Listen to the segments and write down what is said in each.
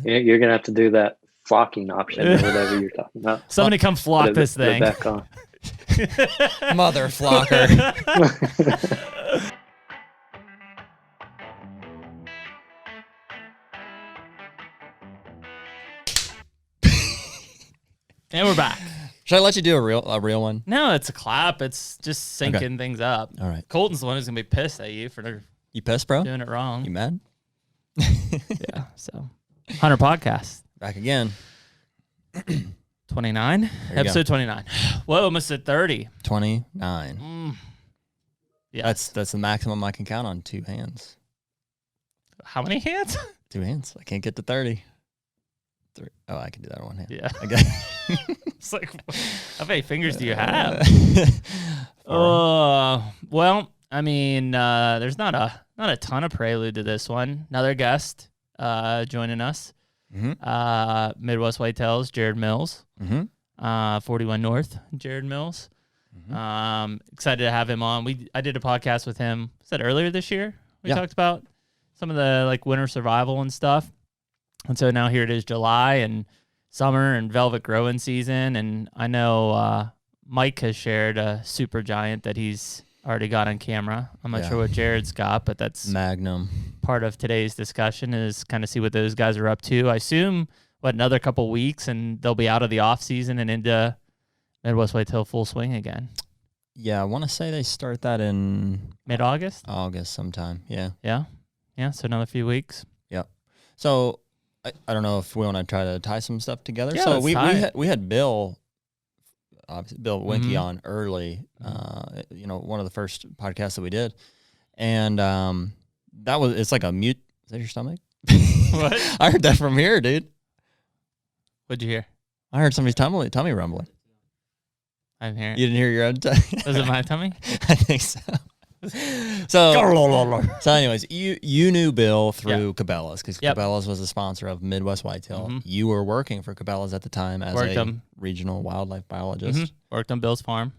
You're gonna have to do that flocking option or whatever you're talking about. Somebody come flock this thing. Back on. Mother flocker. And we're back. Should I let you do a real one? No, it's a clap. It's just syncing things up. All right. Colton's the one who's gonna be pissed at you for You pissed, bro? doing it wrong. You mad? Yeah. So, HUNTR Podcast. Back again. 29, episode 29. Whoa, almost at 30. 29. Yeah. That's the maximum I can count on 2 hands. How many hands? 2 hands. I can't get to 30. 3. Oh, I can do that on 1 hand. Yeah. I got It's like, how many fingers do you have? 4. Well, I mean, there's not a ton of prelude to this one. Another guest joining us. Mm-hmm. Midwest Whitetails, Jared Mills. Mm-hmm. 41 North, Jared Mills. Mm-hmm. Excited to have him on. I did a podcast with him. Was that earlier this year? We talked about some of the like winter survival and stuff. And so now here it is, July and summer and velvet growing season. And I know Mike has shared a super giant that he's already got on camera. I'm not sure what Jared's got, but that's Magnum. Part of today's discussion is kind of see what those guys are up to. I assume another couple weeks and they'll be out of the off season and into Midwest Whitetail full swing again. Yeah, I want to say they start that in mid-August. August sometime. Yeah. Yeah. So another few weeks. Yep. So I don't know if we want to try to tie some stuff together. Yeah, so let's we had Bill. Obviously, Bill Winke on early, one of the first podcasts that we did. And it's like a mute. Is that your stomach? What? I heard that from here, dude. What'd you hear? I heard somebody's tummy rumbling. I didn't hear it. You didn't hear your own tummy? Was it my tummy? I think so. So anyways, you knew Bill through Cabela's because Cabela's was the sponsor of Midwest Whitetail. Mm-hmm. You were working for Cabela's at the time as regional wildlife biologist. Mm-hmm. Worked on Bill's farm.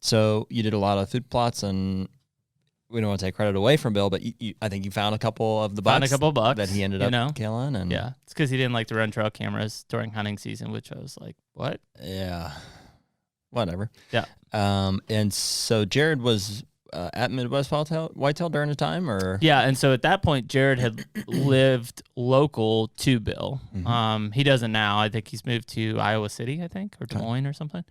So you did a lot of food plots, and we don't want to take credit away from Bill, but I think you found a couple of the bucks. That he ended up killing. And yeah, it's because he didn't like to run trail cameras during hunting season, which I was like, what? Yeah, whatever. Yeah. And so Jared was at Midwest Whitetail during the time, or and so at that point, Jared had lived local to Bill. Mm-hmm. He doesn't now. I think he's moved to Iowa City, I think, or Des Moines or something.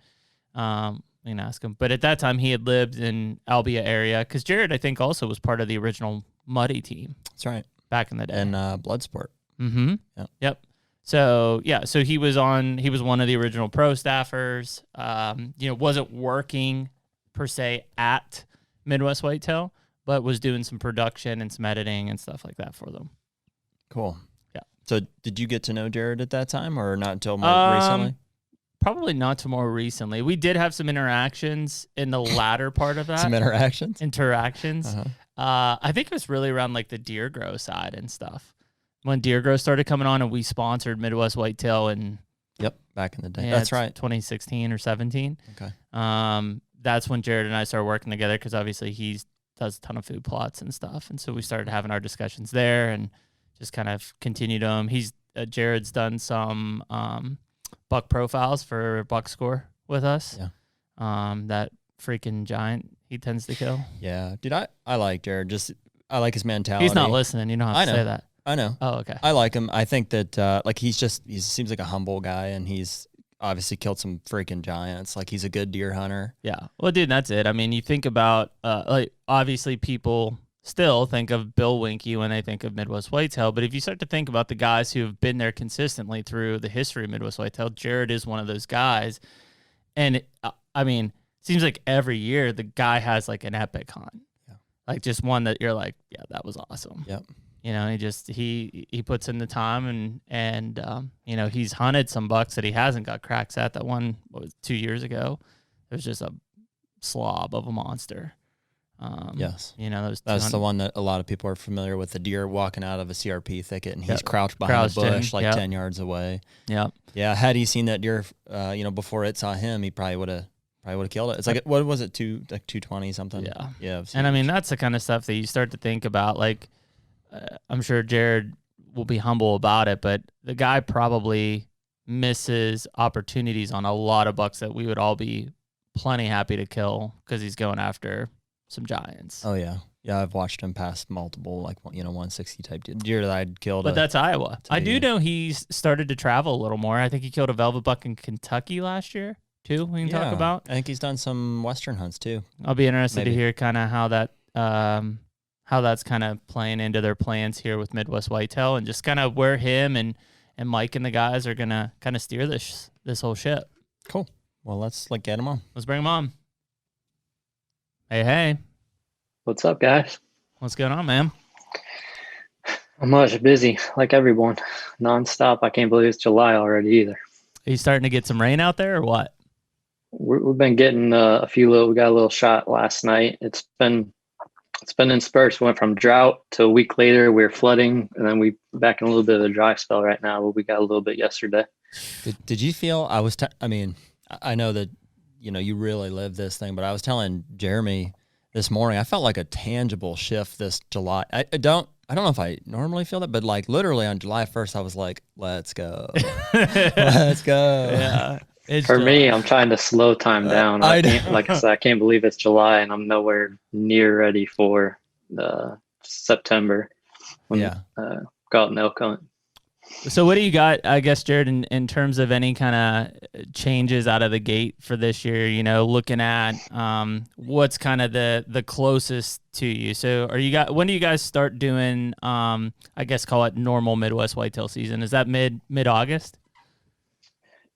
You can ask him. But at that time, he had lived in Albia area because Jared, I think, also was part of the original Muddy team. That's right, back in the day, and Bloodsport. Mm-hmm. Yep. So so he was one of the original pro staffers. Wasn't working per se at Midwest Whitetail, but was doing some production and some editing and stuff like that for them. Cool. Yeah. So did you get to know Jared at that time, or not until more recently? Probably not till more recently. We did have some interactions in the latter part of that. Some interactions? I think it was really around like the deer grow side and stuff. When deer grow started coming on and we sponsored Midwest Whitetail and back in the day. That's right. 2016 or 17. Okay. That's when Jared and I started working together because obviously he does a ton of food plots and stuff. And so we started having our discussions there and just kind of continued them. Jared's done some buck profiles for Buck Score with us. Yeah. That freaking giant he tends to kill. Yeah. Dude, I like Jared. I like his mentality. He's not listening. You don't have to say that. I know. Oh, okay. I like him. I think that he seems like a humble guy, and he's obviously killed some freaking giants. Like, he's a good deer hunter. Yeah. Well, dude, that's it. I mean, you think about obviously people still think of Bill Winke when they think of Midwest Whitetail, but if you start to think about the guys who have been there consistently through the history of Midwest Whitetail, Jared is one of those guys. And seems like every year the guy has like an epic hunt. Yeah. Like just one that you're like, yeah, that was awesome. Yep. He puts in the time and he's hunted some bucks that he hasn't got cracks at. That one was 2 years ago. It was just a slob of a monster. Yes. That's the one that a lot of people are familiar with, the deer walking out of a CRP thicket and he's crouched behind a bush 10 yards away. Yeah. Yeah. Had he seen that deer, before it saw him, he probably would have killed it. It's like, what was it? 220 something. Yeah. Yeah. And that's the kind of stuff that you start to think about. Like, I'm sure Jared will be humble about it, but the guy probably misses opportunities on a lot of bucks that we would all be plenty happy to kill because he's going after some giants. Oh yeah. Yeah, I've watched him pass multiple, 160 type deer that I'd killed. But that's Iowa. I do know he's started to travel a little more. I think he killed a velvet buck in Kentucky last year, too, we can talk about. I think he's done some Western hunts, too. I'll be interested to hear kind of how that's kind of playing into their plans here with Midwest Whitetail, and just kind of where him and Mike and the guys are going to kind of steer this whole ship. Cool. Well, let's get him on. Let's bring him on. Hey. What's up, guys? What's going on, man? I'm much busy, like everyone, nonstop. I can't believe it's July already either. Are you starting to get some rain out there or what? We've been getting we got a little shot last night. It's been in spurts. Went from drought to a week later, we were flooding, and then we back in a little bit of a dry spell right now, but we got a little bit yesterday. Did you feel, I know that, you really live this thing, but I was telling Jeremy this morning, I felt like a tangible shift this July. I don't know if I normally feel that, but literally on July 1st, I was like, let's go. Let's go. Yeah. For me, I'm trying to slow time down. I said, I can't believe it's July and I'm nowhere near ready for September when go out and elk hunt. So what do you got, I guess, Jared, in terms of any kind of changes out of the gate for this year, looking at what's kind of the closest to you? So when do you guys start doing, I guess, call it normal Midwest whitetail season? Is that mid-August?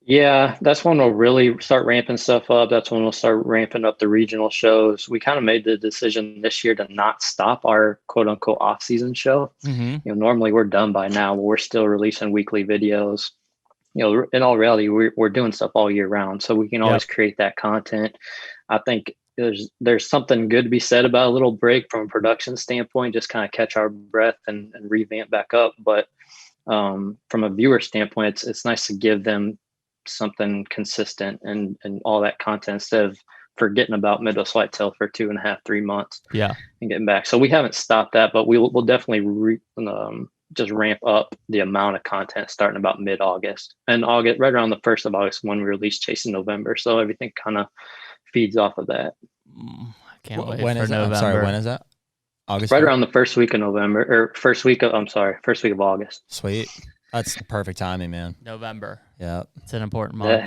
Yeah, that's when we'll really start ramping stuff up. That's when we'll start ramping up the regional shows. We kind of made the decision this year to not stop our quote unquote off-season show. Mm-hmm. Normally we're done by now, but we're still releasing weekly videos. In all reality, we're doing stuff all year round, so we can always create that content. I think there's something good to be said about a little break from a production standpoint, just kind of catch our breath and revamp back up. But from a viewer standpoint, it's nice to give them something consistent and all that content instead of forgetting about Midwest Whitetail for 2.5, 3 months. Yeah, and getting back. So we haven't stopped that, but we'll definitely just ramp up the amount of content starting about mid-August and August, right around the 1st of August when we release Chasing November. So everything kind of feeds off of that. I can't wait when for is that? November. I'm sorry, when is that? August? Right around the first week of November, or first week of August. Sweet. That's the perfect timing, man. November. Yeah. It's an important month.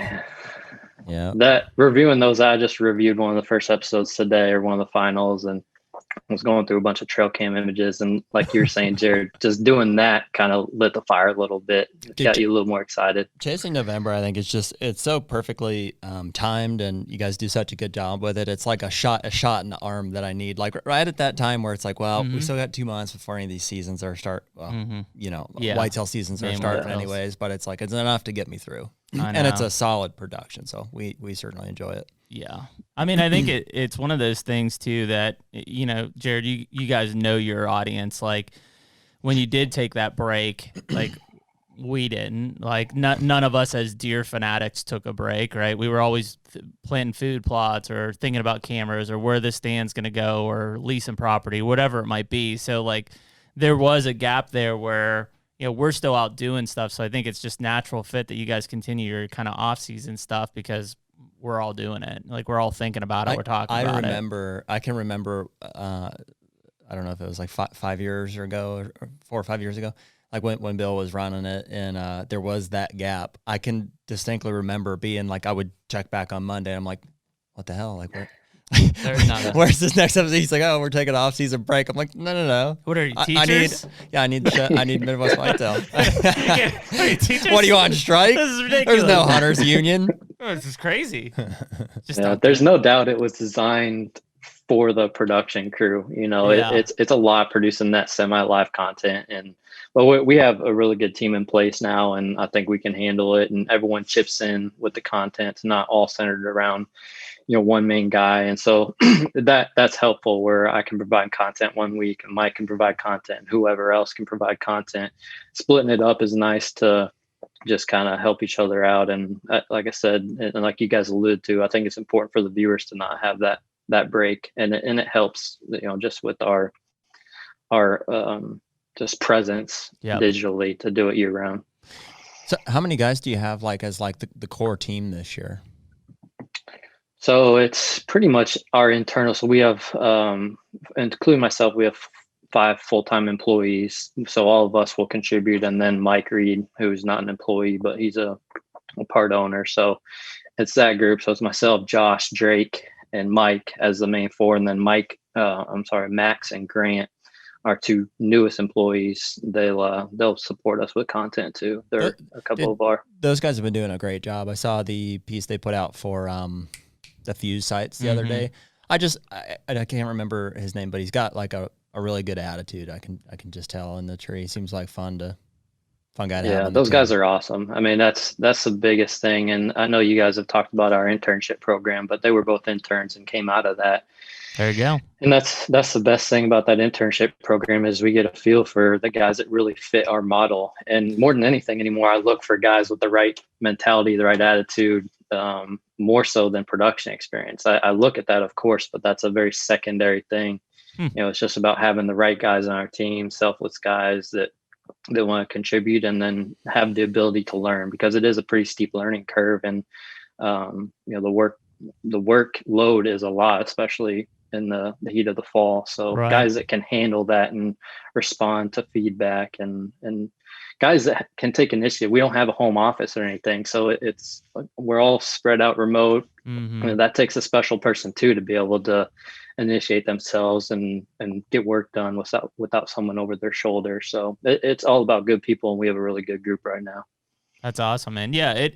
Yeah. That reviewing those, I just reviewed one of the first episodes today, or one of the finals, and I was going through a bunch of trail cam images, and like you were saying, Jared, just doing that kind of lit the fire a little bit. Got you a little more excited. Chasing November, I think it's so perfectly timed, and you guys do such a good job with it. It's like a shot in the arm that I need, like right at that time where it's like, well, we still got 2 months before any of these seasons are whitetail seasons are starting anyways, but it's like, it's enough to get me through. And it's a solid production, so we certainly enjoy it. Yeah. I mean, I think it's one of those things too that, Jared, you guys know your audience. Like when you did take that break, like we didn't, like none of us as deer fanatics took a break, right? We were always planting food plots or thinking about cameras or where the stand's going to go or leasing property, whatever it might be. So like there was a gap there where, we're still out doing stuff. So I think it's just natural fit that you guys continue your kind of off season stuff because we're all doing it. Like we're all thinking about it. We're talking about it. I can remember, I don't know if it was like 5 years ago or 4 or 5 years ago, like when Bill was running it and there was that gap. I can distinctly remember being like, I would check back on Monday. And I'm like, what the hell? Like, where's this next episode? He's like, oh, we're taking an off-season break. I'm like, no. What are you, teachers? I need Midwest Whitetail. Are you teachers? What, are you on strike? This is ridiculous. There's no hunters union. Oh, this is crazy. There's no doubt it was designed for the production crew. It's a lot producing that semi-live content, but we have a really good team in place now, and I think we can handle it. And everyone chips in with the content. It's not all centered around one main guy. And so that's helpful where I can provide content one week and Mike can provide content and whoever else can provide content. Splitting it up is nice to just kind of help each other out. And like I said, and like you guys alluded to, I think it's important for the viewers to not have that break. And it helps, just with our just presence Yep. digitally to do it year round. So how many guys do you have like as like the core team this year? So it's pretty much our internal. So we have, including myself, we have 5 full-time employees. So all of us will contribute. And then Mike Reed, who's not an employee, but he's a part owner. So it's that group. So it's myself, Josh, Drake, and Mike as the main 4. And then Max and Grant, our 2 newest employees. They'll support us with content too. They're a couple of our. Those guys have been doing a great job. I saw the piece they put out for the Fuse sites the other day. I can't remember his name, but he's got like a really good attitude. I can just tell in the tree. Seems like fun guy to have. Yeah, those guys are awesome. I mean, that's the biggest thing. And I know you guys have talked about our internship program, but they were both interns and came out of that. There you go. And that's the best thing about that internship program is we get a feel for the guys that really fit our model. And more than anything anymore, I look for guys with the right mentality, the right attitude, more so than production experience. I look at that, of course, but that's a very secondary thing. You know, it's just about having the right guys on our team, selfless guys that want to contribute and then have the ability to learn, because it is a pretty steep learning curve. And, you know, the workload is a lot, especially in the heat of the fall. So guys that can handle that and respond to feedback and guys that can take initiative. We don't have a home office or anything. So we're all spread out remote. And that takes a special person too, to be able to initiate themselves and get work done without someone over their shoulder. So it's all about good people. And we have a really good group right now. That's awesome, man. Yeah,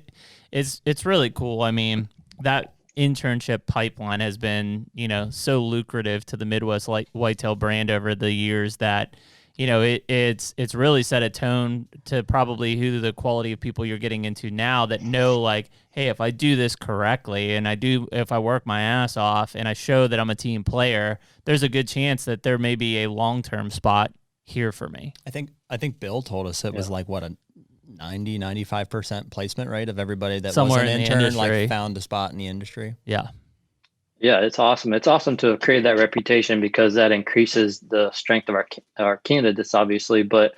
it's really cool. I mean, that internship pipeline has been, you know, so lucrative to the Midwest Whitetail brand over the years that, you know, it's really set a tone to probably who the quality of people you're getting into now that know, like, hey, if I do this correctly and if I work my ass off and I show that I'm a team player, there's a good chance that there may be a long-term spot here for me. I think Bill told us it was like what, a 95% placement rate of everybody that somewhere was an in intern, like found a spot in the industry. Yeah. Yeah, it's awesome. It's awesome to create that reputation because that increases the strength of our candidates, obviously. But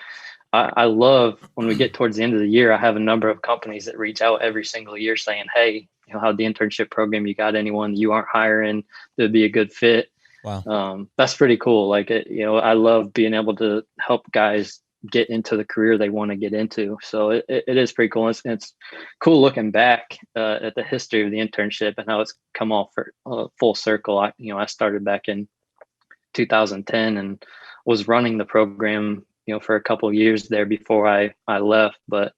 I love when we get towards the end of the year, I have a number of companies that reach out every single year saying, hey, you know, how'd the internship program, you got anyone you aren't hiring that'd be a good fit? Wow. That's pretty cool. Like, you know, I love being able to help guys get into the career they want to get into. So it is pretty cool. It's cool looking back at the history of the internship and how it's come all for full circle. I started back in 2010 and was running the program, you know, for a couple of years there before I left, but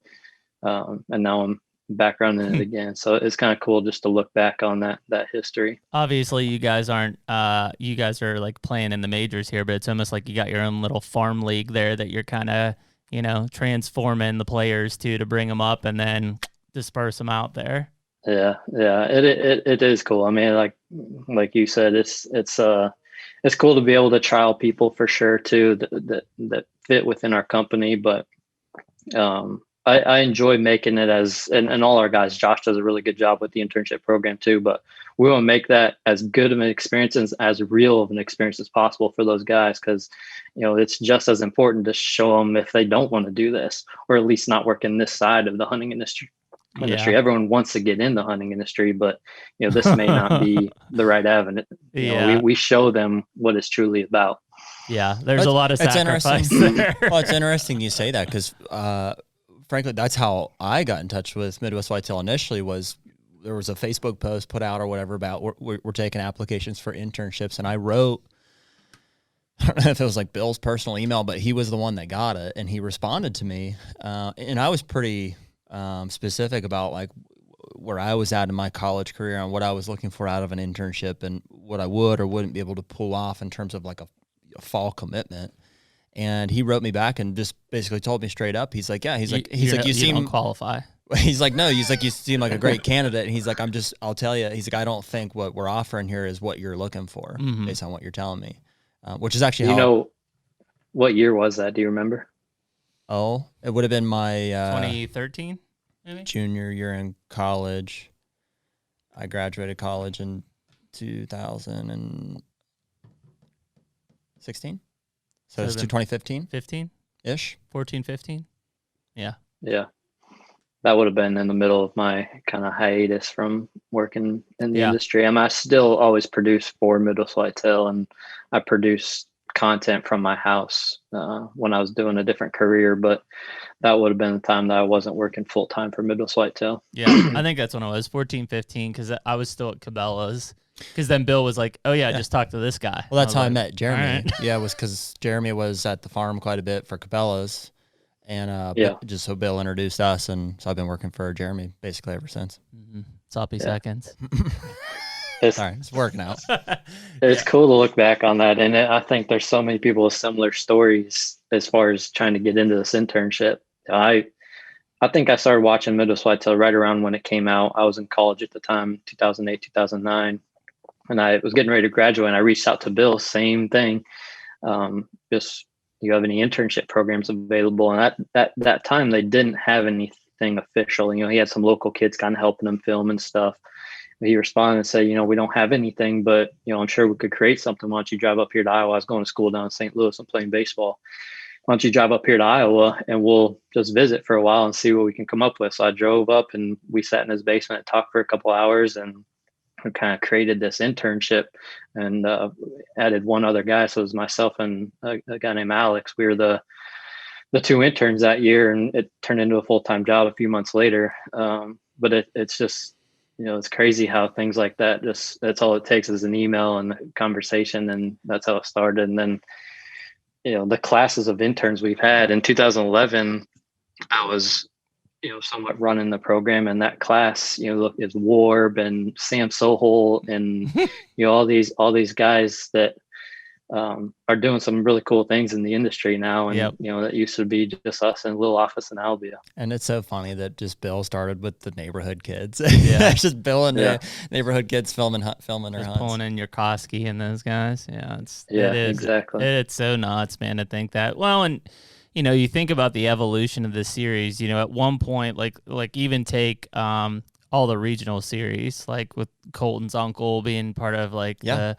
and now I'm back running it again. So it's kind of cool just to look back on that history. Obviously you guys aren't you guys are like playing in the majors here, but it's almost like you got your own little farm league there that you're kind of, you know, transforming the players to bring them up and then disperse them out there. Yeah, it is cool. I mean, like you said, it's cool to be able to trial people for sure too that fit within our company, but I enjoy making it and all our guys, Josh does a really good job with the internship program too, but we want to make that as good of an experience as real of an experience as possible for those guys. Cause you know, it's just as important to show them if they don't want to do this, or at least not work in this side of the hunting industry. Yeah. Everyone wants to get in the hunting industry, but you know, this may not be the right avenue. You know, we show them what it's truly about. Yeah. There's a lot of sacrifice there. Well, it's interesting you say that because, frankly, that's how I got in touch with Midwest Whitetail initially. Was there was a Facebook post put out or whatever about we're taking applications for internships, and I wrote, I don't know if it was like Bill's personal email, but he was the one that got it, and he responded to me, and I was pretty specific about like where I was at in my college career and what I was looking for out of an internship and what I would or wouldn't be able to pull off in terms of like a fall commitment. And he wrote me back and just basically told me straight up. He's like, yeah, you seem don't qualify. He's like, no, he's like, you seem like a great candidate. And he's like, I'll tell you, he's like, I don't think what we're offering here is what you're looking for based on what you're telling me, which is actually, you know, what year was that? Do you remember? Oh, it would have been my 2013, maybe? Junior year in college. I graduated college in 2016. So it's 2015? 15? ish. 14, 15. Yeah. That would have been in the middle of my kind of hiatus from working in the Yeah. industry. I still always produce for Midwest Whitetail, and I produce content from my house when I was doing a different career, but that would have been the time that I wasn't working full time for Midwest Whitetail. Yeah. I think that's when I was 14, 15, because I was still at Cabela's. Because then Bill was like, oh, yeah, just talk to this guy. Well, that's how I like, met Jeremy. right. Yeah, it was because Jeremy was at the farm quite a bit for Cabela's. And just so Bill introduced us, and so I've been working for Jeremy basically ever since. Mm-hmm. Sloppy seconds. Sorry, it's working out. It's cool to look back on that, and I think there's so many people with similar stories as far as trying to get into this internship. I think I started watching Midwest Whitetail right around when it came out. I was in college at the time, 2008, 2009, and I was getting ready to graduate. And I reached out to Bill, same thing. Just, you have any internship programs available? And that time they didn't have anything official. He had some local kids kind of helping him film and stuff. He responded and said, we don't have anything, but I'm sure we could create something. Why don't you drive up here to Iowa? I was going to school down in St. Louis and playing baseball. Why don't you drive up here to Iowa and we'll just visit for a while and see what we can come up with? So I drove up and we sat in his basement and talked for a couple of hours, and we kind of created this internship and added one other guy. So it was myself and a guy named Alex. We were the two interns that year, and it turned into a full-time job a few months later. But it's just, it's crazy how things like that, that's all it takes is an email and a conversation, and that's how it started. And then, the classes of interns we've had in 2011, I was, somewhat running the program, and that class, look, is Warb and Sam Sohol and, all these guys that are doing some really cool things in the industry now. And, that used to be just us in a little office in Albia. And it's so funny that just Bill started with the neighborhood kids. Yeah. It's just Bill and the neighborhood kids filming their hunts. Pulling in your Koski and those guys. Yeah. It is exactly. It's so nuts, man, to think that. Well, and, you think about the evolution of this series, at one point, like even take all the regional series, like with Colton's uncle being part of the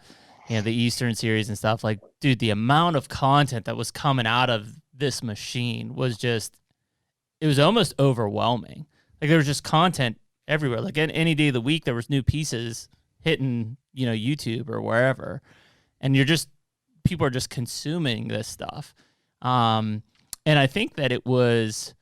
Eastern series and stuff. Like, dude, the amount of content that was coming out of this machine was just, it was almost overwhelming. Like, there was just content everywhere. Like, any day of the week, there was new pieces hitting, YouTube or wherever. And people are just consuming this stuff. And I think that it was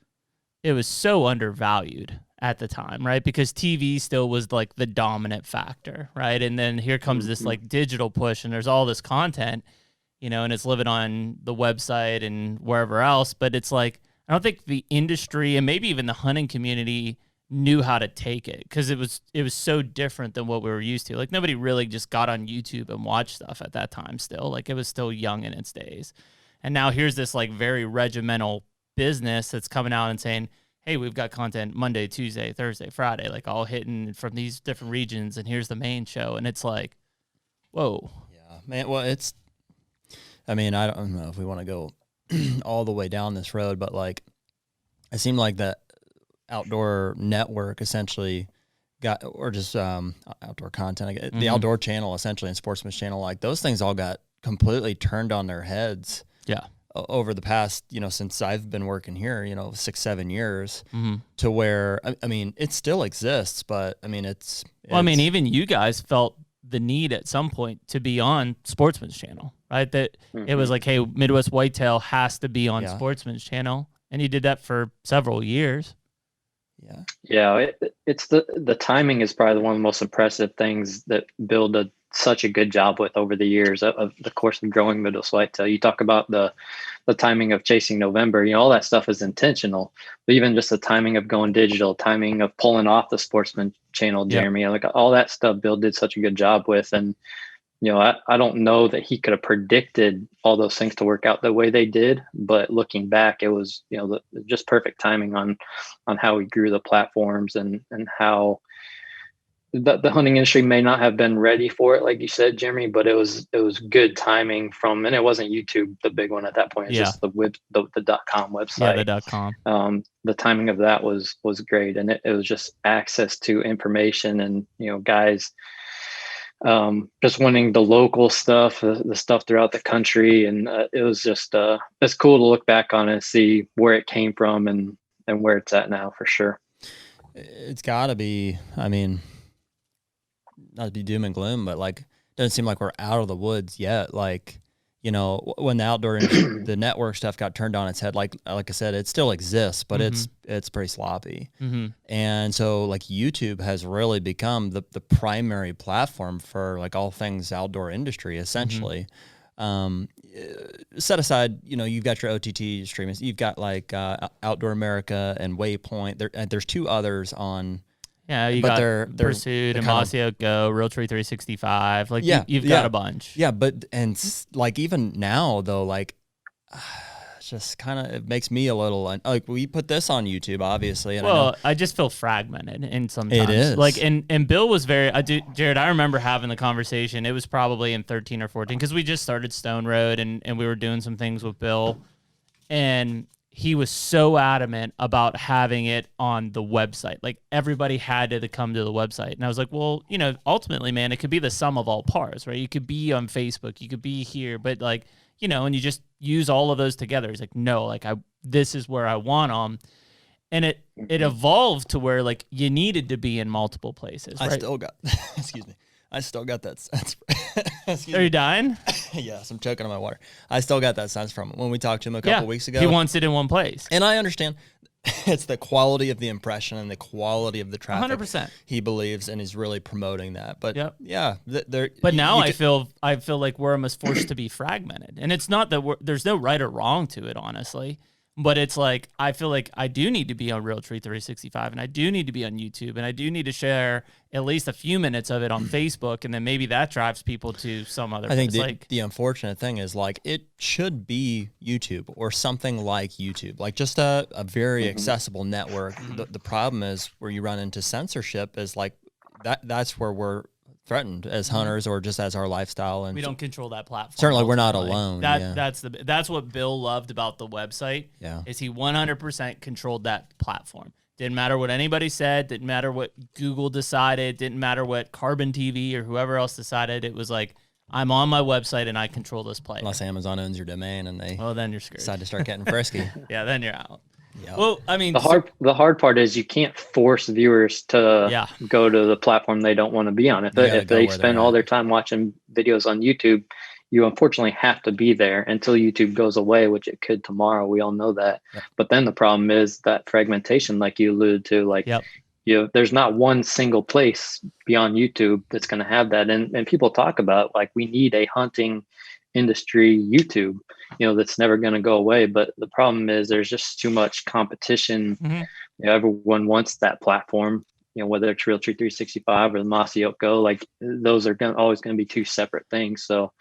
so undervalued at the time, right? Because TV still was like the dominant factor, right? And then here comes this like digital push, and there's all this content, and it's living on the website and wherever else. But it's like, I don't think the industry and maybe even the hunting community knew how to take it, because it was so different than what we were used to. Like, nobody really just got on YouTube and watched stuff at that time still. Like, it was still young in its days. And now here's this like very regimental business that's coming out and saying, hey, we've got content Monday, Tuesday, Thursday, Friday, like all hitting from these different regions, and here's the main show. And it's like, whoa. Yeah, man. Well, I don't know if we want to go all the way down this road, but like, it seemed like that Outdoor Network essentially got, or just outdoor content, the Outdoor Channel essentially, and Sportsman's Channel, like those things all got completely turned on their heads. Yeah. Over the past, since I've been working here, 6-7 years, to where, it still exists, but it's even you guys felt the need at some point to be on Sportsman's Channel, right? That it was like, hey, Midwest Whitetail has to be on Sportsman's Channel. And you did that for several years. Yeah. Yeah. It's the timing is probably one of the most impressive things that Bill did such a good job with over the years of the course of growing Midwest Whitetail. You talk about the timing of chasing November, all that stuff is intentional, but even just the timing of going digital, timing of pulling off the Sportsman Channel, Jeremy, like all that stuff Bill did such a good job with. And, I don't know that he could have predicted all those things to work out the way they did, but looking back, it was, just perfect timing on how we grew the platforms and how the hunting industry may not have been ready for it, like you said, Jeremy, but it was good timing and it wasn't YouTube, the big one at that point. It's just the .com website. Yeah, the .com. The timing of that was great. And it was just access to information and, guys just winning the local stuff, the stuff throughout the country. And it was just, it's cool to look back on and see where it came from and where it's at now for sure. It's gotta be, I mean, not to be doom and gloom, but like, doesn't seem like we're out of the woods yet. Like, you know, when the outdoor the network stuff got turned on its head, like I said, it still exists, but it's pretty sloppy. And so like YouTube has really become the primary platform for like all things outdoor industry, essentially. Set aside, you know, you've got your OTT streamers, you've got like Outdoor America and Waypoint. There's two others on. Yeah, you got Pursuit and Mossio Go, Realtree 365. Like, you've got a bunch. Yeah, but like even now though, like it's just kind of, it makes me a little like, we put this on YouTube, obviously. And I just feel fragmented, and sometimes it is like, and Bill was Jared. I remember having the conversation. It was probably in 13 or 14 because we just started Stone Road, and we were doing some things with Bill, and he was so adamant about having it on the website. Like, everybody had to come to the website. And I was like, well, you know, ultimately, man, it could be the sum of all parts, right? You could be on Facebook, you could be here, but like, you know, and you just use all of those together. He's like, no, like this is where I want them. And it evolved to where like you needed to be in multiple places. Right? I still got, excuse me. I still got that sense. Are you dying? Yes, I'm choking on my water. I still got that sense from him when we talked to him a couple weeks ago. He wants it in one place. And I understand it's the quality of the impression and the quality of the traffic. 100%. He believes and is really promoting that. But yeah. But now I feel like we're almost forced to be fragmented. And it's not that there's no right or wrong to it, honestly. But it's like, I feel like I do need to be on Realtree 365, and I do need to be on YouTube, and I do need to share at least a few minutes of it on Facebook, and then maybe that drives people to some other place. I think the unfortunate thing is, like, it should be YouTube or something like YouTube, like just a very accessible network. The problem is where you run into censorship is like that's where we're threatened as hunters or just as our lifestyle, and we don't control that platform. Certainly we're not alone. That's what Bill loved about the website. Is he 100% controlled that platform. Didn't matter what anybody said, didn't matter what Google decided, didn't matter what Carbon TV or whoever else decided. It was like, I'm on my website and I control this place. Unless Amazon owns your domain and they then you're screwed. Decide to start getting frisky. Yeah, then you're out. Yep. Well, I mean, the hard part is you can't force viewers to go to the platform they don't want to be on. If they spend all their time watching videos on YouTube, you unfortunately have to be there until YouTube goes away, which it could tomorrow. We all know that. Yep. But then the problem is that fragmentation, like you alluded to, like there's not one single place beyond YouTube that's going to have that. And people talk about like, we need a hunting industry YouTube, that's never going to go away. But the problem is there's just too much competition. Everyone wants that platform, whether it's Realtree 365 or the Mossy Oak Go, like those are always going to be two separate things. So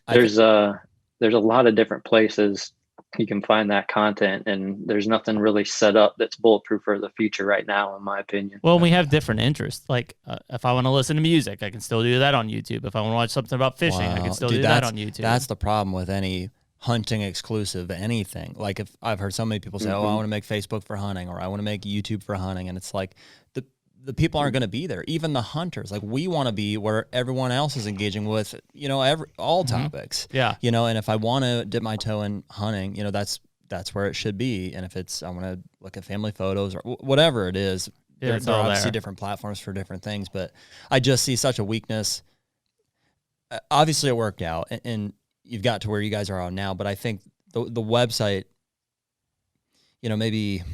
there's a lot of different places you can find that content, and there's nothing really set up that's bulletproof for the future right now, in my opinion. Well, we have different interests. Like if I want to listen to music, I can still do that on YouTube. If I want to watch something about fishing, I can still do that on YouTube. That's the problem with any hunting exclusive anything. Like if I've heard so many people say, oh, I want to make Facebook for hunting, or I want to make YouTube for hunting. And it's like the people aren't going to be there. Even the hunters, like we want to be where everyone else is engaging with, all topics. Yeah. And if I want to dip my toe in hunting, that's where it should be. And if I want to look at family photos or whatever it is, there are obviously different platforms for different things, but I just see such a weakness. Obviously it worked out and you've got to where you guys are on now, but I think the website, maybe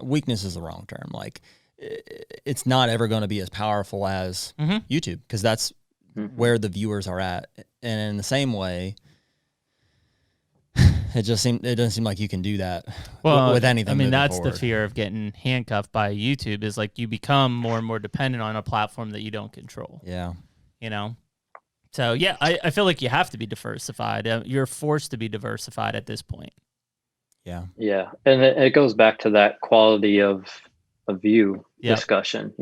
weakness is the wrong term. Like it's not ever going to be as powerful as YouTube, because that's where the viewers are at. And in the same way, it doesn't seem like you can do that with anything. I mean, that's the fear of getting handcuffed by YouTube, is like you become more and more dependent on a platform that you don't control. Yeah. So yeah, I feel like you have to be diversified. You're forced to be diversified at this point. Yeah. Yeah. And it goes back to that quality of view discussion.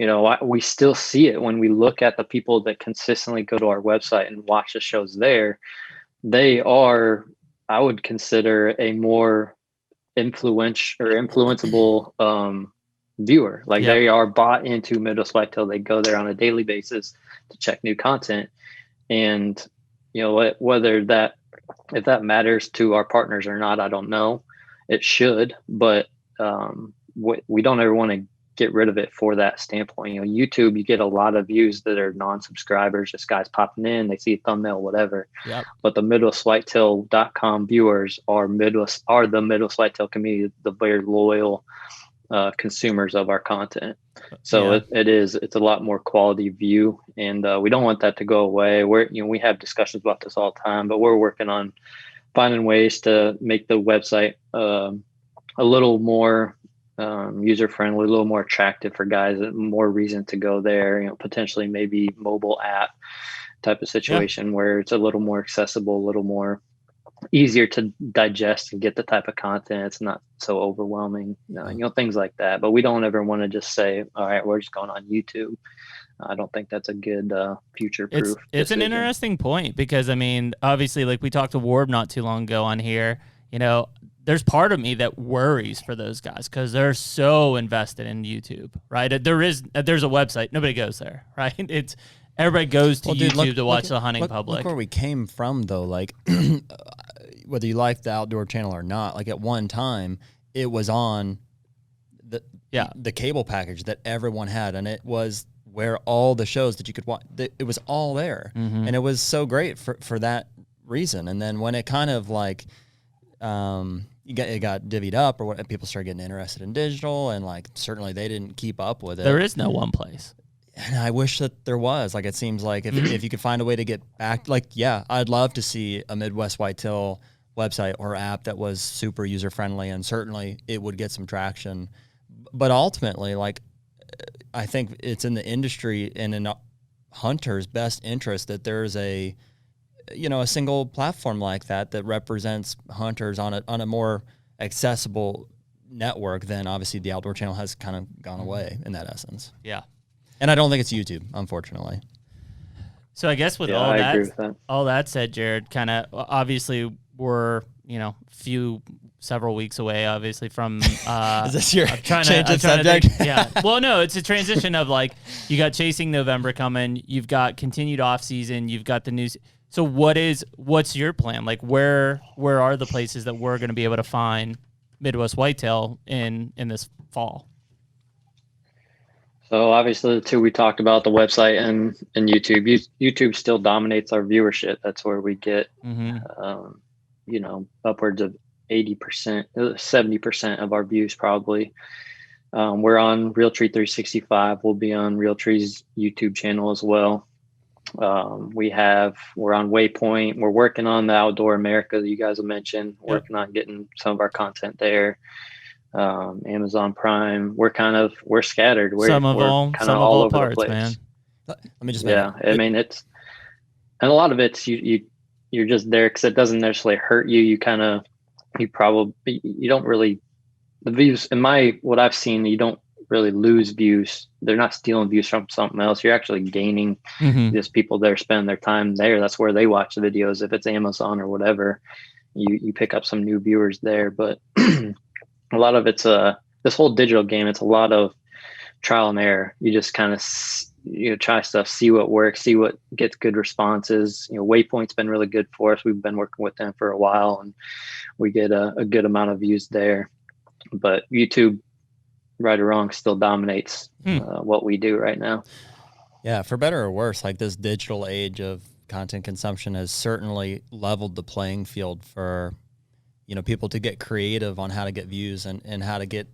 We still see it when we look at the people that consistently go to our website and watch the shows there. They are, I would consider, a more influential viewer. Like they are bought into Midwest Whitetail. They go there on a daily basis to check new content. And, you know, whether if that matters to our partners or not, I don't know. It should, but we don't ever want to get rid of it for that standpoint. You know, YouTube, you get a lot of views that are non-subscribers, just guys popping in, they see a thumbnail, whatever. Yep. But the MidwestWhitetail.com viewers are the Midwest Whitetail community, the very loyal consumers of our content. So it's a lot more quality view, and we don't want that to go away. We have discussions about this all the time, but we're working on finding ways to make the website a little more user friendly, a little more attractive for guys, more reason to go there. You know, potentially maybe mobile app type of situation where it's a little more accessible, a little more easier to digest and get the type of content. It's not so overwhelming, things like that. But we don't ever want to just say, all right, we're just going on YouTube. I don't think that's a good future proof. It's an interesting point because, I mean, obviously, like we talked to Warb not too long ago on here, you know, there's part of me that worries for those guys because they're so invested in YouTube, right? There's a website. Nobody goes there, right? Everybody goes to YouTube to watch the hunting public. Look where we came from, though. Like, whether you like the Outdoor Channel or not, like at one time, it was on the cable package that everyone had, and it was where all the shows that you could watch, it was all there, and it was so great for that reason. And then when it kind of like it got divvied up, or what, people started getting interested in digital, and like certainly they didn't keep up with it. There is no one place. And I wish that there was. Like, it seems like if you could find a way to get back, like, I'd love to see a Midwest Whitetail website or app that was super user friendly, and certainly it would get some traction. But ultimately, like, I think it's in the industry and in hunters' best interest that there's a single platform like that represents hunters on a more accessible network than obviously the Outdoor Channel has kind of gone away in that essence. Yeah. And I don't think it's YouTube, unfortunately. So I guess with all that said, Jared, kind of obviously we're several weeks away, obviously from. Is this your change of subject? Yeah. Well, no, it's a transition of like you got Chasing November coming, you've got continued off season, you've got the news. So what's your plan? Like where are the places that we're going to be able to find Midwest Whitetail in this fall? So obviously the two we talked about, the website and YouTube. YouTube still dominates our viewership. That's where we get, upwards of 80%, 70% of our views probably. We're on Realtree 365. We'll be on Realtree's YouTube channel as well. We're on Waypoint. We're working on the Outdoor America that you guys have mentioned, working on getting some of our content there. Amazon Prime. We're scattered. We're kind of all over the place, man. Let me just I mean, it's, and a lot of it's you're just there because it doesn't necessarily hurt you. You don't really, the views in what I've seen, you don't really lose views. They're not stealing views from something else. You're actually gaining just people that are spending their time there. That's where they watch the videos. If it's Amazon or whatever, you pick up some new viewers there, but a lot of it's this whole digital game. It's a lot of trial and error. You just kind of try stuff, see what works, see what gets good responses. Waypoint's been really good for us. We've been working with them for a while, and we get a good amount of views there. But YouTube, right or wrong, still dominates what we do right now. Yeah, for better or worse, like this digital age of content consumption has certainly leveled the playing field for people to get creative on how to get views and how to get,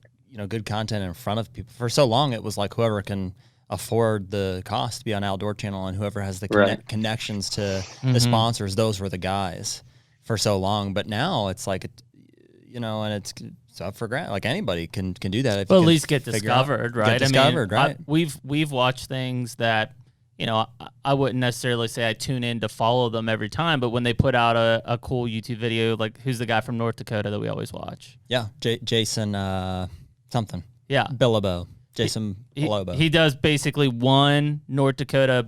good content in front of people. For so long, it was like whoever can afford the cost to be on Outdoor Channel and whoever has the connections to the sponsors, those were the guys for so long. But now it's like, and it's up for grabs. Like anybody can do that. If at least get discovered, right? Right. We've watched things that, I wouldn't necessarily say I tune in to follow them every time, but when they put out a cool YouTube video, like who's the guy from North Dakota that we always watch? Yeah, Jason something. Yeah, Bilabo. Jason Bilabo. He does basically one North Dakota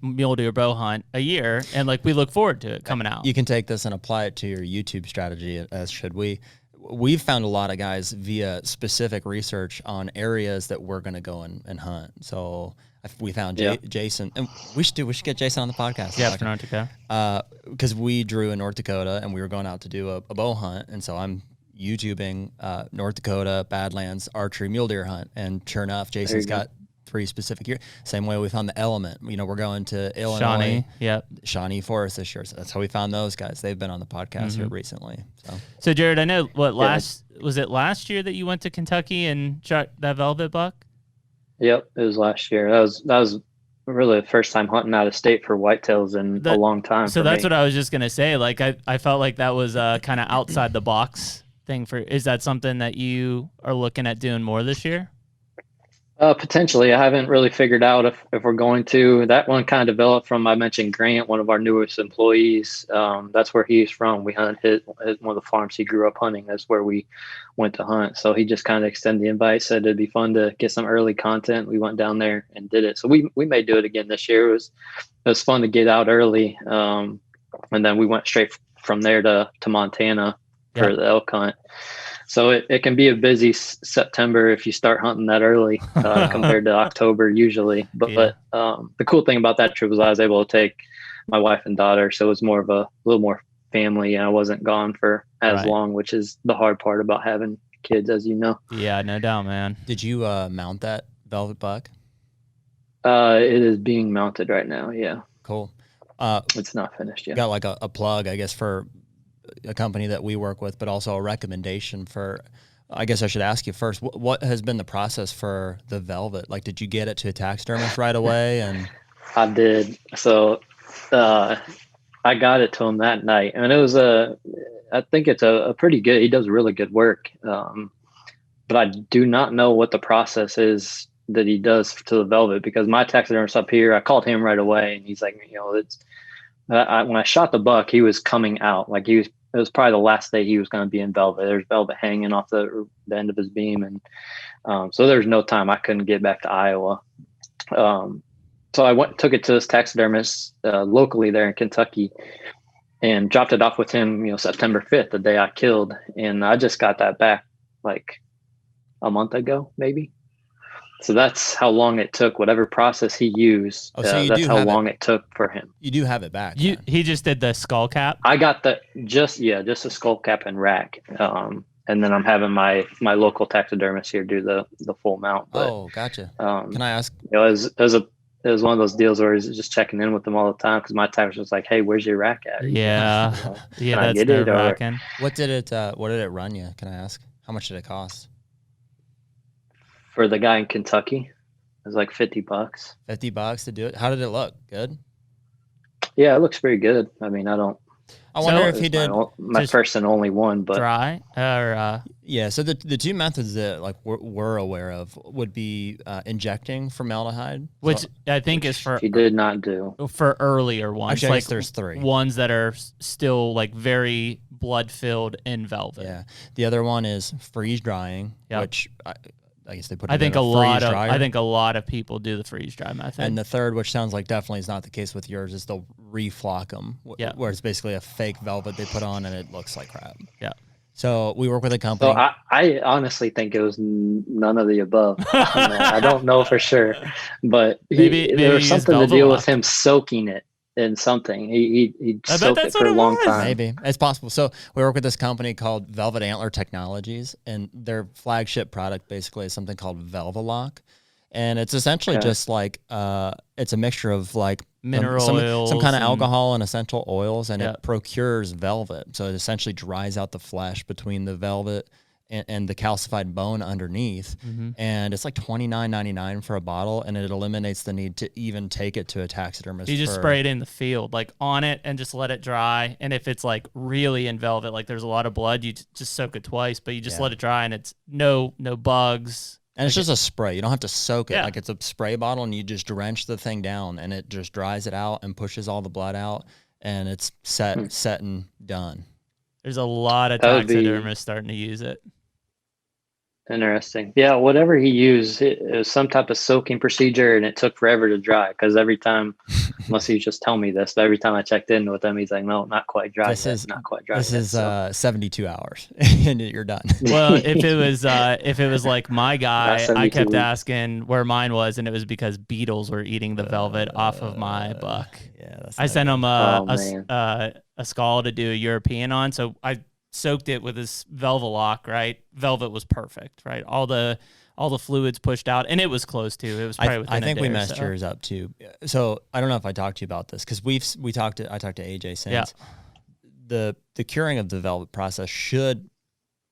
mule deer bow hunt a year, and like we look forward to it coming out. You can take this and apply it to your YouTube strategy, as should we. we've found a lot of guys via specific research on areas that we're going to go and hunt. So we found Jason, and we should get Jason on the podcast. Yeah, for North Dakota. Because we drew in North Dakota and we were going out to do a bow hunt, and so I'm YouTubing North Dakota Badlands archery mule deer hunt, and sure enough, Jason's got 3 specific years. Same way we found the element. You know, we're going to Illinois, Shawnee Forest this year. So that's how we found those guys. They've been on the podcast here recently. So Jared, I know was it last year that you went to Kentucky and shot that velvet buck? Yep, it was last year. That was really the first time hunting out of state for whitetails in a long time. So that's what I was just gonna say. Like I felt like that was kind of outside the box thing. Is that something that you are looking at doing more this year? Potentially. I haven't really figured out if we're going to. That one kind of developed from, I mentioned Grant, one of our newest employees. That's where he's from. We hunted one of the farms he grew up hunting. That's where we went to hunt. So he just kind of extended the invite, said it'd be fun to get some early content. We went down there and did it. So we may do it again this year. It was fun to get out early. And then we went straight from there to Montana for the elk hunt. So it can be a busy September if you start hunting that early compared to October usually. But the cool thing about that trip was I was able to take my wife and daughter. So it was more of a little more family, and I wasn't gone for as long, which is the hard part about having kids, as you know. Yeah, no doubt, man. Did you mount that velvet buck? It is being mounted right now. Yeah. Cool. It's not finished yet. Got like a plug, I guess, for a company that we work with, but also a recommendation for, I guess I should ask you first, what has been the process for the velvet? Like, did you get it to a taxidermist right away? And I did. So I got it to him that night, and it was I think it's a pretty good, he does really good work. But I do not know what the process is that he does to the velvet, because my taxidermist up here, I called him right away, and he's like, when I shot the buck, he was coming out. Like it was probably the last day he was going to be in velvet. There's velvet hanging off the end of his beam. And so there's no time. I couldn't get back to Iowa. So I took it to this taxidermist locally there in Kentucky and dropped it off with him, September 5th, the day I killed. And I just got that back like a month ago, maybe. So that's how long it took, whatever process he used. That's how long it took for him. You do have it back. He just did the skull cap? I got just a skull cap and rack. And then I'm having my local taxidermist here do the full mount. But, gotcha. Can I ask? It was one of those deals where he's just checking in with them all the time, because my taxidermist was like, "Hey, where's your rack at?" Yeah, that's nerve-wracking. What did it run you? Can I ask? How much did it cost? For the guy in Kentucky, it was like $50. $50 to do it. How did it look? Good. Yeah, it looks pretty good. I mean, I wonder if he did my first and only one, but dry or yeah. So the two methods that like we're aware of would be injecting formaldehyde, which I think is for he did not do for earlier ones. Actually, I guess there's 3 ones that are still like very blood filled in velvet. Yeah. The other one is freeze drying, which I guess they put. I think a lot of people do the freeze dry method. And the third, which sounds like definitely is not the case with yours, is they'll reflock them, where it's basically a fake velvet they put on and it looks like crap. Yeah. So we work with a company. So I honestly think it was none of the above. I don't know for sure, but maybe there was something to deal with him soaking it in something. He soaked it for a long time. Maybe it's possible. So we work with this company called Velvet Antler Technologies, and their flagship product basically is something called Velvalock, and it's essentially just like it's a mixture of like mineral oils, some kind of alcohol and essential oils, and it procures velvet. So it essentially dries out the flesh between the velvet and the calcified bone underneath. And it's like $29.99 for a bottle, and it eliminates the need to even take it to a taxidermist. You just spray it in the field, like on it, and just let it dry. And if it's like really in velvet, like there's a lot of blood, you just soak it twice, but you just let it dry, and it's no bugs. And it's just a spray. You don't have to soak it. Like it's a spray bottle, and you just drench the thing down, and it just dries it out and pushes all the blood out, and it's set and done. There's a lot of taxidermists starting to use it. Interesting. Yeah, whatever he used, it was some type of soaking procedure, and it took forever to dry. Because every time, unless he just tell me this, but every time I checked in with him, he's like, "No, not quite dry yet. Not quite dry yet." This is 72 hours, and you're done. Well, if it was like my guy, I kept asking where mine was, and it was because beetles were eating the velvet off of my buck. Yeah, I sent him a skull to do a European on, so I soaked it with this Velvelock, right? Velvet was perfect, right? All the fluids pushed out, and it was close to. It was probably within I think a day we messed yours up too. So I don't know if I talked to you about this because I talked to AJ since. Yeah. The curing of the velvet process should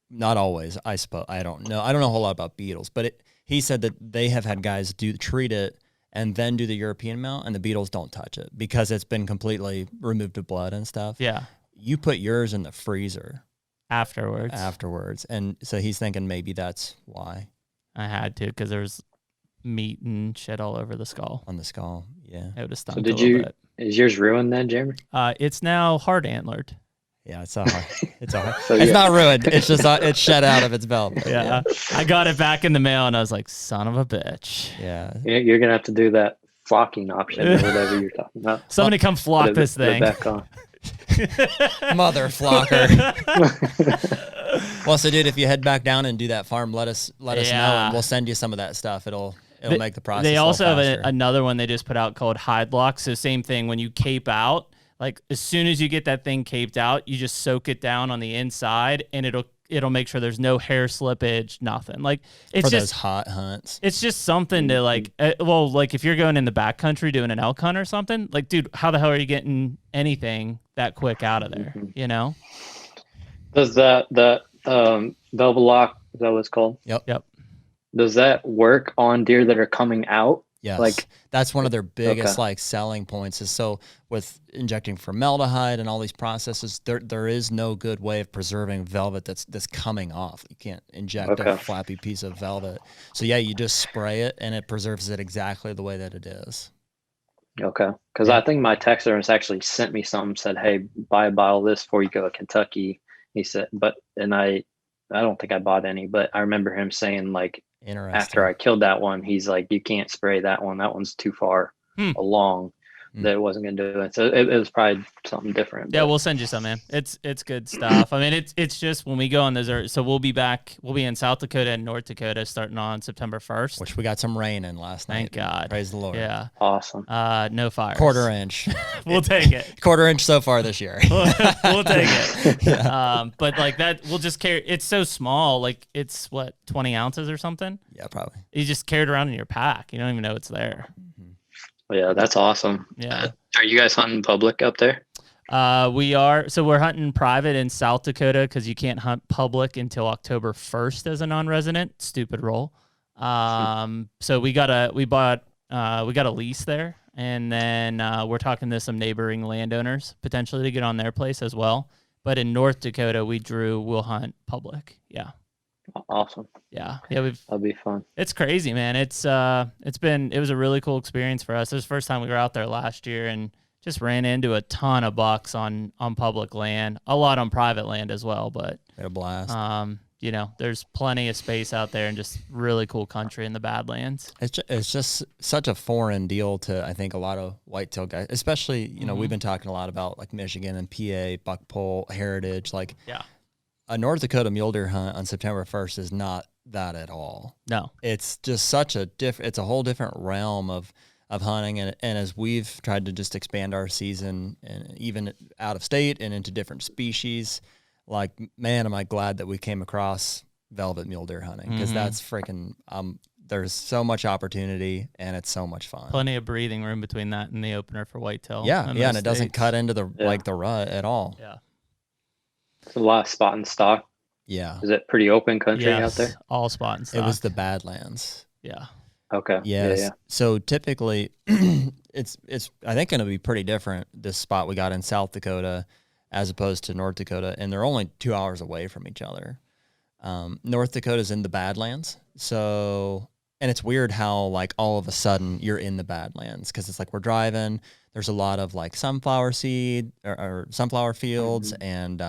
not always. I suppose I don't know a whole lot about beetles, but he said that they have had guys treat it and then do the European mount, and the beetles don't touch it because it's been completely removed of blood and stuff. Yeah, you put yours in the freezer. Afterwards. And so he's thinking maybe that's why. I had to because there was meat and shit all over the skull. On the skull, yeah. It would have stunk so a little bit. Is yours ruined then, Jeremy? It's now hard antlered. Yeah, it's not ruined. It's just it's shed out of its velvet. Yeah. I got it back in the mail, and I was like, son of a bitch. Yeah. You're going to have to do that flocking option or whatever you're talking about. Somebody come flock this thing. Back on. Mother flocker. Well, so dude, if you head back down and do that farm, let us know, and we'll send you some of that stuff. It'll make the process. They also have faster. another one they just put out called Hide Lock. So same thing, when you cape out, like as soon as you get that thing caped out, you just soak it down on the inside, and it'll make sure there's no hair slippage, nothing. Like it's for just those hot hunts. It's just something to like. Like if you're going in the backcountry doing an elk hunt or something, like dude, how the hell are you getting anything that quick out of there? You know? Does that Velvet Lock, is that what it's called? Yep. Does that work on deer that are coming out? Yes. Like that's one of their biggest like selling points is so with injecting formaldehyde and all these processes, there is no good way of preserving velvet that's coming off. You can't inject a flappy piece of velvet. So yeah, you just spray it and it preserves it exactly the way that it is. Okay. Because I think my taxidermist actually sent me something, said, "Hey, buy a bottle of this before you go to Kentucky." He said, and I don't think I bought any, but I remember him saying like, after I killed that one, he's like, "You can't spray that one. That one's too far along." That it wasn't going to do it. So it was probably something different. Yeah, we'll send you some, man. It's good stuff. I mean, it's just when we go on those, so we'll be in South Dakota and North Dakota starting on September 1st. Which we got some rain in last night. Thank God. Praise the Lord. Yeah. Awesome. No fires. Quarter inch. We'll take it. Quarter inch so far this year. We'll take it. Yeah. But like that, we'll just carry, it's so small, like it's 20 ounces or something? Yeah, probably. You just carry it around in your pack. You don't even know it's there. Yeah, that's awesome. Yeah. Are you guys hunting public up there? We are. So we're hunting private in South Dakota because you can't hunt public until October 1st as a non-resident. Stupid rule. So we got a lease there, and then we're talking to some neighboring landowners potentially to get on their place as well. But in North Dakota, we'll hunt public. Yeah. Awesome. Yeah. That'll be fun. It's crazy, man. It was a really cool experience for us. It was the first time we were out there last year and just ran into a ton of bucks on public land, a lot on private land as well. But a blast. There's plenty of space out there and just really cool country in the Badlands. It's just such a foreign deal to, I think, a lot of whitetail guys, especially, we've been talking a lot about like Michigan and PA, buckpole, heritage, like a North Dakota mule deer hunt on September 1st is not that at all. No. It's just such it's a whole different realm of hunting. And as we've tried to just expand our season and even out of state and into different species, like, man, am I glad that we came across velvet mule deer hunting because that's freaking, there's so much opportunity and it's so much fun. Plenty of breathing room between that and the opener for whitetail. Yeah. And it doesn't cut into the rut at all. Yeah. It's a lot of spot and stock. Yeah. Is it pretty open country out there? All spot and stock. It was the Badlands. Yeah. Okay. Yes. Yeah. So typically it's I think going to be pretty different, this spot we got in South Dakota as opposed to North Dakota, and they're only 2 hours away from each other. North Dakota's in the Badlands. So, and it's weird how like all of a sudden you're in the Badlands because it's like we're driving. There's a lot of like sunflower seed or sunflower fields and,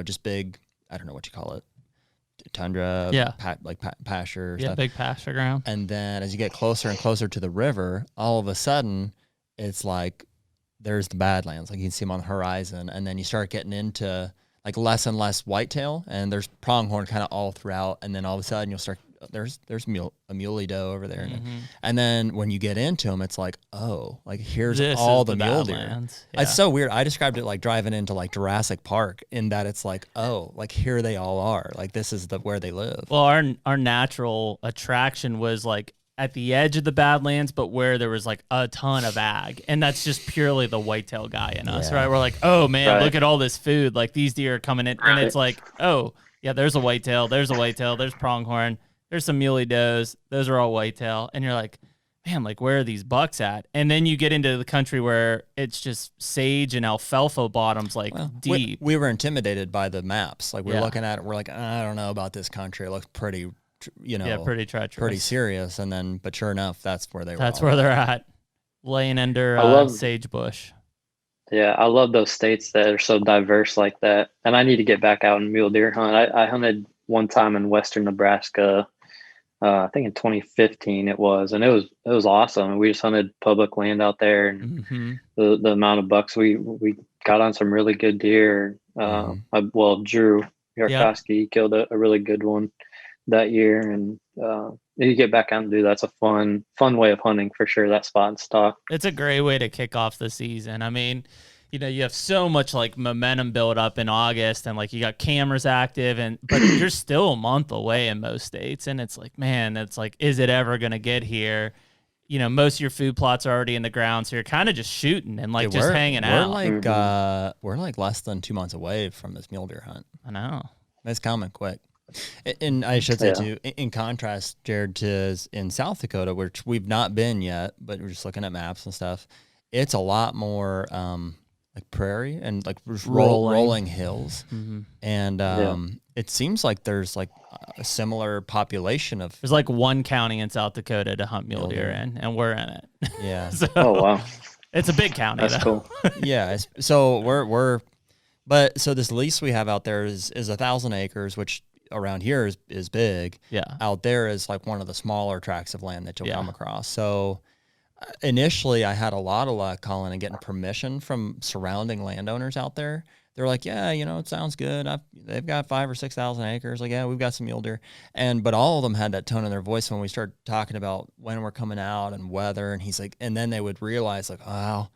just big, I don't know what you call it, tundra, Yeah. pasture Yeah, stuff. big pasture ground. And then as you get closer and closer to the river, all of a sudden it's like there's the Badlands. Like you can see them on the horizon. And then you start getting into like less and less whitetail, and there's pronghorn kind of all throughout. And then all of a sudden you'll start, there's a muley doe over there. And then when you get into them, it's like, oh, like here's all the mule deer. Yeah. It's so weird. I described it like driving into like Jurassic Park, in that it's like, oh, like here they all are. Like this is where they live. Well, our natural attraction was like at the edge of the Badlands, but where there was like a ton of ag. And that's just purely the whitetail guy in us, right? We're like, oh man, look at all this food. Like these deer are coming in. And it's like, oh yeah, there's a whitetail, there's pronghorn, there's some muley does. Those are all whitetail. And you're like, man, like where are these bucks at? And then you get into the country where it's just sage and alfalfa bottoms, like deep. We were intimidated by the maps. Like we're looking at it, we're like, I don't know about this country. It looks pretty, pretty treacherous, pretty serious. And then, but sure enough, that's where they were. That's where they're at, laying under sagebrush. Yeah, I love those states that are so diverse like that. And I need to get back out and mule deer hunt. I hunted one time in western Nebraska. I think in 2015 it was, and it was awesome. We just hunted public land out there, and the amount of bucks we got on some really good deer. Drew Yarkowski killed a really good one that year, and you get back out and do that's a fun way of hunting for sure. That spot and stock. It's a great way to kick off the season. I mean, you have so much like momentum built up in August, and like you got cameras active, but you're still a month away in most states. And it's like, man, it's like, is it ever going to get here? Most of your food plots are already in the ground. So you're kind of just shooting and like just hanging out. We're like less than 2 months away from this mule deer hunt. I know. It's coming quick. And I should say too, in contrast, Jared, to in South Dakota, which we've not been yet, but we're just looking at maps and stuff. It's a lot more, like prairie and like rolling hills. And it seems like there's like a similar population of... There's like one county in South Dakota to hunt mule deer in, and we're in it. Yeah. So, oh, wow. It's a big county. That's though. cool. Yeah. So so this lease we have out there is 1,000 acres, which around here is big. Yeah. Out there is like one of the smaller tracts of land that you'll come across. So initially I had a lot of luck calling and getting permission from surrounding landowners out there. They're like, yeah, it sounds good. They've got 5,000 or 6,000 acres. Like, yeah, we've got some mule deer. But all of them had that tone in their voice when we started talking about when we're coming out and weather. And he's like, and then they would realize like, oh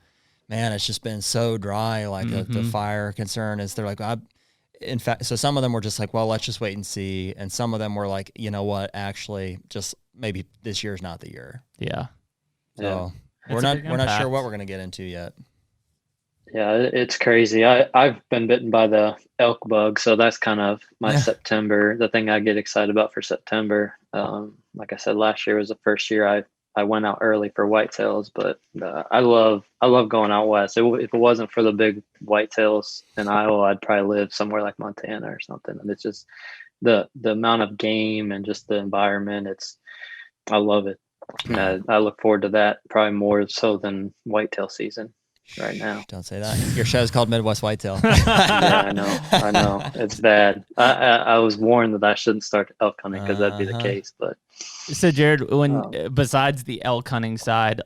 man, it's just been so dry. Like the fire concern is they're like, in fact, so some of them were just like, well, let's just wait and see. And some of them were like, you know what, actually just maybe this year's not the year. Yeah. So we're not sure what we're going to get into yet. Yeah, it's crazy. I've been bitten by the elk bug, so that's kind of my September, the thing I get excited about for September. Like I said, last year was the first year I went out early for whitetails, but I love going out west. If it wasn't for the big whitetails in Iowa, I'd probably live somewhere like Montana or something. And it's just the amount of game and just the environment. I love it. I look forward to that probably more so than whitetail season right now. Don't say that. Your show's called Midwest Whitetail. Yeah, I know. It's bad. I was warned that I shouldn't start elk hunting because that'd be the case. But so, Jared, when besides the elk hunting side,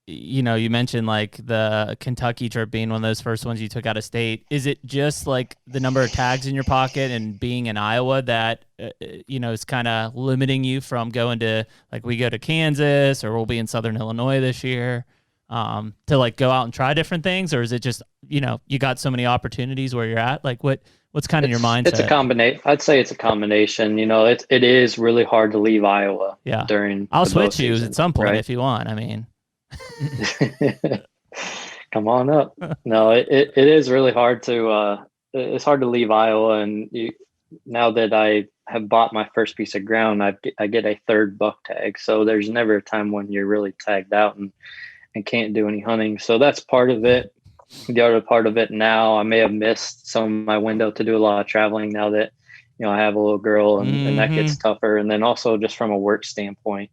you mentioned like the Kentucky trip being one of those first ones you took out of state. Is it just like the number of tags in your pocket and being in Iowa that is kind of limiting you from going to, like, we go to Kansas or we'll be in Southern Illinois this year? To like go out and try different things, or is it just you got so many opportunities where you're at? Like what's kind of your mindset? It's a combination. I'd say it's a combination. It is really hard to leave Iowa. Yeah. During I'll switch you at some point, right? if you want. I mean, come on up. No, it is really hard to. It's hard to leave Iowa, and now that I have bought my first piece of ground, I get a third buck tag. So there's never a time when you're really tagged out and can't do any hunting. So that's part of it. The other part of it now, I may have missed some of my window to do a lot of traveling now that, I have a little girl and that gets tougher. And then also just from a work standpoint,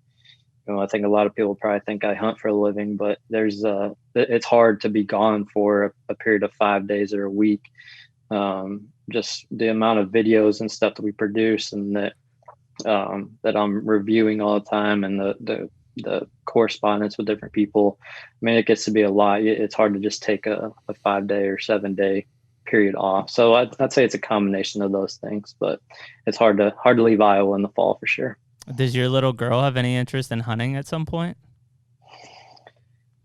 I think a lot of people probably think I hunt for a living, but it's hard to be gone for a period of 5 days or a week just the amount of videos and stuff that we produce, and that I'm reviewing all the time, and the correspondence with different people. I mean, it gets to be a lot. It's hard to just take a 5-day or 7-day period off. So I'd say it's a combination of those things, but it's hard to leave Iowa in the fall for sure. Does your little girl have any interest in hunting at some point?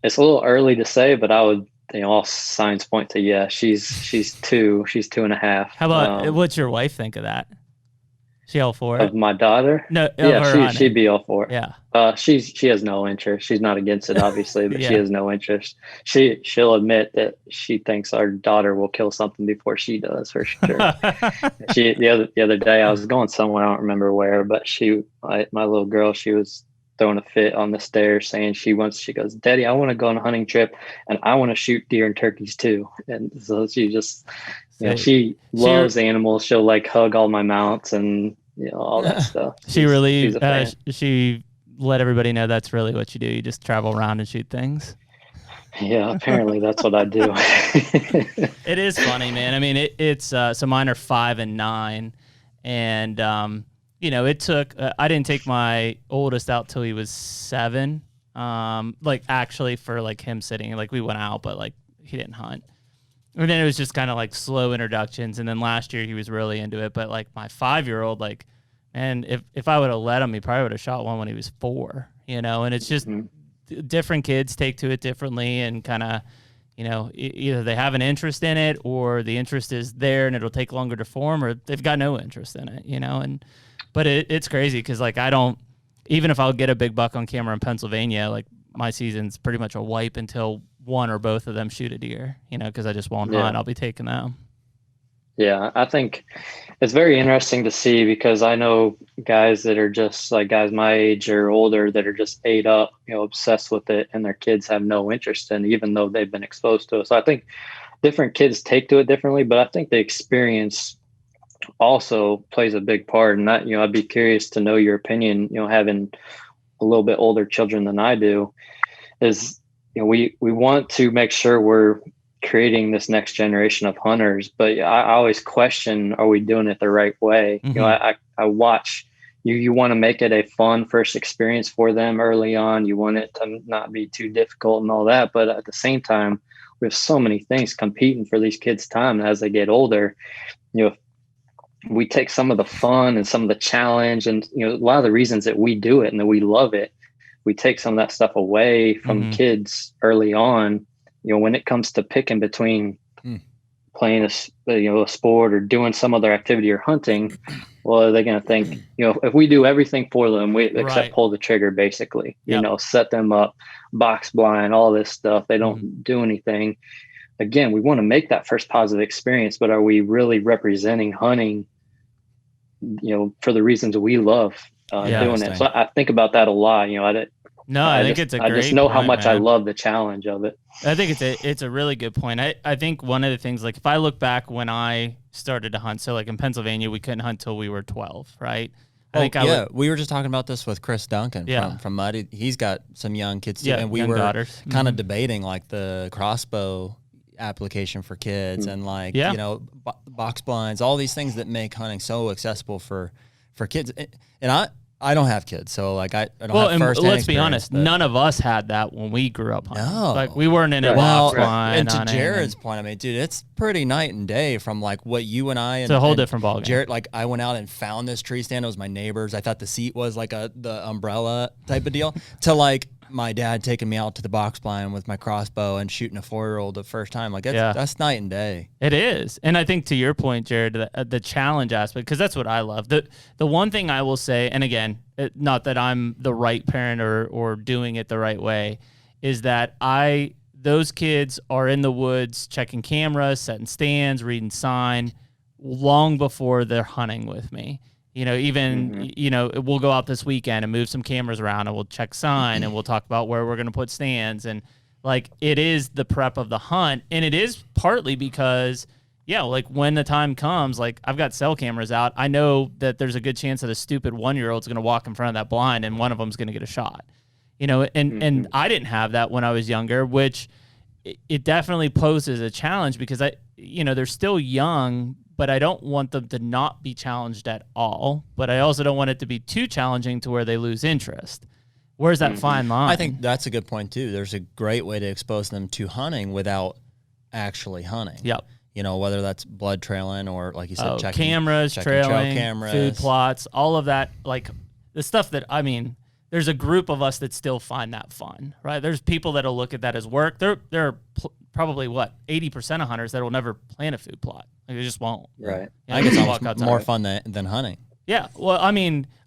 It's a little early to say, but I would, all signs point to, yeah, she's 2, she's 2.5. How about, what's your wife think of that? She all for it? Of my daughter? No, yeah, she'd be all for it. Yeah. She has no interest. She's not against it, obviously, but she has no interest. She'll admit that she thinks our daughter will kill something before she does, for sure. The other day I was going somewhere, I don't remember where, but my little girl, she was throwing a fit on the stairs saying she goes, Daddy, I want to go on a hunting trip and I want to shoot deer and turkeys too. And so she just, she loves animals. She'll like hug all my mounts and all that stuff. She let everybody know that's really what you do. You just travel around and shoot things. Yeah, apparently that's what I do. It is funny, man. I mean, it's so mine are 5 and 9, and it took. I didn't take my oldest out till he was 7. Like actually for like him sitting, like we went out, but like he didn't hunt. And then it was just kind of like slow introductions. And then last year he was really into it. But like my 5-year-old, like, and if I would have let him, he probably would have shot one when he was 4, and it's just different kids take to it differently, and kind of, either they have an interest in it or the interest is there and it'll take longer to form, or they've got no interest in it, but it's crazy. Cause like, even if I'll get a big buck on camera in Pennsylvania, like my season's pretty much a wipe until one or both of them shoot a deer, cause I just won't hunt. I'll be taking them. Yeah, I think it's very interesting to see, because I know guys that are just like guys my age or older that are just ate up, obsessed with it, and their kids have no interest in it, even though they've been exposed to it. So I think different kids take to it differently, but I think the experience also plays a big part. And that, I'd be curious to know your opinion, having a little bit older children than I do, is, we want to make sure we're creating this next generation of hunters, but I always question, are we doing it the right way? I watch you want to make it a fun first experience for them early on. You want it to not be too difficult and all that, but at the same time, we have so many things competing for these kids' time. And as they get older, we take some of the fun and some of the challenge and a lot of the reasons that we do it and that we love it, we take some of that stuff away from kids early on. When it comes to picking between playing a sport or doing some other activity or hunting, well, they're going to think, if we do everything for them, except pull the trigger, basically, set them up, box blind, all this stuff, they don't do anything. Again, we want to make that first positive experience, but are we really representing hunting, for the reasons that we love doing it? So I think about that a lot. I just know how much I love the challenge of it. I think it's a really good point. I think one of the things, like if I look back when I started to hunt, so like in Pennsylvania, we couldn't hunt till we were 12, right? We were just talking about this with Chris Duncan from Muddy. He's got some young kids too, and we were kind of debating like the crossbow application for kids and like box blinds, all these things that make hunting so accessible for kids. And I don't have kids, so like I don't have first-hand let's be honest, none of us had that when we grew up hunting. No. Like we weren't in a box blind. And to Jared's point, I mean, dude, it's pretty night and day from like what you and I. It's a whole different ballgame. Jared, like I went out and found this tree stand. It was my neighbor's. I thought the seat was like the umbrella type of deal. To like my dad taking me out to the box blind with my crossbow and shooting a 4-year-old the first time. Like that's night and day. It is. And I think to your point, Jared, the challenge aspect, because that's what I love. The one thing I will say, and again, not that I'm the right parent or doing it the right way, is that those kids are in the woods checking cameras, setting stands, reading sign long before they're hunting with me. We'll go out this weekend and move some cameras around and we'll check sign and we'll talk about where we're going to put stands. And like, it is the prep of the hunt. And it is partly because, like when the time comes, like I've got cell cameras out. I know that there's a good chance that a stupid 1-year-old's going to walk in front of that blind and one of them's going to get a shot, and I didn't have that when I was younger, which it definitely poses a challenge because they're still young, but I don't want them to not be challenged at all. But I also don't want it to be too challenging to where they lose interest. Where's that fine line? I think that's a good point too. There's a great way to expose them to hunting without actually hunting. Yep. Whether that's blood trailing or, like you said, checking cameras, trailing, cameras, food plots, all of that, like the stuff that, there's a group of us that still find that fun, right? There's people that'll look at that as work. There are probably 80% of hunters that will never plant a food plot. Like, they just won't. Right. I think it's almost more fun than hunting. Yeah. Well,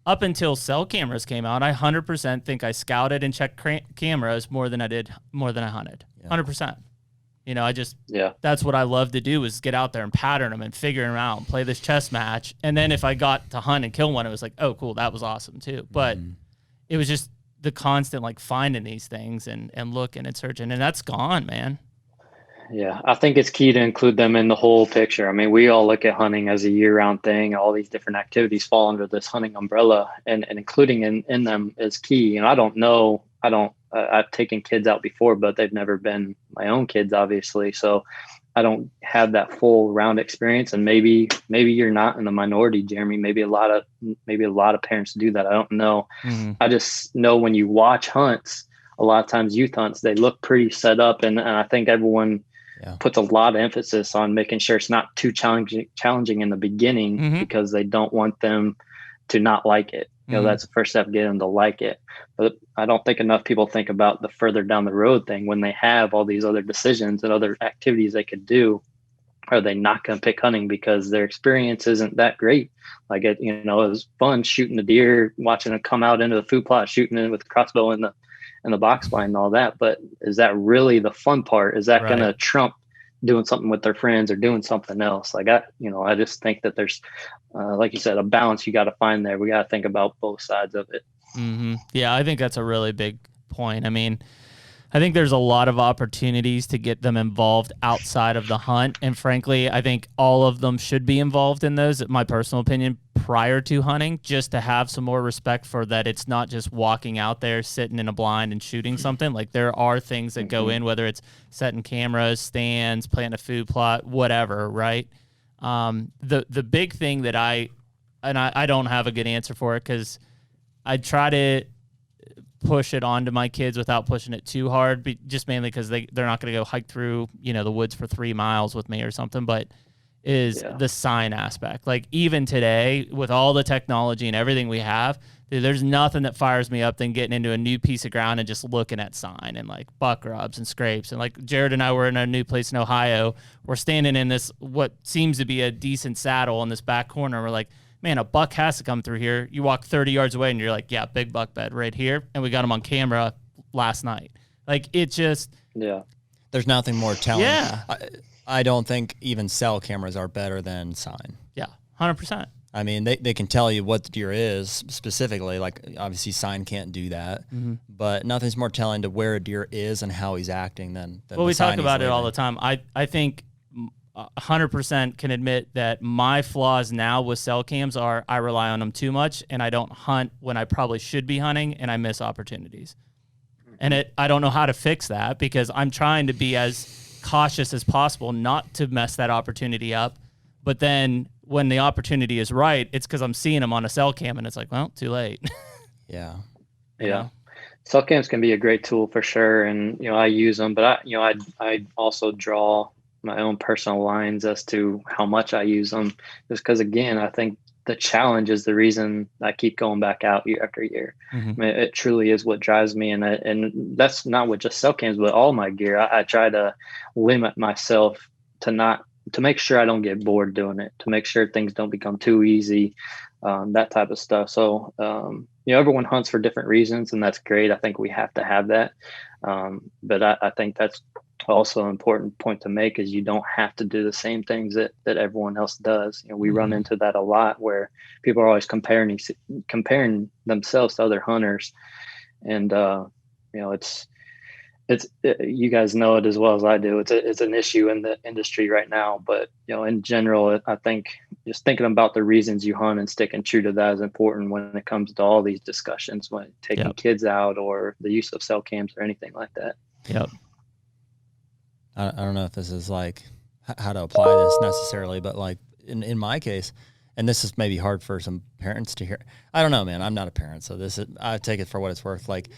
up until cell cameras came out, I 100% think I scouted and checked cameras more than I hunted. 100%. That's what I love to do, is get out there and pattern them and figure them out and play this chess match. And then if I got to hunt and kill one, it was like, oh, cool, that was awesome too. But it was just the constant, like, finding these things and looking and searching, and that's gone, man. Yeah, I think it's key to include them in the whole picture. We all look at hunting as a year-round thing. All these different activities fall under this hunting umbrella, and including in them is key. I don't know. I've taken kids out before, but they've never been my own kids, obviously. So I don't have that full round experience. And maybe you're not in the minority, Jeremy. Maybe a lot of parents do that. I don't know. I just know when you watch hunts, a lot of times youth hunts, they look pretty set up, and I think everyone puts a lot of emphasis on making sure it's not too challenging in the beginning, because they don't want them to not like it. That's the first step, get them to like it. But I don't think enough people think about the further down the road thing, when they have all these other decisions and other activities they could do. Are they not going to pick hunting because their experience isn't that great? Like, it was fun shooting the deer, watching them come out into the food plot, shooting it with the crossbow and the box blind and all that. But is that really the fun part? Is that going to trump doing something with their friends or doing something else? Like, I just think that there's, like you said, a balance you got to find there. We got to think about both sides of it. Yeah, I think that's a really big point. I think there's a lot of opportunities to get them involved outside of the hunt. And frankly, I think all of them should be involved in those, in my personal opinion, prior to hunting, just to have some more respect for that. It's not just walking out there, sitting in a blind and shooting something. Like, there are things that go in, whether it's setting cameras, stands, planting a food plot, whatever, right? The big thing that I don't have a good answer for it, because I try to push it onto my kids without pushing it too hard, just mainly because they're not going to go hike through the woods for 3 miles with me or something, but is the sign aspect. Like, even today, with all the technology and everything we have, dude, there's nothing that fires me up than getting into a new piece of ground and just looking at sign and, like, buck rubs and scrapes. And, like, Jared and I were in a new place in Ohio. We're standing in this, what seems to be a decent saddle in this back corner. We're like, man, a buck has to come through here. You walk 30 yards away and you're like, yeah, big buck bed right here. And we got him on camera last night. Like, it just... Yeah. There's nothing more telling. Yeah. I don't think even cell cameras are better than sign. Yeah, 100%. They can tell you what the deer is specifically. Like, obviously sign can't do that, but nothing's more telling to where a deer is and how he's acting than we talk about it all the time. I think 100% can admit that my flaws now with cell cams are I rely on them too much, and I don't hunt when I probably should be hunting, and I miss opportunities. And I don't know how to fix that, because I'm trying to be as cautious as possible not to mess that opportunity up. But then when the opportunity is right, it's because I'm seeing them on a cell cam, and it's like, well, too late. Yeah. Cell cams can be a great tool for sure, and I use them, but I also draw my own personal lines as to how much I use them, just because, again, I think the challenge is the reason I keep going back out year after year. It truly is what drives me, and that's not with just cell cams, but all my gear. I try to limit myself to make sure I don't get bored doing it, to make sure things don't become too easy, that type of stuff. So, everyone hunts for different reasons, and that's great. I think we have to have that. But I think that's also an important point to make, is you don't have to do the same things that everyone else does. We run into that a lot, where people are always comparing themselves to other hunters. And, it's you guys know it as well as I do. It's an issue in the industry right now, but in general, I think just thinking about the reasons you hunt and sticking true to that is important when it comes to all these discussions, when taking kids out or the use of cell cams or anything like that. Yep. I don't know if this is like how to apply this necessarily, but like in my case, and this is maybe hard for some parents to hear. I don't know, man. I'm not a parent, so I take it for what it's worth. Like,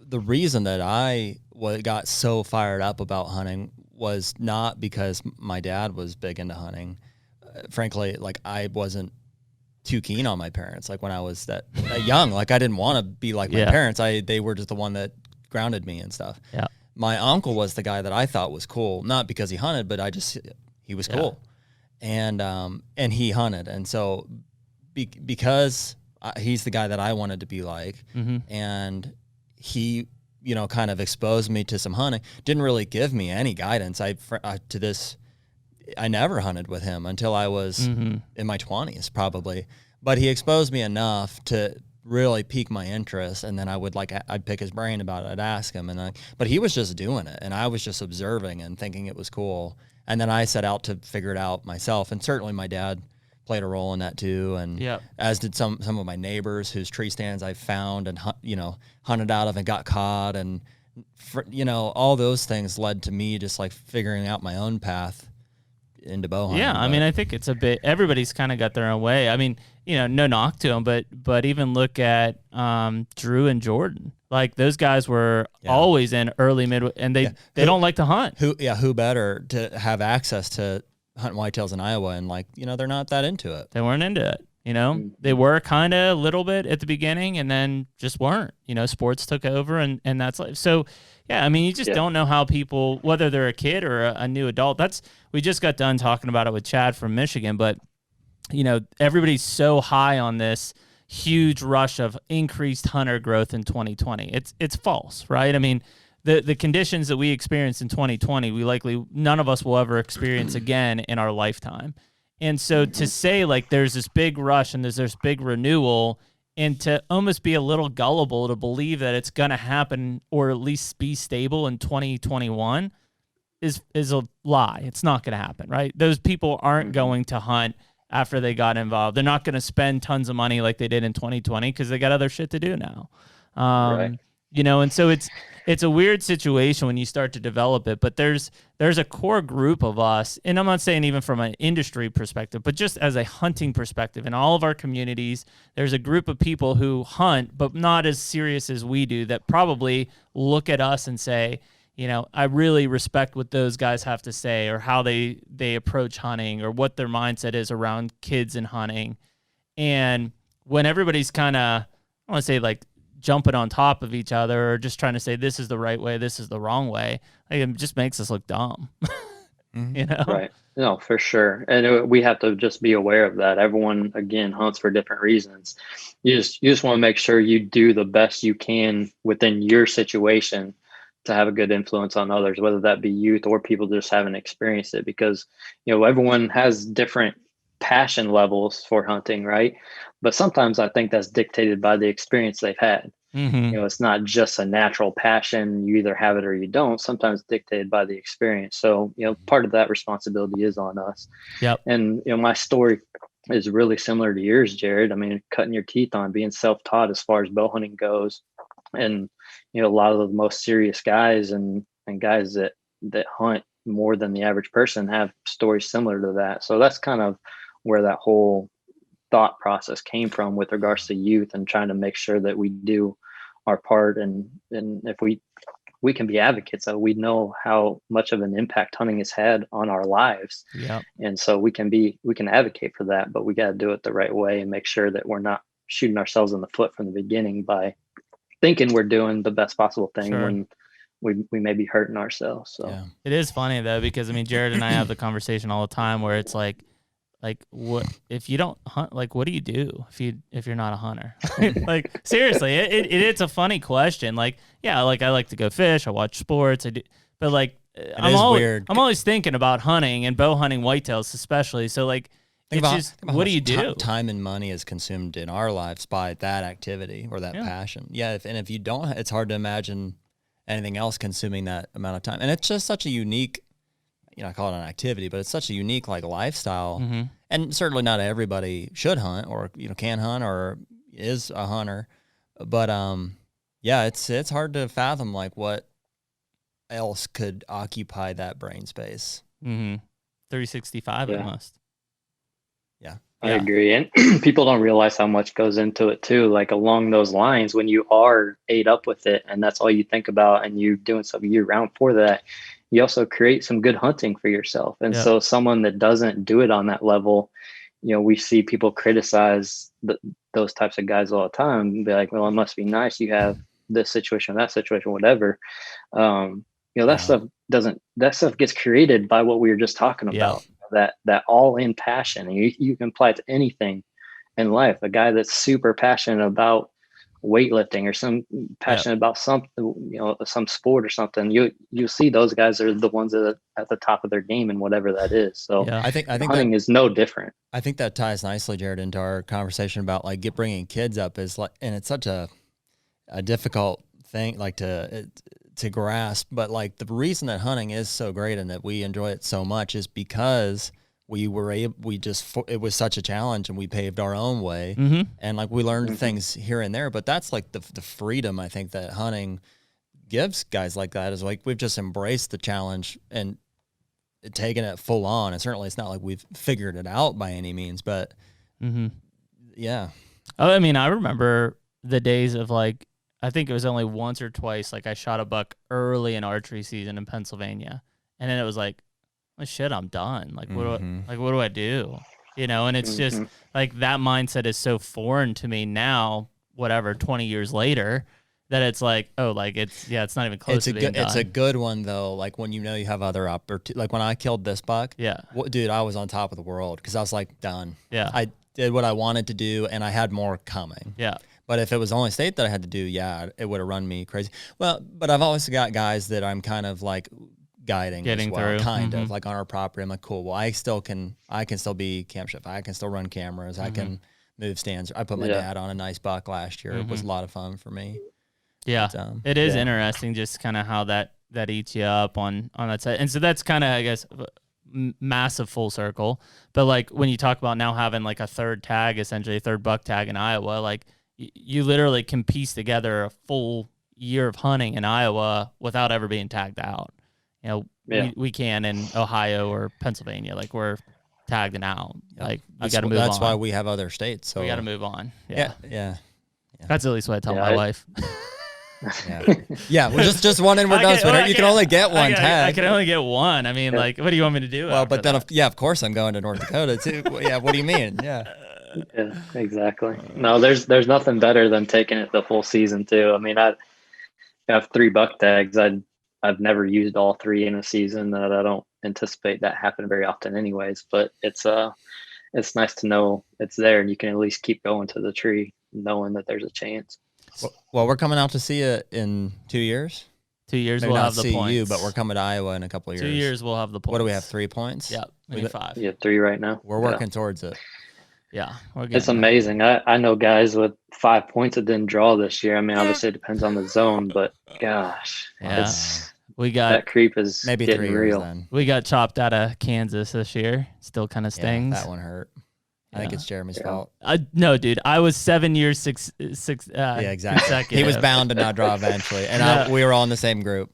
the reason that I got so fired up about hunting was not because my dad was big into hunting. Frankly, like, I wasn't too keen on my parents. Like, when I was that young, like, I didn't want to be like my parents. They were just the one that grounded me and stuff. Yeah. My uncle was the guy that I thought was cool, not because he hunted, but he was cool. And he hunted. And so because he's the guy that I wanted to be like, and he, kind of exposed me to some hunting, didn't really give me any guidance. I never hunted with him until I was in my 20s probably, but he exposed me enough to really pique my interest. And then I'd pick his brain about it. I'd ask him, but he was just doing it, and I was just observing and thinking it was cool. And then I set out to figure it out myself. And certainly my dad played a role in that too. And as did some of my neighbors whose tree stands I found and, hunted out of and got caught. And, all those things led to me just like figuring out my own path into bow hunting. Yeah. I mean, I think it's a bit, everybody's kind of got their own way. I mean, no knock to them, but even look at Drew and Jordan. Like, those guys were always in early mid, and they don't like to hunt. Who better to have access to hunt whitetails in Iowa? And they're not that into it. They weren't into it. They were kind of a little bit at the beginning, and then just weren't. Sports took over, and that's like, so. Yeah, I mean, you just don't know how people, whether they're a kid or a new adult. We just got done talking about it with Chad from Michigan, but everybody's so high on this huge rush of increased hunter growth in 2020. It's false, right? I mean, the conditions that we experienced in 2020, none of us will ever experience again in our lifetime. And so to say like there's this big rush and there's this big renewal, and to almost be a little gullible to believe that it's going to happen or at least be stable in 2021 is a lie. It's not going to happen, right? Those people aren't going to hunt after they got involved. They're not going to spend tons of money like they did in 2020 because they got other shit to do now. Right. And so it's a weird situation when you start to develop it, but there's a core group of us, and I'm not saying even from an industry perspective, but just as a hunting perspective in all of our communities, there's a group of people who hunt, but not as serious as we do, that probably look at us and say, I really respect what those guys have to say, or how they approach hunting, or what their mindset is around kids and hunting. And when everybody's kind of, I want to say like jumping on top of each other, or just trying to say this is the right way, this is the wrong way, it just makes us look dumb. Right. No, for sure. And we have to just be aware of that. Everyone, again, hunts for different reasons. You just want to make sure you do the best you can within your situation to have a good influence on others, whether that be youth or people just haven't experienced it, because, everyone has different passion levels for hunting, right? But sometimes I think that's dictated by the experience they've had. It's not just a natural passion. You either have it or you don't. Sometimes dictated by the experience. So, part of that responsibility is on us. Yep. And, my story is really similar to yours, Jared. I mean, cutting your teeth on being self-taught as far as bow hunting goes. And, a lot of the most serious guys and guys that hunt more than the average person have stories similar to that. So that's kind of where that whole thought process came from with regards to youth and trying to make sure that we do our part. And if we can be advocates, so we know how much of an impact hunting has had on our lives. Yeah. And so we can advocate for that, but we got to do it the right way and make sure that we're not shooting ourselves in the foot from the beginning by thinking we're doing the best possible thing when we may be hurting ourselves. So it is funny though, because I mean, Jared and I have the conversation all the time where it's like what if you don't hunt? Like, what do you do if you're not a hunter? Like, seriously, it's a funny question. Like, yeah, like I like to go fish, I watch sports, I do, but like I'm always thinking about hunting and bow hunting whitetails especially. So like, think about what do you do? Time and money is consumed in our lives by that activity or that passion. Yeah, if you don't, it's hard to imagine anything else consuming that amount of time. And it's just such a unique, I call it an activity, but it's such a unique like lifestyle. And certainly not everybody should hunt or can hunt or is a hunter. But it's hard to fathom like what else could occupy that brain space. 365 almost. Yeah. I agree. And people don't realize how much goes into it too. Like along those lines, when you are ate up with it and that's all you think about and you're doing something year round for that, you also create some good hunting for yourself. And so someone that doesn't do it on that level, we see people criticize those types of guys all the time and be like, well, it must be nice. You have this situation, that situation, whatever. That stuff gets created by what we were just talking about. That all in passion, and you can apply it to anything in life. A guy that's super passionate about weightlifting or some passionate about something, some sport or something, you see those guys are the ones that are at the top of their game and whatever that is. So I think hunting is no different. I think that ties nicely, Jared, into our conversation about like bringing kids up is like, and it's such a difficult thing like to grasp, but like the reason that hunting is so great and that we enjoy it so much is because it was such a challenge and we paved our own way, and like we learned things here and there, but that's like the freedom I think that hunting gives guys like that is like we've just embraced the challenge and taken it full on, and certainly it's not like we've figured it out by any means, but I remember the days of like, I think it was only once or twice, like I shot a buck early in archery season in Pennsylvania, and then it was like, oh, shit, I'm done. Like, what do I do? And it's just like that mindset is so foreign to me now, 20 years later, that it's like, oh, like it's not even close to being done. It's a good one though. Like when you have other opportunities, like when I killed this buck, dude, I was on top of the world because I was like done. Yeah. I did what I wanted to do and I had more coming. Yeah. But if it was the only state that I had to do, it would have run me crazy. Well, but I've always got guys that I'm kind of like guiding getting as well, through. kind of like on our property. I'm like, cool. Well, I can still be camp chef. I can still run cameras. I can move stands. I put my dad on a nice buck last year. It was a lot of fun for me. Yeah, but, it is interesting just kind of how that eats you up on that side. And so that's kind of, I guess, massive full circle. But like when you talk about now having like a third tag, essentially a third buck tag in Iowa, like you literally can piece together a full year of hunting in Iowa without ever being tagged out. We can in Ohio or Pennsylvania, like we're tagged and out. Yep. Like we got to move on. That's why we have other states. So we got to move on. Yeah. That's at least what I tell my wife. We're just one and we're done. So you can only get one tag. I can only get one. I mean, like, what do you want me to do? Well, but then, of course, I'm going to North Dakota too. Yeah, what do you mean? Yeah, exactly. No, there's nothing better than taking it the full season too. I mean, I have 3 buck tags. I've never used all 3 in a season. That I don't anticipate that happening very often, anyways. But it's nice to know it's there, and you can at least keep going to the tree, knowing that there's a chance. Well, we're coming out to see you in 2 years. 2 years, maybe we'll not have the see points. You, but we're coming to Iowa in a couple of years. 2 years, we'll have the points. What do we have? 3 points? Yeah, maybe 5. Yeah, 3 right now. We're working towards it. Yeah, it's amazing. I know guys with 5 points that didn't draw this year. I mean, obviously it depends on the zone, but gosh, that creep is maybe getting 3 real. years then. We got chopped out of Kansas this year. Still kind of stings. That one hurt. I think it's Jeremy's fault. No, dude, I was 7 years, six. Exactly. He was bound to not draw eventually, and we were all in the same group.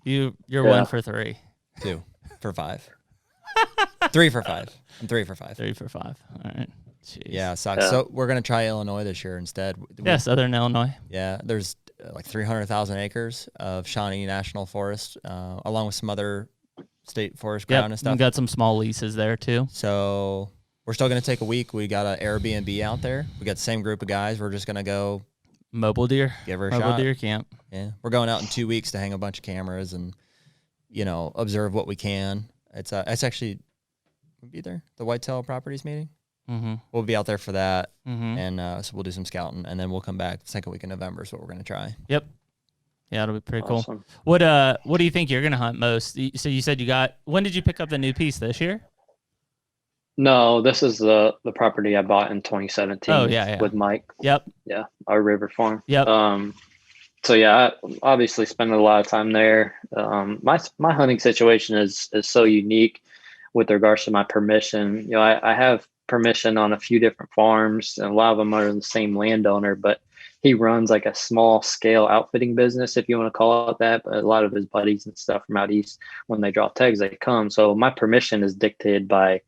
You're 1 for 3. 2 for 5. 3 for 5. I'm 3 for 5. 3 for 5. All right. Jeez. Yeah, sucks. So we're gonna try Illinois this year instead. Southern Illinois. Yeah, there's like 300,000 acres of Shawnee National Forest, along with some other state forest ground and stuff. We got some small leases there too. So we're still gonna take a week. We got an Airbnb out there. We got the same group of guys. We're just gonna go mobile deer. Give her a shot. Mobile deer camp. Yeah, we're going out in 2 weeks to hang a bunch of cameras and observe what we can. It's actually we'll be there. The Whitetail Properties meeting. Mm-hmm. We'll be out there for that, and so we'll do some scouting, and then we'll come back. Second week in November is what we're going to try. Yep. Yeah, it'll be pretty awesome. Cool. What do you think you're going to hunt most? So you said when did you pick up the new piece this year? No, this is the property I bought in 2017. Oh, yeah. With Mike. Yep. Yeah, our river farm. Yep. So yeah, I obviously spent a lot of time there. My hunting situation is so unique with regards to my permission. I have permission on a few different farms, and a lot of them are the same landowner, but he runs like a small scale outfitting business, if you want to call it that. But a lot of his buddies and stuff from out east, when they draw tags, they come. So my permission is dictated by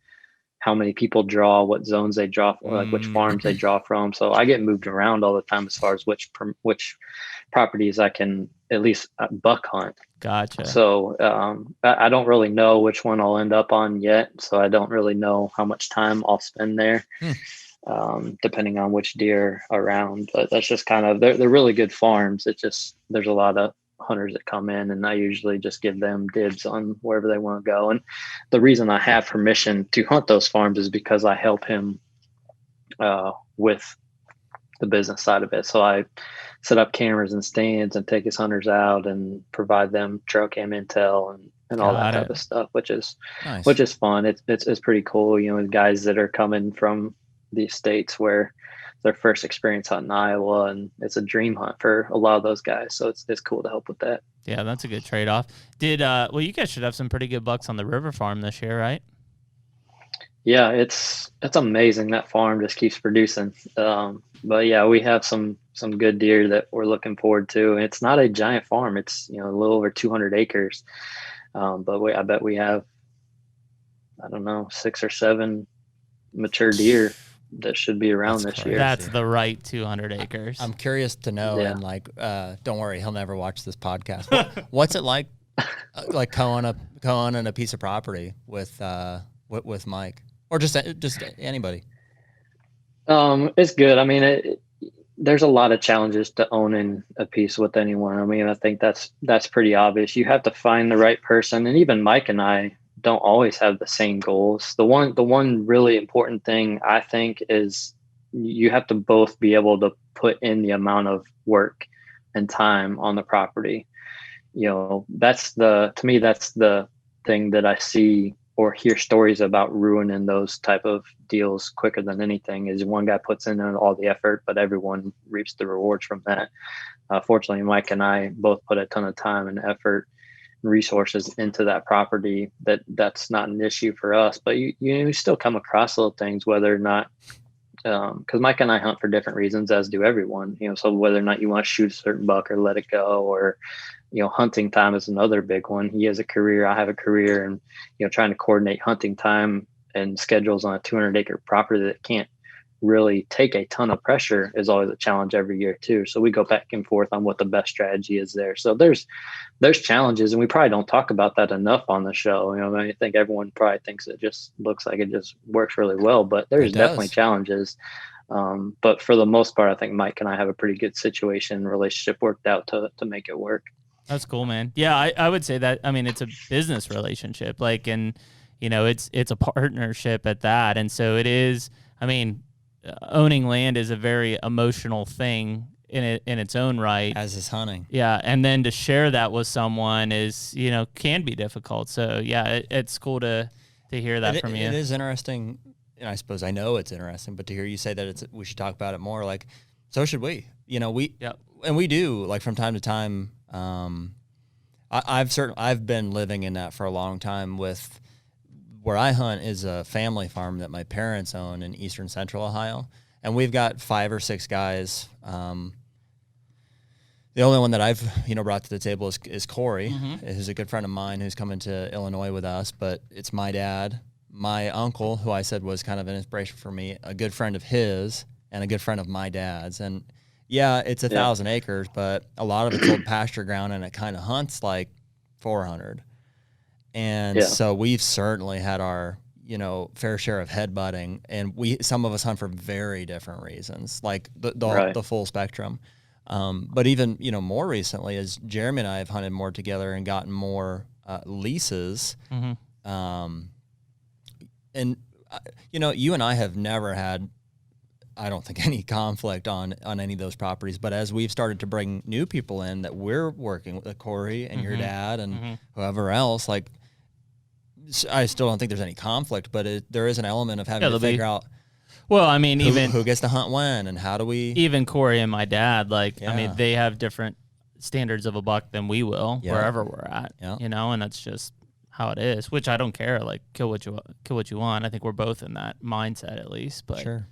how many people draw, what zones they draw, like which farms they draw from. So I get moved around all the time as far as which properties I can at least buck hunt. Gotcha. So I don't really know which one I'll end up on yet. So I don't really know how much time I'll spend there, depending on which deer are around. But that's just kind of, they're really good farms. It's just, there's a lot of hunters that come in, and I usually just give them dibs on wherever they want to go. And the reason I have permission to hunt those farms is because I help him with the business side of it. So I set up cameras and stands and take his hunters out and provide them trail cam intel and all that type of stuff, which is nice. Which is fun. It's pretty cool. You know, guys that are coming from the states where their first experience hunting Iowa, and it's a dream hunt for a lot of those guys. So it's cool to help with that. Yeah, that's a good trade-off. Well, you guys should have some pretty good bucks on the river farm this year, right? Yeah, it's amazing. That farm just keeps producing. But yeah, we have some good deer that we're looking forward to. It's not a giant farm. It's, you know, a little over 200 acres. But I bet we have, I don't know, 6 or 7 mature deer that should be around this year. That's the right 200 acres. I'm curious to know, and like, don't worry, he'll never watch this podcast. What's it like co-owning a piece of property with Mike, or just anybody? It's good. I mean, there's a lot of challenges to owning a piece with anyone. I mean, I think that's pretty obvious. You have to find the right person, and even Mike and I don't always have the same goals. The one really important thing I think is you have to both be able to put in the amount of work and time on the property. You know, to me, that's the thing that I see or hear stories about ruining those type of deals quicker than anything, is one guy puts in all the effort, but everyone reaps the rewards from that. Fortunately, Mike and I both put a ton of time and effort and resources into that property. That's not an issue for us, but you still come across little things, whether or not, because Mike and I hunt for different reasons, as do everyone, you know, so whether or not you want to shoot a certain buck or let it go, or, you know, hunting time is another big one. He has a career, I have a career, and, you know, trying to coordinate hunting time and schedules on a 200-acre property that can't really take a ton of pressure is always a challenge every year too. So we go back and forth on what the best strategy is there. So there's challenges, and we probably don't talk about that enough on the show. You know, I think everyone probably thinks it just looks like it just works really well, but there's definitely challenges. But for the most part, I think Mike and I have a pretty good relationship worked out to make it work. That's cool, man. Yeah, I would say that. I mean, it's a business relationship, like, and you know, it's a partnership at that, and so it is. I mean, owning land is a very emotional thing in its own right, as is hunting. Yeah, and then to share that with someone is, you know, can be difficult. So yeah, it's cool to hear that from you. It is interesting, and I suppose I know it's interesting, but to hear you say that we should talk about it more. Like, so should we? You know, and we do, like, from time to time. I've been living in that for a long time. With where I hunt is a family farm that my parents own in eastern central Ohio, and we've got 5 or 6 guys. The only one that I've brought to the table is Corey, who's a good friend of mine who's coming to Illinois with us. But it's my dad, my uncle, who I said was kind of an inspiration for me, a good friend of his, and a good friend of my dad's. And yeah, it's 1,000 acres, but a lot of it's old pasture ground, and it kind of hunts like 400. And so we've certainly had our, you know, fair share of headbutting, and some of us hunt for very different reasons, like the full spectrum. But even, you know, more recently, as Jeremy and I have hunted more together and gotten more leases, and you know, you and I have never had, I don't think, any conflict on any of those properties. But as we've started to bring new people in that we're working with, Corey and your dad and whoever else, like, I still don't think there's any conflict, but there is an element of having to figure out. Well, I mean, who gets to hunt when, and how do we? Even Corey and my dad, like, I mean, they have different standards of a buck than we will wherever we're at. You know, and that's just how it is. Which I don't care. Like, kill what you want. I think we're both in that mindset, at least. But sure.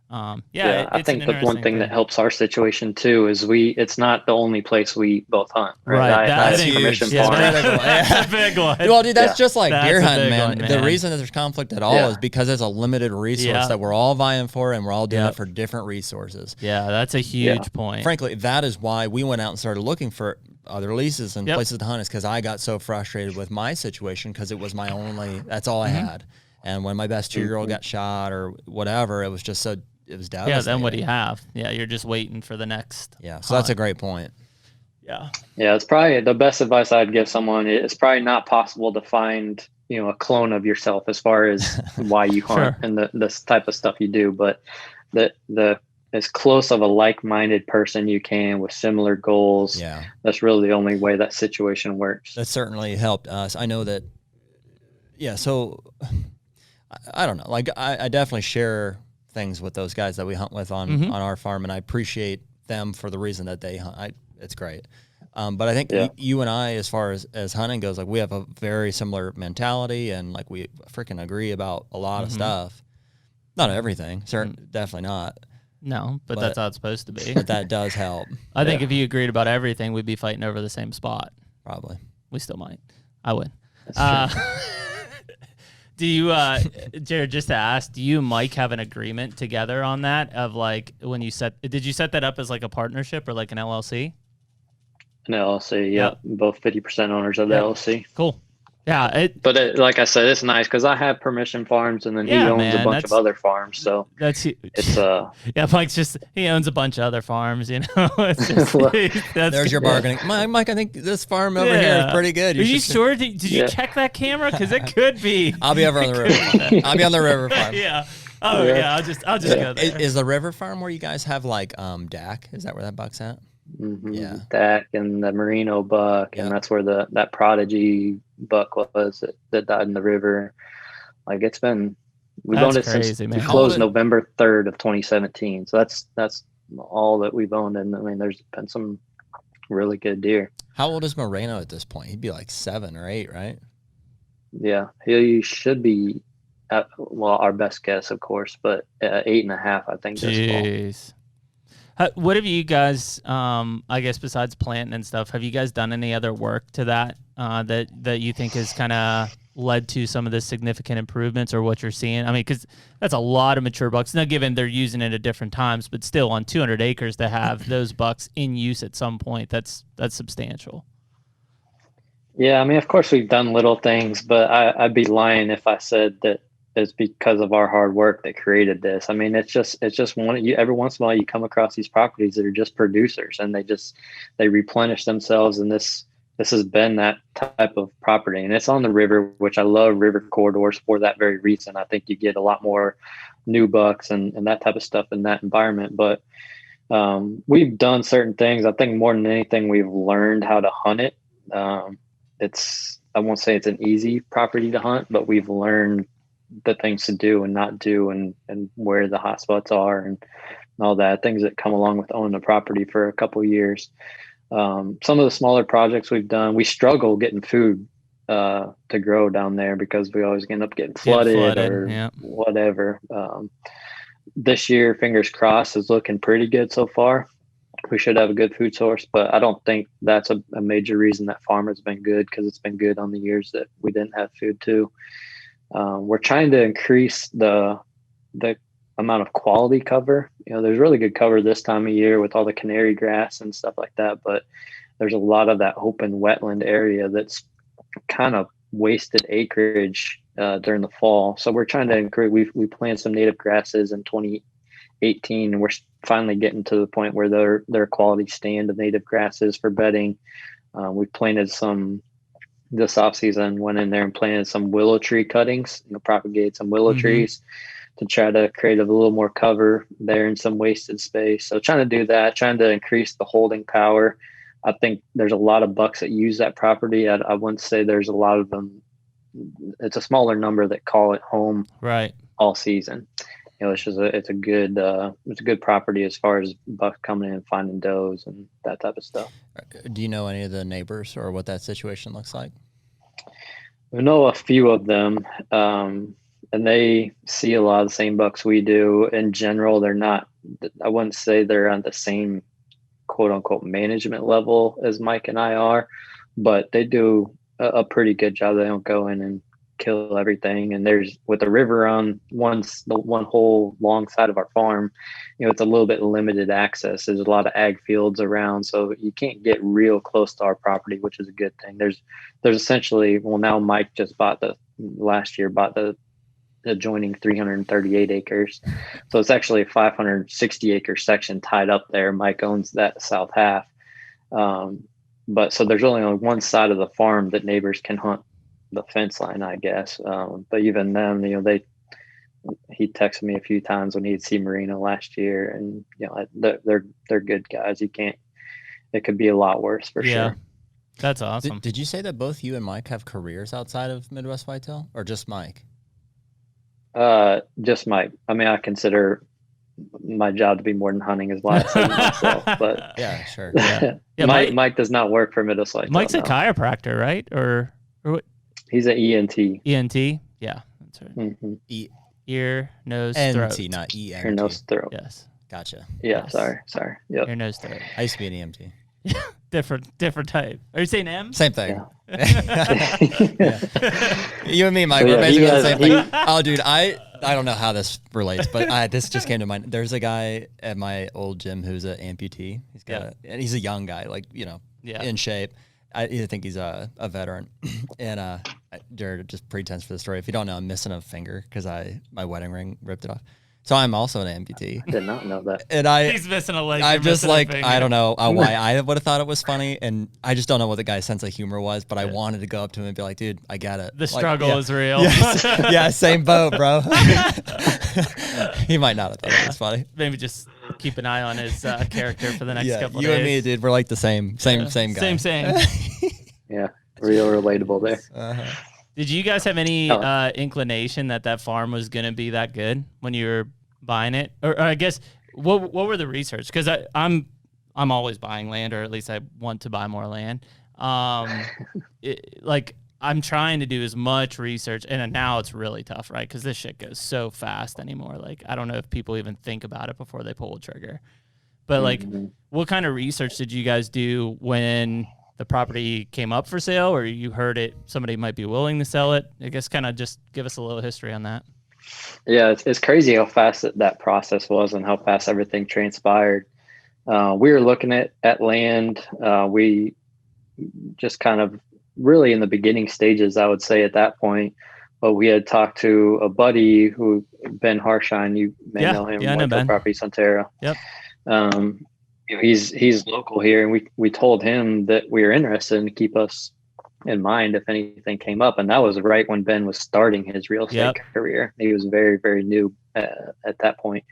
I think the one thing that helps our situation too is it's not the only place we both hunt. Right. That's huge. Permission farm. That's a big one. Well, dude, that's just like deer hunting, man. Man. The reason that there's conflict at all is because it's a limited resource that we're all vying for, and we're all doing it for different resources. Yeah, that's a huge point. Frankly, that is why we went out and started looking for other leases and places to hunt, is because I got so frustrated with my situation because it was my only, that's all I had. And when my best 2-year-old got shot or whatever, it was just so, it was devastating. Yeah, then what do you have? Yeah, you're just waiting for the next. Yeah, so that's a great point. Yeah. Yeah, it's probably the best advice I'd give someone. It's probably not possible to find, a clone of yourself as far as why you hunt and this type of stuff you do, but the as close of a like-minded person you can with similar goals. Yeah. That's really the only way that situation works. That certainly helped us. I know that. Yeah. So I don't know. Like I definitely share things with those guys that we hunt with on our farm, and I appreciate them for the reason that they hunt. It's great. But I think you and I, as far as hunting goes, like we have a very similar mentality, and like we freaking agree about a lot of stuff. Not everything, definitely not. No, but that's how it's supposed to be. But that does help. I think if you agreed about everything, we'd be fighting over the same spot. Probably. We still might. I would. That's true. Do you, Jared, just to ask, do you and Mike have an agreement together on that of like when you did you set that up as like a partnership or like an LLC? An LLC, yeah. Both 50% owners of the LLC. Cool. Yeah. But like I said, it's nice because I have permission farms, and then he owns a bunch of other farms. So it's Mike's he owns a bunch of other farms, It's just, there's your bargaining. Mike, I think this farm over here is pretty good. Are you sure? Did you check that camera? Because it could be. I'll be over on the river. I'll be on the river farm. Yeah. Oh yeah. I'll just go there. Is the river farm where you guys have like DAC? Is that where that buck's at? Mm-hmm. Yeah, DAC and the Merino buck, and that's where that Prodigy buck was that died in the river. Like we've owned it since we closed November 3rd of 2017. So that's all that we've owned, and I mean there's been some really good deer. How old is Moreno at this point? He'd be like 7 or 8, right? Yeah, he should be our best guess, of course, but 8.5, I think. Jeez. What have you guys, I guess besides planting and stuff, have you guys done any other work to that that you think has kind of led to some of the significant improvements or what you're seeing? I mean, because that's a lot of mature bucks. Now, given they're using it at different times, but still on 200 acres to have those bucks in use at some point, that's substantial. Yeah, I mean, of course we've done little things, but I'd be lying if I said that it's because of our hard work that created this. I mean, it's just every once in a while you come across these properties that are just producers, and they replenish themselves. And this has been that type of property, and it's on the river, which I love river corridors for that very reason. I think you get a lot more new bucks and that type of stuff in that environment. But we've done certain things. I think more than anything, we've learned how to hunt it. I won't say it's an easy property to hunt, but we've learned the things to do and not do, and where the hot spots are and all that, things that come along with owning the property for a couple of years. Some of the smaller projects we've done, we struggle getting food to grow down there because we always end up getting flooded or whatever. This year, fingers crossed, is looking pretty good so far. We should have a good food source, but I don't think that's a major reason that farm has been good, because it's been good on the years that we didn't have food too. We're trying to increase the amount of quality cover. There's really good cover this time of year with all the canary grass and stuff like that, but there's a lot of that open wetland area that's kind of wasted acreage during the fall. So we're trying to increase. We planted some native grasses in 2018, and we're finally getting to the point where they're a quality stand of native grasses for bedding. We planted some. This off season, went in there and planted some willow tree cuttings, propagated some willow trees to try to create a little more cover there in some wasted space. So trying to do that, trying to increase the holding power. I think there's a lot of bucks that use that property. I wouldn't say there's a lot of them. It's a smaller number that call it home all season. It's a good property as far as bucks coming in and finding does and that type of stuff. Do you know any of the neighbors or what that situation looks like? We know a few of them. and they see a lot of the same bucks we do. In general, they're not, I wouldn't say they're on the same quote unquote management level as Mike and I are, but they do a pretty good job. They don't go in and kill everything. And there's, with the river on the one whole long side of our farm, it's a little bit limited access. There's a lot of ag fields around, so you can't get real close to our property, which is a good thing. There's essentially, well, now Mike just last year bought the adjoining 338 acres. So it's actually a 560 acre section tied up there. Mike owns that south half. But so there's only on one side of the farm that neighbors can hunt the fence line, I guess. But even them, he texted me a few times when he'd see Marina last year, and they're good guys. It could be a lot worse for sure. That's awesome. Did you say that both you and Mike have careers outside of Midwest Whitetail, or just Mike? Just Mike. I mean, I consider my job to be more than hunting is why I say myself, but yeah, sure. Yeah. Mike does not work for Midwest Whitetail. Mike's a chiropractor, right? Or what? He's an ENT. ENT? Yeah, that's right. Mm-hmm. Ear, nose, NT, throat. not ENT. Ear, nose, throat. Yes. Gotcha. Yeah, Yes. sorry. Yep. Ear, nose, throat. I used to be an EMT. Different type. Are you saying M? Same thing. Yeah. Yeah. You and me, Mike, So, we're yeah, basically the same thing. he- Oh, dude, I don't know how this relates, but this just came to mind. There's a guy at my old gym who's an amputee. And he's a young guy, in shape. I think he's a veteran. And Jared, just pretense for the story. If you don't know, I'm missing a finger because my wedding ring ripped it off. So I'm also an amputee. I did not know that. And He's missing a leg. I'm you're just missing a finger. I don't know why I would have thought it was funny, and I just don't know what the guy's sense of humor was, but I wanted to go up to him and be like, dude, I get it. The struggle is real. Yeah, same boat, bro. He might not have thought it was funny. Maybe just keep an eye on his character for the next couple of you days. and me, dude, we're like the same guy. Same. Yeah, real relatable there. Uh-huh. Did you guys have any inclination that farm was going to be that good when you were buying it? Or I guess, what were the research? Because I'm always buying land, or at least I want to buy more land. I'm trying to do as much research, and now it's really tough, right? Because this shit goes so fast anymore. Like, I don't know if people even think about it before they pull a trigger. But what kind of research did you guys do when the property came up for sale, or you heard somebody might be willing to sell it? I guess kind of just give us a little history on that. Yeah, it's crazy how fast that process was and how fast everything transpired. We were looking at land. We just kind of really in the beginning stages, I would say at that point, but we had talked to a buddy Ben Harshine, you may know him, Whitetail Properties Ontario. Yep. He's local here, and we told him that we were interested and keep us in mind if anything came up. And that was right when Ben was starting his real estate career. He was very, very new at that point.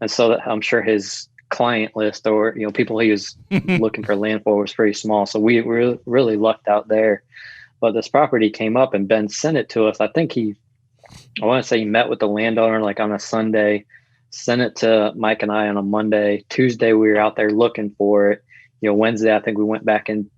And so I'm sure his client list, or people he was looking for land for, was pretty small. So we really lucked out there. But this property came up, and Ben sent it to us. I think I want to say he met with the landowner like on a Sunday, sent it to Mike and I on a Monday. Tuesday we were out there looking for it. Wednesday I think we went back and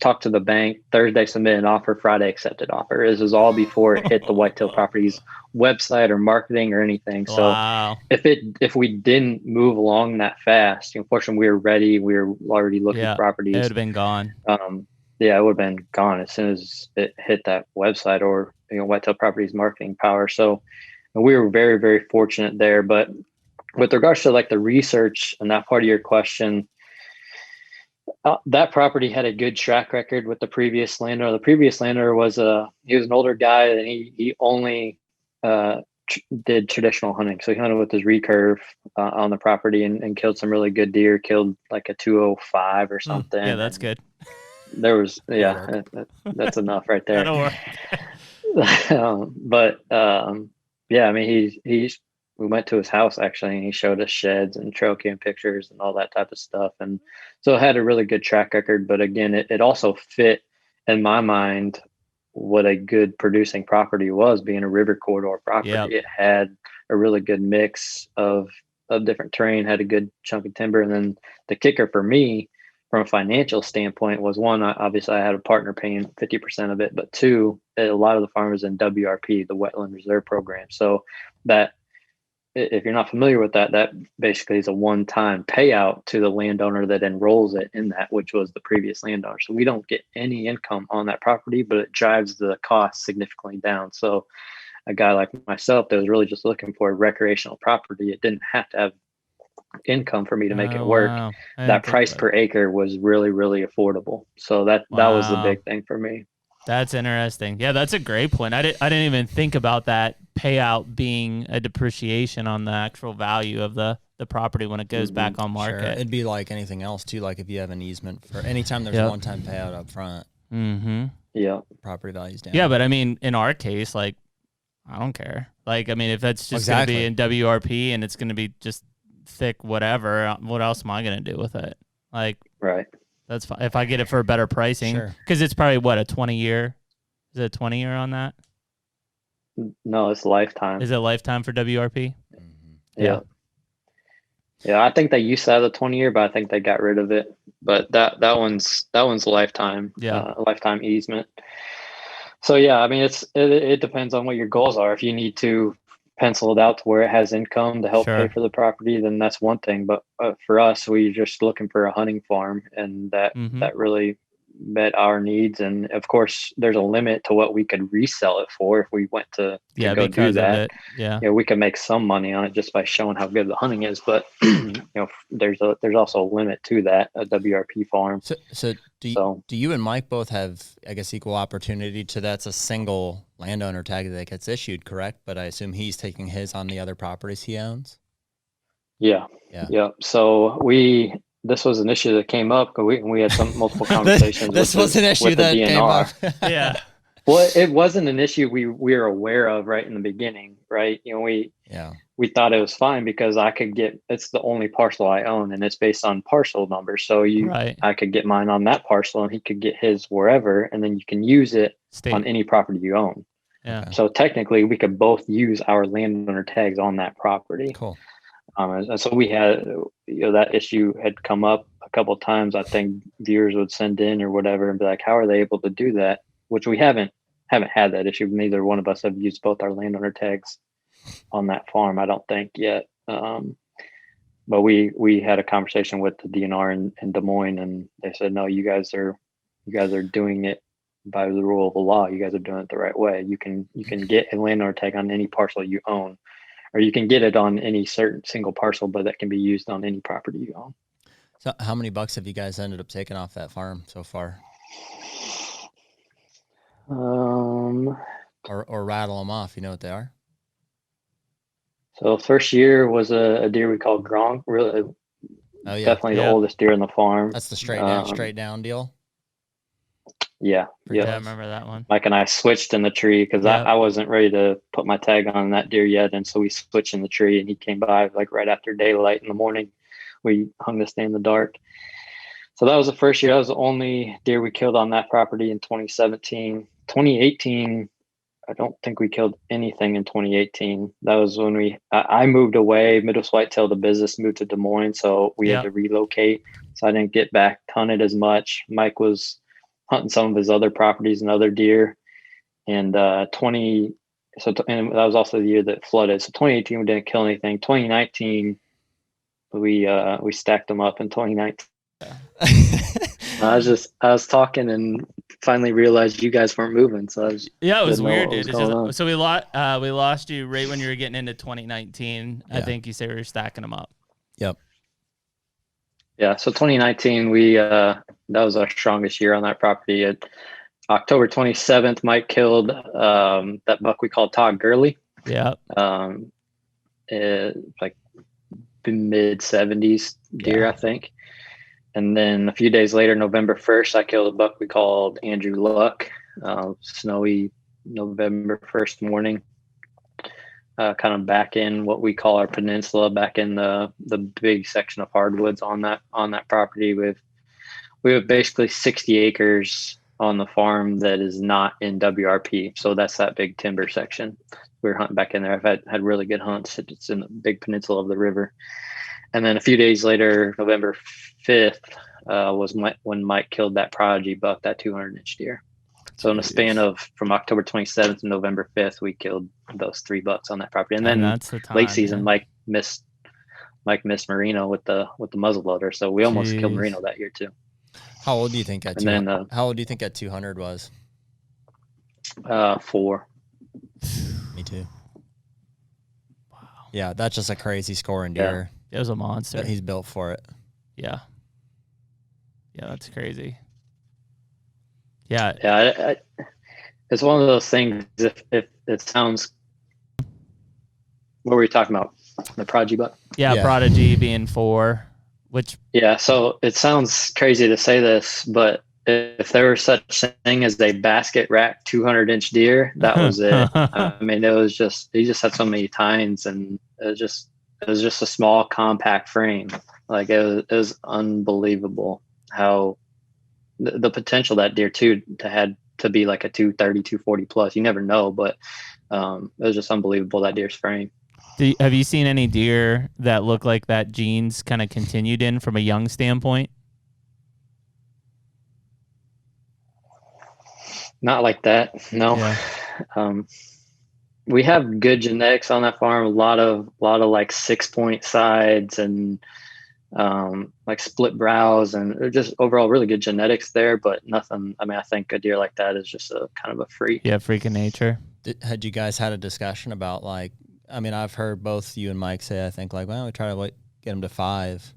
talked to the bank. Thursday submitted an offer. Friday accepted offer. This was all before it hit the Whitetail Properties website or marketing or anything. Wow. So if we didn't move along that fast, unfortunately we were ready. We were already looking at properties. It would have been gone. It would have been gone as soon as it hit that website or Whitetail Properties marketing power. So we were very, very fortunate there. But with regards to like the research and that part of your question, that property had a good track record with the previous landowner. The previous landowner he was an older guy, and he only did traditional hunting. So he hunted with his recurve on the property and killed some really good deer. Killed like a 205 or something. Yeah, that's good. There was that's enough right there. That'll work. I mean, we went to his house actually, and he showed us sheds and trail cam pictures and all that type of stuff. And so it had a really good track record, but again, it also fit in my mind what a good producing property was, being a river corridor property. Yep. It had a really good mix of different terrain, had a good chunk of timber. And then the kicker for me, from a financial standpoint was one, obviously I had a partner paying 50% of it, but two, a lot of the farm is in WRP, the Wetland Reserve Program. So that, if you're not familiar with that, that basically is a one-time payout to the landowner that enrolls it in that, which was the previous landowner. So we don't get any income on that property, but it drives the cost significantly down. So a guy like myself that was really just looking for a recreational property, it didn't have to have income for me to make it work. Wow. That price per acre was really, really affordable. So that was the big thing for me. That's interesting. Yeah, that's a great point. I didn't even think about that payout being a depreciation on the actual value of the property when it goes back on market. Sure. It'd be like anything else too, like if you have an easement for anytime there's a one-time payout up front. Yeah. Property values down. Yeah, but I mean, in our case, like, I don't care. Like, I mean, if that's just going to be in WRP and it's going to be just thick whatever, what else am I going to do with it? Like, right. That's fine. If I get it for better pricing, because it's probably what, a 20-year? Is it a 20-year on that? No, it's lifetime. Is it lifetime for WRP? Yeah. Yeah, I think they used to have the 20-year, but I think they got rid of it. But that one's lifetime. Lifetime easement. So yeah, I mean, it depends on what your goals are. If you need to pencil it out to where it has income to help pay for the property, then that's one thing. But for us, we're just looking for a hunting farm, and that really met our needs. And of course, there's a limit to what we could resell it for if we went to go do that. We can make some money on it just by showing how good the hunting is. But there's also a limit to that, a WRP farm. So do you and Mike both have, I guess, equal opportunity to that's a single landowner tag that gets issued, correct? But I assume he's taking his on the other properties he owns? Yeah. So this was an issue that came up because we had multiple conversations. This was an issue that came up. Yeah. Well, it wasn't an issue we were aware of right in the beginning, right? We thought it was fine because it's the only parcel I own, and it's based on parcel number. So I could get mine on that parcel, and he could get his wherever, and then you can use it on any property you own. Yeah. So technically, we could both use our landowner tags on that property. Cool. And so we had, that issue had come up a couple of times. I think viewers would send in or whatever and be like, how are they able to do that? Which we haven't had that issue. Neither one of us have used both our landowner tags on that farm, I don't think yet. But we had a conversation with the DNR in Des Moines, and they said, no, you guys are doing it by the rule of the law. You guys are doing it the right way. You can get a landowner tag on any parcel you own, or you can get it on any certain single parcel, but that can be used on any property you own. So how many bucks have you guys ended up taking off that farm so far? Or rattle them off. You know what they are? So first year was a deer we called Gronk. Really, definitely the oldest deer in the farm. That's the straight down deal. Yeah. I remember that one. Mike and I switched in the tree because I wasn't ready to put my tag on that deer yet. And so we switched in the tree, and he came by like right after daylight in the morning. We hung this day in the dark. So that was the first year. That was the only deer we killed on that property in 2017. 2018, I don't think we killed anything in 2018. That was when I moved away. Midwest Whitetail, the business, moved to Des Moines. So we had to relocate. So I didn't get back hunted as much. Mike was hunting some of his other properties and other deer. And and that was also the year that flooded. So 2018 we didn't kill anything. 2019 we stacked them up in 2019. I was talking and finally realized you guys weren't moving. So it was weird, dude. So we lost you right when you were getting into 2019. I think you said we were stacking them up. Yep. Yeah, so 2019, that was our strongest year on that property. At October 27th, Mike killed that buck we called Todd Gurley. Yeah. Like mid 70s deer, I think. And then a few days later, November 1st, I killed a buck we called Andrew Luck. Snowy November 1st morning. Kind of back in what we call our peninsula, back in the big section of hardwoods on that property. We have basically 60 acres on the farm that is not in WRP. So that's that big timber section. We were hunting back in there. I've had really good hunts. It's in the big peninsula of the river. And then a few days later, November 5th, was when Mike killed that prodigy buck, that 200-inch deer. So in the span of from October 27th to November 5th, we killed those 3 bucks on that property. And then that's the time, late season, man. Mike missed Marino with the muzzleloader, so we almost killed Marino that year too. How old do you think at 200? How old do you think at 200 was? 4. Me too. Wow. Yeah, that's just a crazy scoring deer. It was a monster. He's built for it. Yeah. Yeah, that's crazy. Yeah. Yeah, it's one of those things. If it sounds, what were you talking about? The prodigy buck? Yeah, prodigy being 4, which. Yeah, so it sounds crazy to say this, but if there was such thing as a basket rack 200-inch deer, that was it. I mean, it was just, he just had so many tines, and it was just a small compact frame. Like it was unbelievable how the potential that deer too to be like a 230, 240 plus. You never know, but it was just unbelievable, that deer's frame. Have you seen any deer that look like that genes kind of continued in from a young standpoint? Not like that. No. Yeah. We have good genetics on that farm. A lot of like 6-point sides and like split brows, and just overall really good genetics there, but nothing. I mean, I think a deer like that is just a kind of a freak. Yeah, freak of nature. Had you guys had a discussion about, like, I mean, I've heard both you and Mike say, I think, like, well, we try to get him to 5.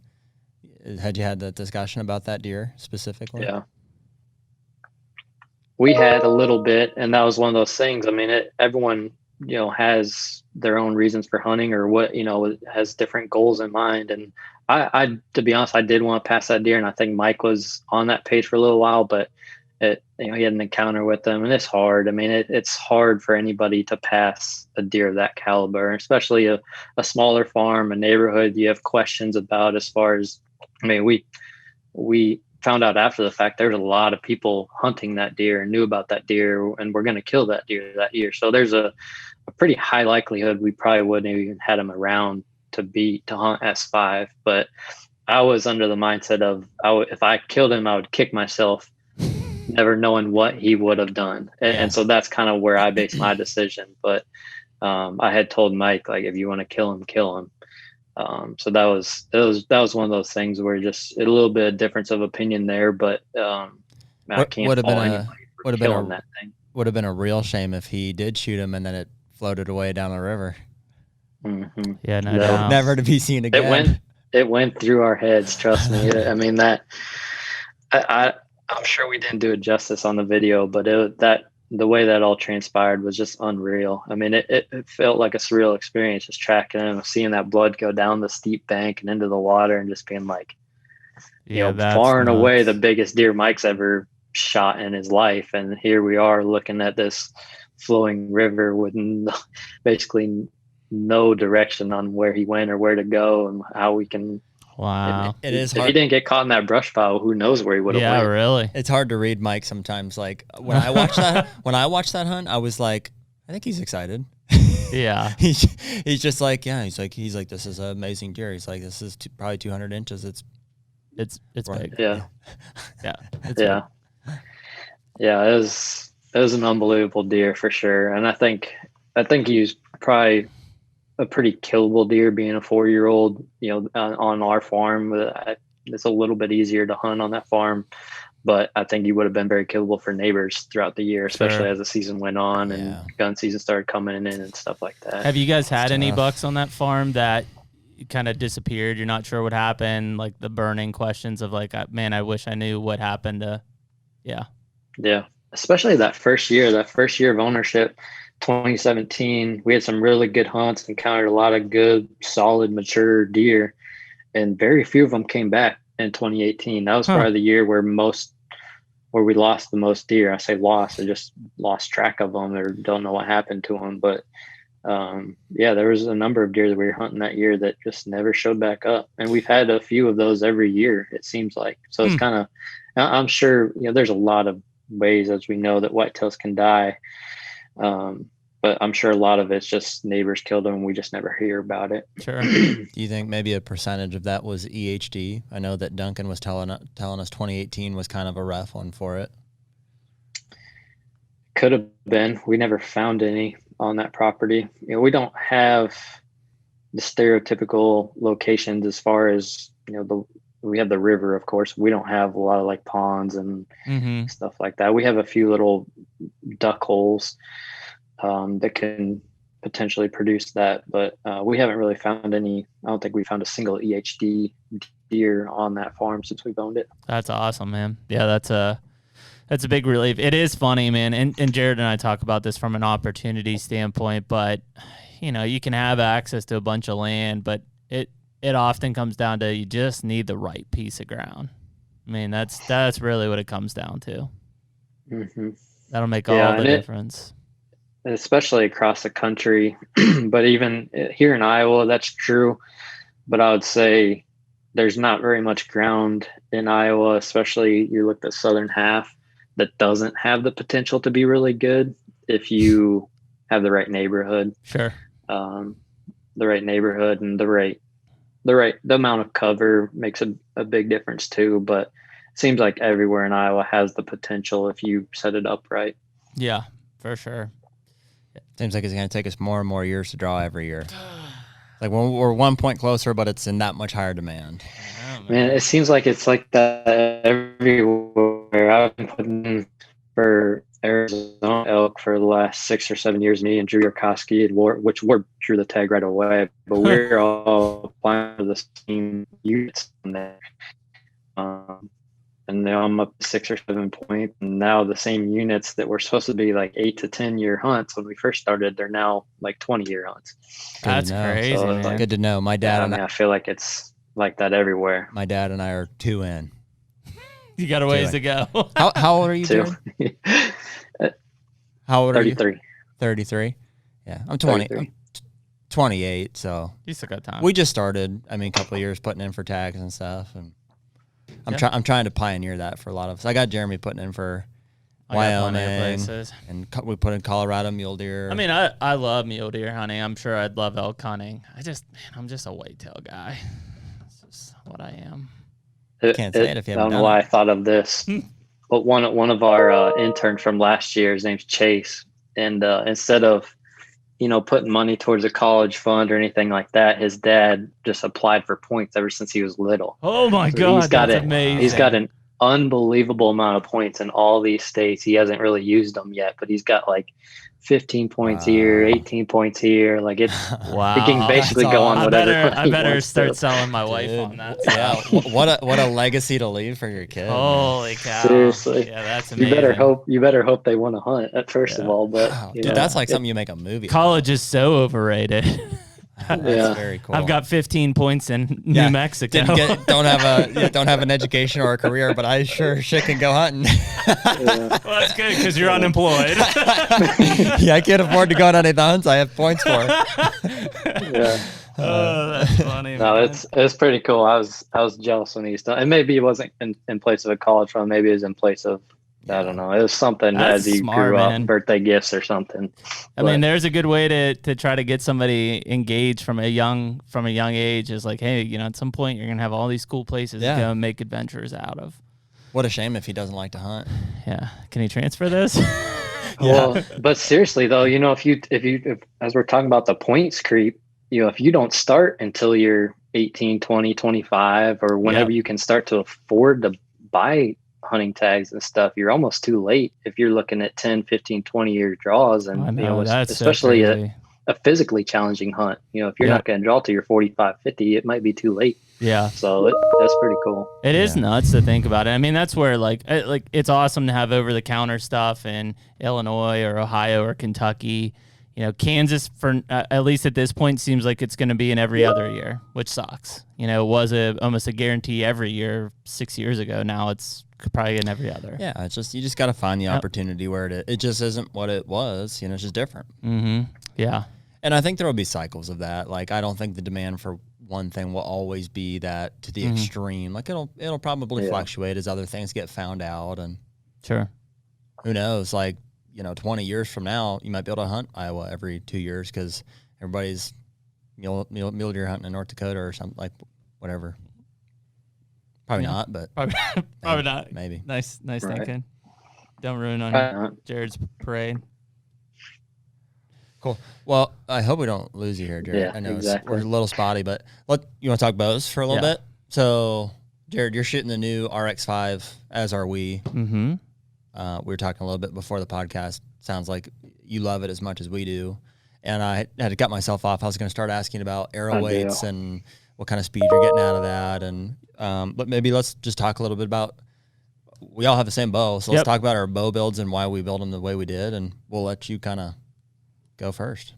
Had you had that discussion about that deer specifically? Yeah. We had a little bit, and that was one of those things. I mean, everyone, has their own reasons for hunting, or what, has different goals in mind. And I to be honest, I did want to pass that deer, and I think Mike was on that page for a little while, but he had an encounter with them, and it's hard. I mean, it's hard for anybody to pass a deer of that caliber, especially a smaller farm, a neighborhood you have questions about as far as, I mean, we found out after the fact there's a lot of people hunting that deer and knew about that deer, and we're going to kill that deer that year. So there's a pretty high likelihood we probably wouldn't have even had him around to hunt S5. But I was under the mindset of if I killed him, I would kick myself, never knowing what he would have done. And so that's kind of where I based my decision. But I had told Mike, like, if you want to kill him, kill him. So that was one of those things where just a little bit of difference of opinion there, but I can't fault anybody for killing that thing. Would have been a real shame if he did shoot him and then it floated away down the river. Mm-hmm. Yeah, no doubt. Never to be seen again. It went through our heads. Trust me. I mean, I'm sure we didn't do it justice on the video, but the way that all transpired was just unreal. I mean, it felt like a surreal experience, just tracking him, seeing that blood go down the steep bank and into the water, and just being like, far and away the biggest deer Mike's ever shot in his life. And here we are looking at this flowing river with basically no direction on where he went or where to go and how we can. Wow. It is hard. If he didn't get caught in that brush pile, who knows where he would have went. Yeah, really. It's hard to read Mike sometimes. Like when I watched that hunt, I was like, I think he's excited. Yeah. He's just like, yeah, he's like, this is an amazing deer. He's like, this is probably 200 inches. It's big. Yeah. Yeah. Yeah. Yeah. It was an unbelievable deer for sure. And I think he was probably a pretty killable deer, being a 4-year-old, on our farm. It's a little bit easier to hunt on that farm, but I think he would have been very killable for neighbors throughout the year, especially as the season went on and gun season started coming in and stuff like that. Have you guys had any bucks on that farm that kind of disappeared? You're not sure what happened, like the burning questions of like, man, I wish I knew what happened to. Yeah. Especially that first year of ownership, 2017, we had some really good hunts, encountered a lot of good, solid, mature deer, and very few of them came back in 2018. That was probably the year where we lost the most deer. I say lost, I just lost track of them or don't know what happened to them. But there was a number of deer that we were hunting that year that just never showed back up. And we've had a few of those every year, it seems like. So it's kind of, I'm sure, there's a lot of ways, as we know, that whitetails can die. but I'm sure a lot of it's just neighbors killed them and we just never hear about it. Sure. Do you think maybe a percentage of that was EHD? I know that Duncan was telling us 2018 was kind of a rough one for it. Could have been. We never found any on that property. We don't have the stereotypical locations as far as, we have the river, of course. We don't have a lot of like ponds and stuff like that. We have a few little duck holes that can potentially produce that, but we haven't really found any. I don't think we found a single EHD deer on that farm since we've owned it. That's awesome, man. Yeah, that's a big relief. It is funny, man, and Jared and I talk about this from an opportunity standpoint, but you can have access to a bunch of land, but it often comes down to you just need the right piece of ground. I mean, that's really what it comes down to. That'll make all the difference. Especially across the country, but even here in Iowa, that's true. But I would say there's not very much ground in Iowa, especially you look at the southern half, that doesn't have the potential to be really good if you have the right neighborhood. Sure. The right neighborhood and the amount of cover makes a big difference too. But it seems like everywhere in Iowa has the potential if you set it up right. Yeah, for sure. Seems like it's going to take us more and more years to draw every year. Like we're 1 point closer, but it's in that much higher demand. Man, it seems like it's like that everywhere. I've been putting in for Arizona elk for the last 6 or 7 years. Me and Drew Yarkowski, which drew the tag right away, but we're all applying for the same units in there. And now I'm up to 6 or 7 points. And now the same units that were supposed to be like 8 to 10 year hunts when we first started, they're now like 20-year hunts. That's crazy. So man. Good to know. My dad I feel like it's like that everywhere. My dad and I are 2 in. You got a ways to go. How old are you, Jared? How old are you? 33. 33? Yeah, I'm 20. 33. I'm 28, so You still got time. we just started. I mean, a couple of years putting in for tags and stuff, and I'm trying to pioneer that for a lot of us. I got Jeremy putting in for Wyoming, and we put in Colorado mule deer. I mean, I love mule deer hunting. I'm sure I'd love elk hunting. I'm just a whitetail guy. That's just what I am. Can't say it if you haven't I don't know why I thought of this, but one of our interns from last year, his name's Chase, and instead of putting money towards a college fund or anything like that, his dad just applied for points ever since he was little. Oh my God, that's amazing. He's got an unbelievable amount of points in all these states. He hasn't really used them yet, but he's got like 15 points here, 18 points here. Like it's wow. He can basically go on whatever. I better start selling my wife on that. Yeah, what a legacy to leave for your kid. Holy cow! Seriously, yeah, that's amazing. You better hope they want to hunt at first of all. But wow. Dude, that's like something you make a movie. College is so overrated. That's very cool. I've got 15 points in New Mexico. Don't have an education or a career, but I sure shit can go hunting. Well, that's good because you're unemployed. Yeah, I can't afford to go on any hunts. I have points for it. Yeah. Oh, that's funny. No, man. it's pretty cool. I was jealous when he's done, and maybe it wasn't in place of a college fund. Maybe it was in place of I don't know. It was something That's as he smart, grew man. up, birthday gifts or something. I mean, there's a good way to try to get somebody engaged from a young age. Is like, hey, at some point you're gonna have all these cool places to go and make adventures out of. What a shame if he doesn't like to hunt. Yeah, can he transfer this? Well, but seriously though, if as we're talking about the points creep, if you don't start until you're 18, 20, 25, or whenever you can start to afford to buy hunting tags and stuff, you're almost too late if you're looking at 10, 15, 20-year draws. And especially a physically challenging hunt. If you're not going to draw till you're 45, 50, it might be too late. Yeah. So that's pretty cool. It is nuts to think about it. I mean, that's where like it's awesome to have over-the-counter stuff in Illinois or Ohio or Kentucky. Kansas, for at least at this point, seems like it's going to be in every other year, which sucks. It was almost a guarantee every year 6 years ago. Now it's probably in every other. Yeah, it's just you just got to find the opportunity where it just isn't what it was. It's just different. Mm-hmm. Yeah. And I think there will be cycles of that. Like I don't think the demand for one thing will always be that to the extreme. Like it'll probably fluctuate as other things get found out, and sure, who knows? Like 20 years from now, you might be able to hunt Iowa every 2 years because everybody's mule deer hunting in North Dakota or something, like whatever. Probably not, but probably not. Maybe. Nice Right. thinking. Don't ruin on Jared's parade. Cool. Well, I hope we don't lose you here, Jared. Yeah, I know exactly. we're a little spotty, but you want to talk bows for a little bit? So, Jared, you're shooting the new RX5, as are we. Mm-hmm. We were talking a little bit before the podcast. Sounds like you love it as much as we do. And I had to cut myself off. I was going to start asking about arrow weights and what kind of speed you're getting out of that. And but maybe let's just talk a little bit about, we all have the same bow. So let's talk about our bow builds and why we build them the way we did. And we'll let you kind of go first.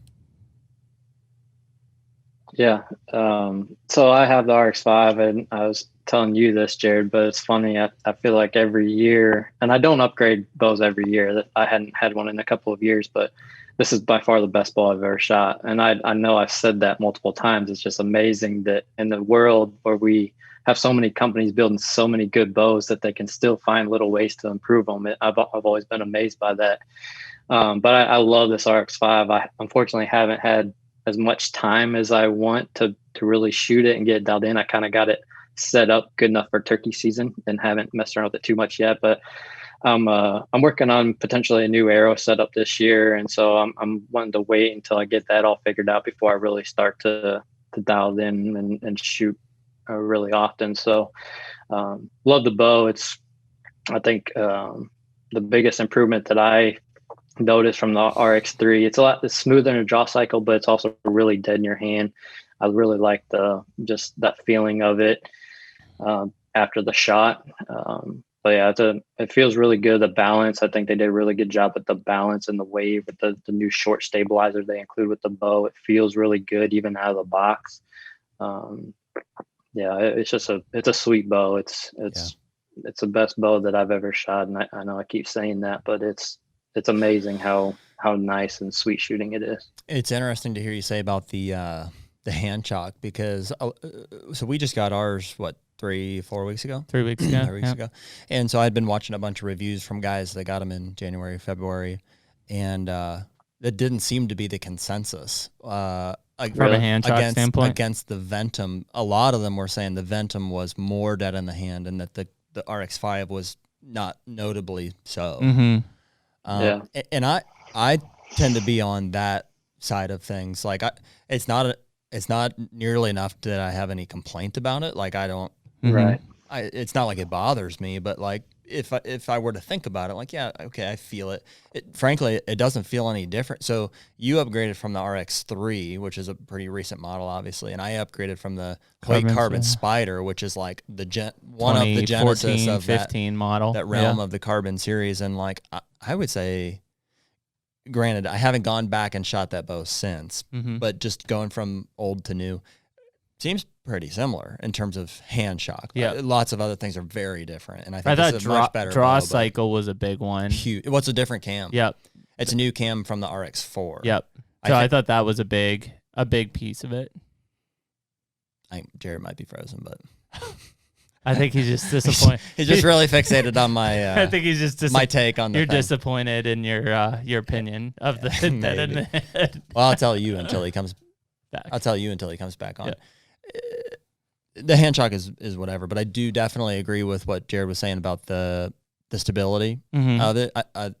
Yeah. So I have the RX5, and I was telling you this, Jared, but it's funny. I feel like every year, and I don't upgrade bows every year. I hadn't had one in a couple of years, but this is by far the best bow I've ever shot. And I know I've said that multiple times. It's just amazing that in the world where we have so many companies building so many good bows that they can still find little ways to improve them. I've always been amazed by that. But I love this RX5. I unfortunately haven't had as much time as I want to really shoot it and get it dialed in. I kind of got it set up good enough for turkey season and haven't messed around with it too much yet. But I'm working on potentially a new arrow setup this year, and so I'm wanting to wait until I get that all figured out before I really start to dial it in and shoot really often. So love the bow. I think the biggest improvement that I noticed from the RX3, it's a smoother in a draw cycle, but it's also really dead in your hand. I really like just that feeling of it after the shot. But yeah, it feels really good. The balance, I think they did a really good job with the balance and the wave with the new short stabilizer they include with the bow. It feels really good even out of the box. Yeah, it's a sweet bow. It's the best bow that I've ever shot, and I know I keep saying that, but it's amazing how nice and sweet shooting it is. It's interesting to hear you say about the hand chalk, because so we just got ours 3 weeks ago. 3 weeks ago. 3 weeks ago. And so I'd been watching a bunch of reviews from guys that got them in January, February, and that didn't seem to be the consensus. From a hand chalk standpoint? Against the Ventum, a lot of them were saying the Ventum was more dead in the hand and that the RX5 was not notably so. Mm-hmm. And I tend to be on that side of things. Like it's not nearly enough that I have any complaint about it. Like I don't, right. It's not like it bothers me, but like if I were to think about it, like, yeah, okay, I feel it. Frankly, it doesn't feel any different. So you upgraded from the RX3, which is a pretty recent model, obviously, and I upgraded from the Hoyt Carbon Spider, which is like one of the genesis of 15 model, that realm of the Carbon series. And like I would say, granted, I haven't gone back and shot that bow since, but just going from old to new seems pretty similar in terms of hand shock. Yeah, lots of other things are very different, and I think thought it's a much better draw bow, cycle was a big one. Huge. What's a different cam? Yep, it's a new cam from the RX4. Yep. So I thought that was a big piece of it. I think Jared might be frozen, but I think he's just disappointed. He's just really fixated on my. I think he's just my take on the. You're thing. Disappointed in your opinion of the dead in the head. Well, I'll tell you until he comes back. I'll tell you until he comes back on. Yeah. The hand shock is whatever, but I do definitely agree with what Jared was saying about the stability of it. I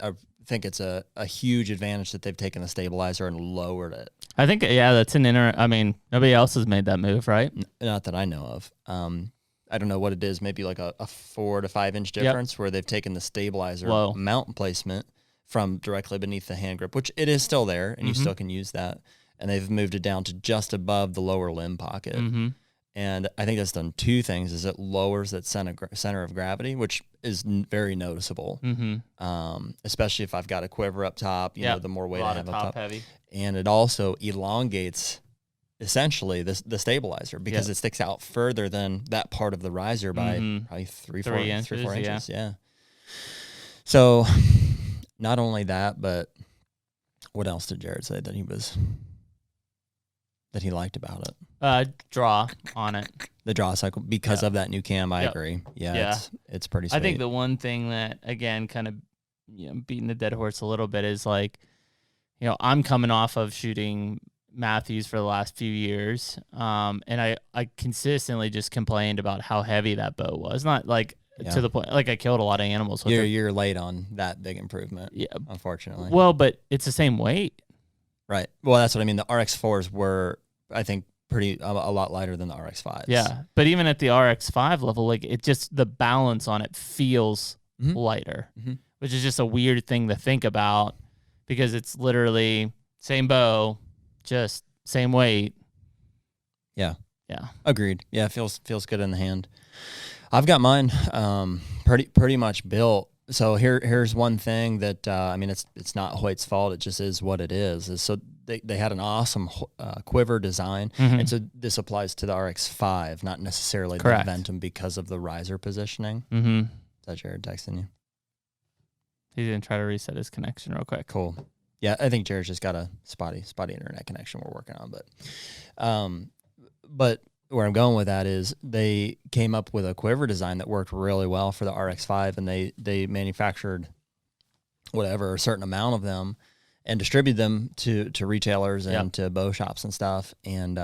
think it's a huge advantage that they've taken the stabilizer and lowered it. I think, that's I mean, nobody else has made that move, right? Not that I know of. I don't know what it is, maybe like a 4 to 5 inch difference where they've taken the stabilizer mount placement from directly beneath the hand grip, which it is still there and you still can use that. And they've moved it down to just above the lower limb pocket. And I think that's done two things: is it lowers that center of gravity, which is very noticeable, especially if I've got a quiver up top. You know, the more weight I have up top, heavy. And it also elongates essentially the stabilizer because it sticks out further than that part of the riser by probably 3-4 inches. Yeah. So not only that, but what else did Jared say that he liked about it? Draw on it. The draw cycle because of that new cam. I agree. Yeah. It's pretty sweet. I think the one thing that, again, kind of beating the dead horse a little bit is like, I'm coming off of shooting Matthews for the last few years. And I consistently just complained about how heavy that bow was. Not like to the point, like I killed a lot of animals. With you're late on that big improvement. Yeah. Unfortunately. Well, but it's the same weight. Right. Well, that's what I mean. The RX4s were, I think, a lot lighter than the RX5s. Yeah. But even at the RX5 level, like it just, the balance on it feels lighter, which is just a weird thing to think about because it's literally same bow, just same weight. Yeah. Yeah. Agreed. Yeah. It feels good in the hand. I've got mine pretty much built. So here's one thing that I mean it's not Hoyt's fault. It just is what it is. So they had an awesome quiver design, and so this applies to the RX5, not necessarily the Ventum because of the riser positioning. Is that Jared texting you? He's gonna try to reset his connection real quick. Cool. Yeah, I think Jared's just got a spotty internet connection we're working on, but where I'm going with that is they came up with a quiver design that worked really well for the RX5, and they manufactured a certain amount of them and distributed them to retailers and to bow shops and stuff, and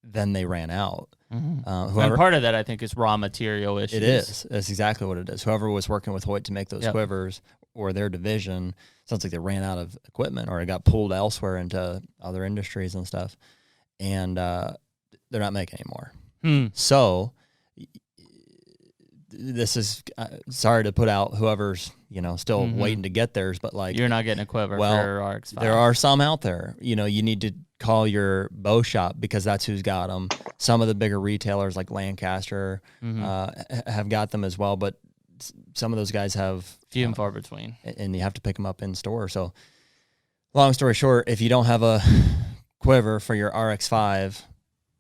then they ran out. And part of that, I think, is raw material issues. It is. That's exactly what it is. Whoever was working with Hoyt to make those quivers or their division, sounds like they ran out of equipment or it got pulled elsewhere into other industries and stuff, and they're not making anymore. So this is sorry to put out whoever's still waiting to get theirs, but like you're not getting a quiver for RX5. There are some out there. You need to call your bow shop because that's who's got them. Some of the bigger retailers like Lancaster have got them as well, but some of those guys have few and far between, and you have to pick them up in store. So long story short, if you don't have a quiver for your RX5,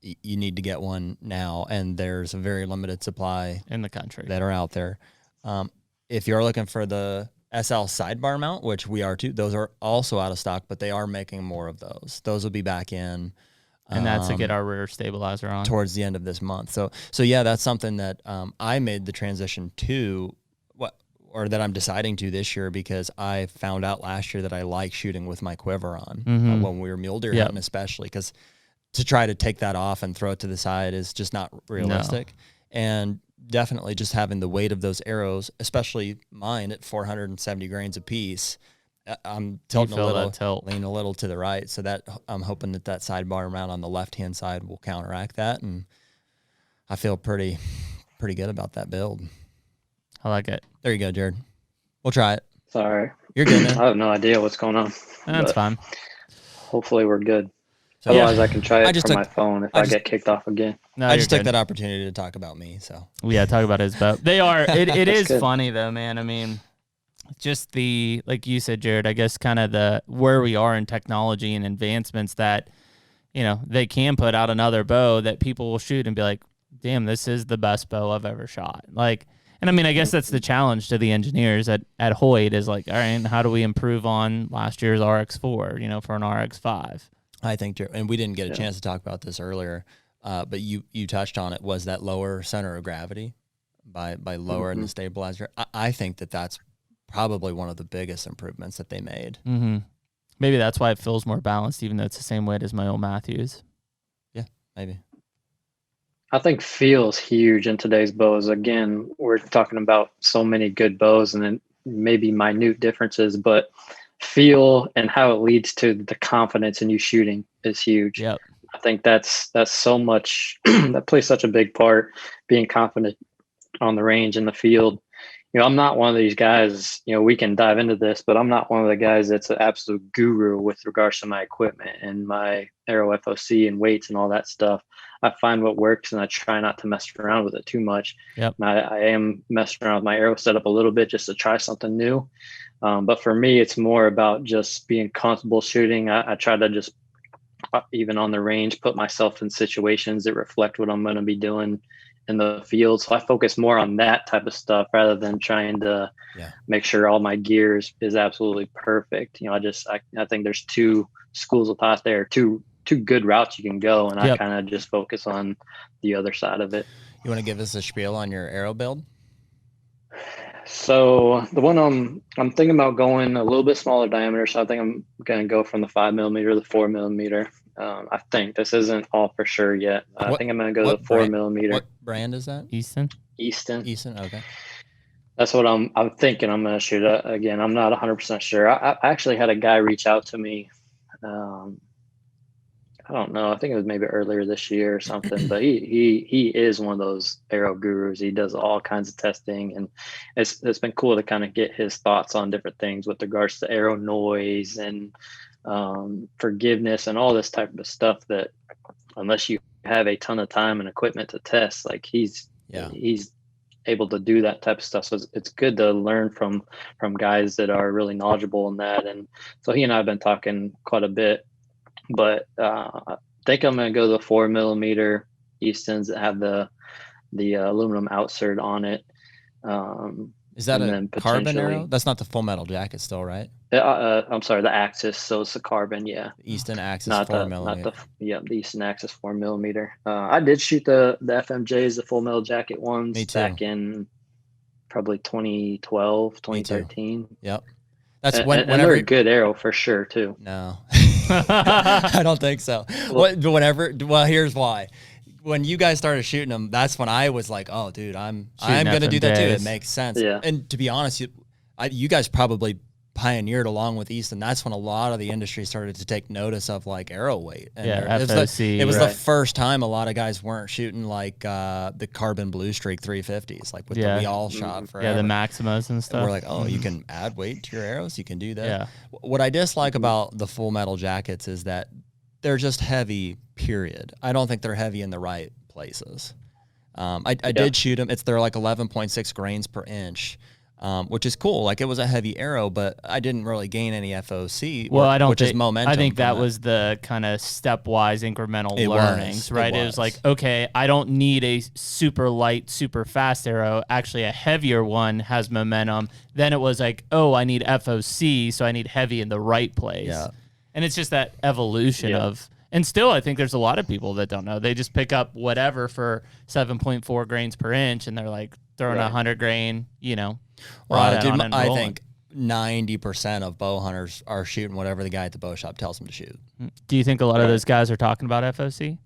you need to get one now, and there's a very limited supply in the country that are out there. If you're looking for the SL sidebar mount, which we are too, those are also out of stock, but they are making more of those. Those will be back in. And that's to get our rear stabilizer on towards the end of this month. So yeah, that's something that I made the transition to, or that I'm deciding to this year, because I found out last year that I like shooting with my quiver on when we were mule deer hunting, especially because to try to take that off and throw it to the side is just not realistic. No. And definitely just having the weight of those arrows, especially mine at 470 grains a piece, I'm tilting a little, lean a little to the right. So that I'm hoping that sidebar mount on the left-hand side will counteract that. And I feel pretty good about that build. I like it. There you go, Jared. We'll try it. Sorry. You're good, man. I have no idea what's going on. That's fine. Hopefully we're good. So otherwise, I can try it from my phone if I get kicked off again. No, I just took that opportunity to talk about me. So talk about his bow. They are. It is good. Funny though, man. I mean, just like you said, Jared. I guess kind of where we are in technology and advancements that they can put out another bow that people will shoot and be like, "Damn, this is the best bow I've ever shot." Like, and I mean, I guess that's the challenge to the engineers at Hoyt is like, all right, how do we improve on last year's RX4? For an RX5. I think, and we didn't get a chance to talk about this earlier, but you touched on it, was that lower center of gravity by lowering the stabilizer. I think that's probably one of the biggest improvements that they made. Maybe that's why it feels more balanced, even though it's the same weight as my old Matthews. Yeah, maybe. I think feel is huge in today's bows. Again, we're talking about so many good bows and then maybe minute differences, but feel and how it leads to the confidence in you shooting is huge. Yep. I think that's so much that plays such a big part, being confident on the range in the field. I'm not one of these guys, we can dive into this, but I'm not one of the guys that's an absolute guru with regards to my equipment and my arrow FOC and weights and all that stuff. I find what works and I try not to mess around with it too much. Yep. I am messing around with my arrow setup a little bit just to try something new. But for me, it's more about just being comfortable shooting. I try to just, even on the range, put myself in situations that reflect what I'm going to be doing in the field. So I focus more on that type of stuff rather than trying to make sure all my gear is absolutely perfect. I think there's two schools of thought there, two good routes you can go. And I kind of just focus on the other side of it. You want to give us a spiel on your arrow build? So the one I'm thinking about going a little bit smaller diameter. So I think I'm going to go from the 5mm to the 4mm. I think this isn't all for sure yet. I think I'm going to go to the 4mm. What brand is that? Easton. Okay. That's what I'm thinking I'm going to shoot at. Again, I'm not 100% sure. I actually had a guy reach out to me. I don't know. I think it was maybe earlier this year or something, but he is one of those arrow gurus. He does all kinds of testing, and it's been cool to kind of get his thoughts on different things with regards to arrow noise and forgiveness and all this type of stuff that unless you have a ton of time and equipment to test, like he's able to do that type of stuff. So it's good to learn from guys that are really knowledgeable in that. And so he and I have been talking quite a bit. But I think I'm going to go to the 4mm Eastons that have the aluminum outsert on it. Is that a carbon arrow? That's not the Full Metal Jacket still, right? I'm sorry, the Axis. So it's the carbon, yeah. The Easton Axis not 4mm. The Easton Axis 4mm. I did shoot the FMJs, the Full Metal Jacket ones back in probably 2012, 2013. Yep. That's and they're a good arrow for sure too. No. I don't think so. Well, here's why. When you guys started shooting them, that's when I was like, "Oh, dude, I'm going to do that too." It makes sense. Yeah. And to be honest, you guys probably pioneered along with Easton. That's when a lot of the industry started to take notice of like arrow weight. And FOC. It was the first time a lot of guys weren't shooting like the carbon blue streak 350s, like with the we all shot forever. Yeah, the Maximas and stuff. And we're like, oh, you can add weight to your arrows. You can do that. Yeah. What I dislike about the Full Metal Jackets is that they're just heavy, period. I don't think they're heavy in the right places. I did shoot them. They're like 11.6 grains per inch. Which is cool. Like it was a heavy arrow, but I didn't really gain any FOC. Well, which is momentum. I think that was the kind of stepwise incremental learnings, right? It was like, okay, I don't need a super light, super fast arrow. Actually, a heavier one has momentum. Then it was like, oh, I need FOC, so I need heavy in the right place. Yeah. And it's just that evolution of. And still, I think there's a lot of people that don't know. They just pick up whatever for 7.4 grains per inch, and they're like throwing 100 grain, Well, dude, I think 90% of bow hunters are shooting whatever the guy at the bow shop tells them to shoot. Do you think a lot of those guys are talking about FOC?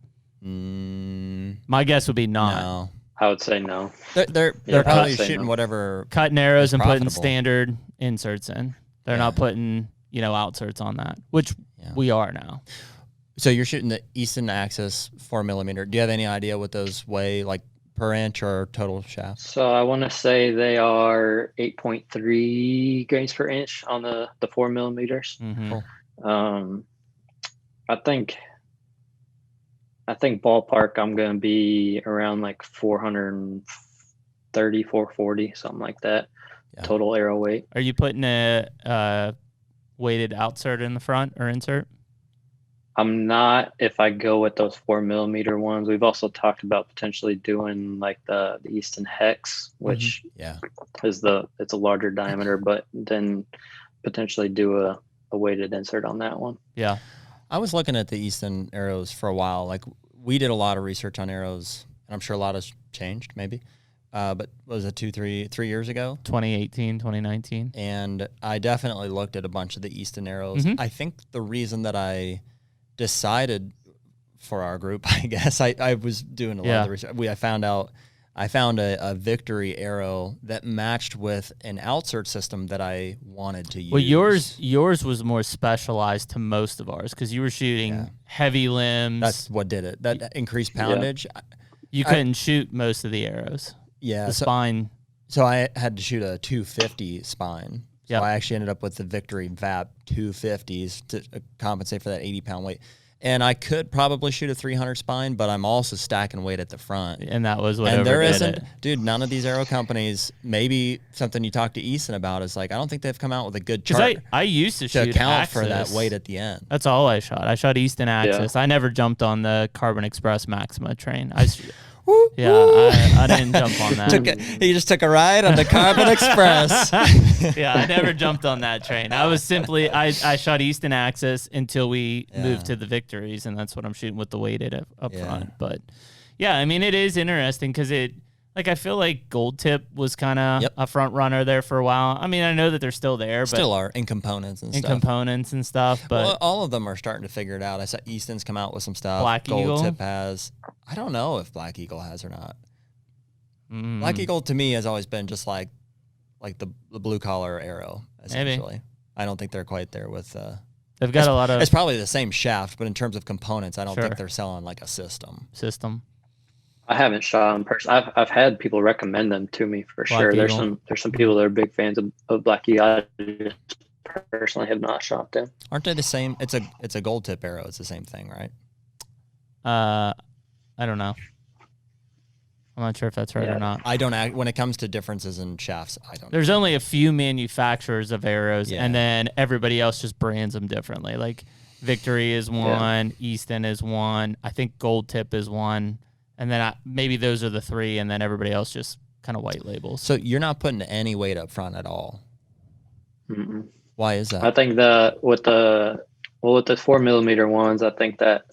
My guess would be not. No. I would say no. They're probably shooting whatever. Cutting arrows and putting standard inserts in. They're not putting, outserts on that, which we are now. So you're shooting the Easton Axis 4mm. Do you have any idea what those weigh, like per inch or total shaft? So I want to say they are 8.3 grains per inch on the 4mm. Mm-hmm. Cool. I think ballpark I'm going to be around like 430, 440, something like that. Yeah. Total arrow weight. Are you putting a weighted outsert in the front or insert? I'm not. If I go with those 4mm ones, we've also talked about potentially doing like the Easton Hex, which is it's a larger diameter, but then potentially do a weighted insert on that one. Yeah. I was looking at the Easton arrows for a while. Like we did a lot of research on arrows, and I'm sure a lot has changed maybe. But was it 3 years ago? 2018, 2019. And I definitely looked at a bunch of the Easton arrows. I think the reason that I decided for our group, I guess, I was doing a lot of the research. I found a Victory arrow that matched with an outsert system that I wanted to use. Well, yours was more specialized to most of ours because you were shooting heavy limbs. That's what did it. That increased poundage. Yeah. You couldn't shoot most of the arrows. Yeah. The spine. So I had to shoot a 250 spine. So I actually ended up with the Victory VAP 250s to compensate for that 80-pound weight. And I could probably shoot a 300 spine, but I'm also stacking weight at the front. And that was what. And there isn't, dude, none of these arrow companies, maybe something you talk to Easton about is like, I don't think they've come out with a good chart. I used to shoot account Axis. for that weight at the end. That's all I shot. I shot Easton Axis. I never jumped on the Carbon Express Maxima train. I didn't jump on that. He just took a ride on the Carbon Express. Yeah, I never jumped on that train. I was simply, I shot Easton Axis until we moved to the Victories, and that's what I'm shooting with the weighted up front. But yeah, I mean, it is interesting because Like, I feel like Gold Tip was kind of a front runner there for a while. I mean, I know that they're still there, but still are in components and stuff. But well, all of them are starting to figure it out. I saw Easton's come out with some stuff. Black Eagle? Gold Tip has. I don't know if Black Eagle has or not. Black Eagle to me has always been just like the blue collar arrow, essentially. Maybe. I don't think they're quite there with. They've got a lot of. It's probably the same shaft, but in terms of components, I don't think they're selling like a system. I haven't shot them personally. I've had people recommend them to me for sure. Eagle. There's some people that are big fans of Black Eagle. I just personally have not shot them. Aren't they the same? It's a Gold Tip arrow. It's the same thing, right? I don't know. I'm not sure if that's right or not. I don't when it comes to differences in shafts, I don't. There's only a few manufacturers of arrows, and then everybody else just brands them differently. Like Victory is one, Easton is one, I think Gold Tip is one, and then maybe those are the three, and then everybody else just kind of white labels. So you're not putting any weight up front at all. Mm-mm. Why is that? I think with the 4mm ones, I think that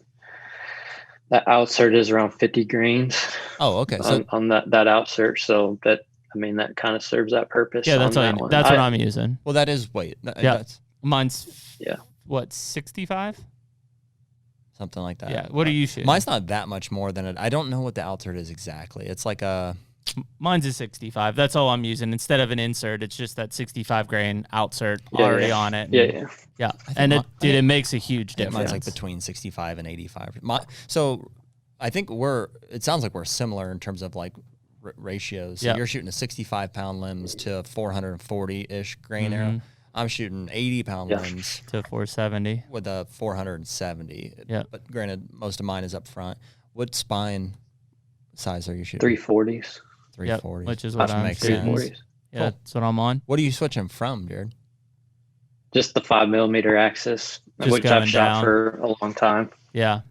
outsert is around 50 grains. Oh, okay. So on that outsert, so that kind of serves that purpose. Yeah, that's what I'm using. Well, that is weight. Mine's what, 65? Something like that. Yeah. What are you shooting? Mine's not that much more than it. I don't know what the outsert is exactly. It's like a. Mine's a 65. That's all I'm using. Instead of an insert, it's just that 65 grain outsert already on it. Yeah. And it makes a huge difference. Mine's like between 65 and 85. So I think it sounds like we're similar in terms of like ratios. So you're shooting a 65-pound limbs to 440-ish grain arrow. I'm shooting 80-pound limbs to 470 with a 470. Yeah. But granted, most of mine is up front. What spine size are you shooting? 340s. 340s. Which is what I'm shooting. Yeah, cool. That's what I'm on. What are you switching from, Jared? Just the 5mm axis, which I've shot for a long time. Yeah,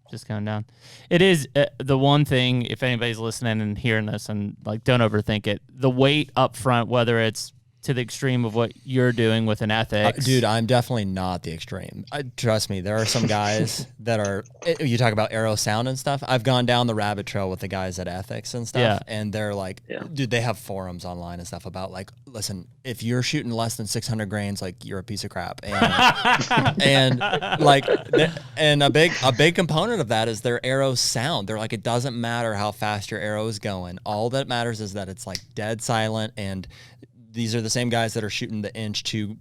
just going down. It is the one thing, if anybody's listening and hearing this, and like, don't overthink it. The weight up front, whether it's to the extreme of what you're doing with an ethics. Dude, I'm definitely not the extreme. Trust me, there are some guys that are, you talk about arrow sound and stuff. I've gone down the rabbit trail with the guys at ethics and stuff, and they're like, dude, they have forums online and stuff about like, listen, if you're shooting less than 600 grains, like, you're a piece of crap. And and a big component of that is their arrow sound. They're like, it doesn't matter how fast your arrow is going. All that matters is that it's like dead silent, and these are the same guys that are shooting the inch to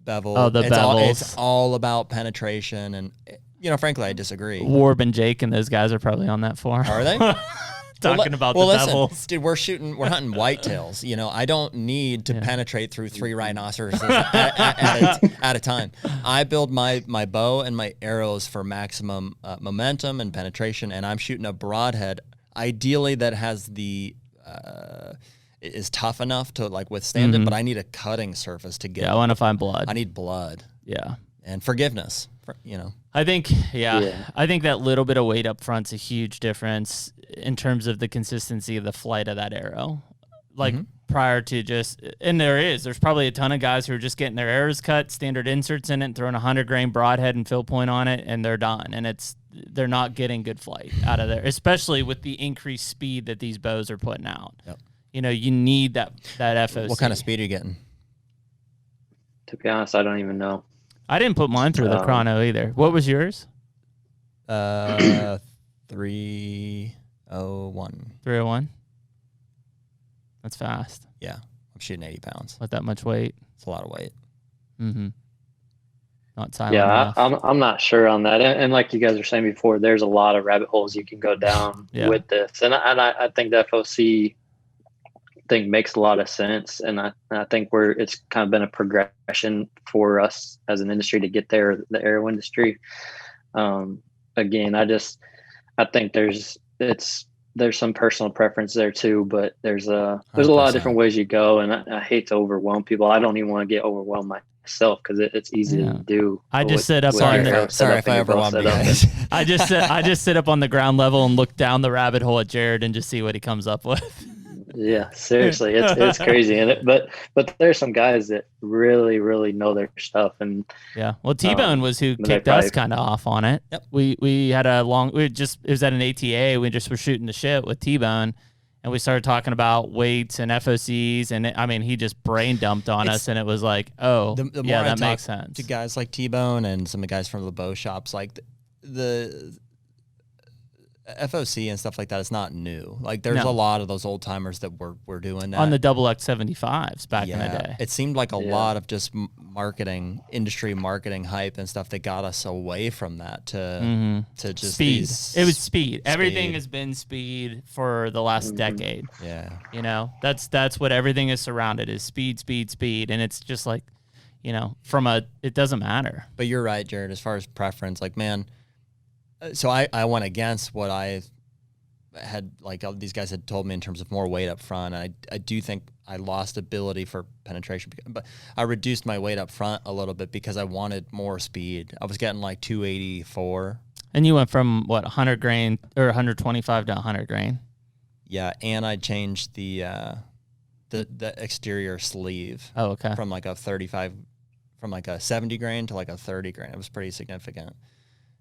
bevel. Oh, the bevels. It's all about penetration, and frankly, I disagree. Warb and Jake and those guys are probably on that forum. Are they? Talking about the bevels. Dude, we're hunting whitetails. I don't need to penetrate through 3 rhinoceroses at a time. I build my bow and my arrows for maximum momentum and penetration, and I'm shooting a broadhead, ideally that has is tough enough to like withstand it, but I need a cutting surface to get. Yeah, I want to find blood. I need blood. Yeah, and forgiveness. I think, I think that little bit of weight up front's a huge difference in terms of the consistency of the flight of that arrow. Like prior to there's probably a ton of guys who are just getting their arrows cut, standard inserts in it, and throwing 100 grain broadhead and fill point on it, and they're done. And they're not getting good flight out of there, especially with the increased speed that these bows are putting out. Yep. You need that FOC. What kind of speed are you getting? To be honest, I don't even know. I didn't put mine through the chrono either. What was yours? 301. 301. That's fast. Yeah, I'm shooting 80 pounds. With that much weight? It's a lot of weight. Mm-hmm. Not silent enough. enough. I'm not sure on that. And like you guys were saying before, there's a lot of rabbit holes you can go down with this. And I think the FOC thing makes a lot of sense, and I think it's kind of been a progression for us as an industry to get there, the arrow industry. Again, I think there's some personal preference there too, but there's a lot of different ways you go, and I hate to overwhelm people. I don't even want to get overwhelmed myself because it's easy to do. I just sit up on the sorry if I overwhelmed you guys. I just sit up on the ground level and look down the rabbit hole at Jared and just see what he comes up with. Yeah, seriously, it's crazy, but there's some guys that really, really know their stuff, and well, T-Bone was who kicked us kind of off on it. Yep. We had it was at an ATA. We just were shooting the shit with T-Bone, and we started talking about weights and FOCs, and I mean, he just brain dumped on us, and it was like, oh, the yeah, more that makes sense. To guys like T-Bone and some of the guys from the bow shops, like the FOC and stuff like that is not new. Like there's a lot of those old timers that were doing that on the double X75s back in the day. It seemed like a lot of just industry marketing hype and stuff that got us away from that to just speed. It was speed. Everything has been speed for the last decade. Yeah, you know, that's what everything is surrounded is speed, speed, speed, and it's just like, you know, it doesn't matter. But you're right, Jared. As far as preference, like man. So I went against what I had, like these guys had told me in terms of more weight up front. I do think I lost ability for penetration, but I reduced my weight up front a little bit because I wanted more speed. I was getting like 284. And you went from what, 100 grain or 125 to 100 grain? Yeah, and I changed the exterior sleeve. Oh, okay. From like a 70 grain to like a 30 grain. It was pretty significant.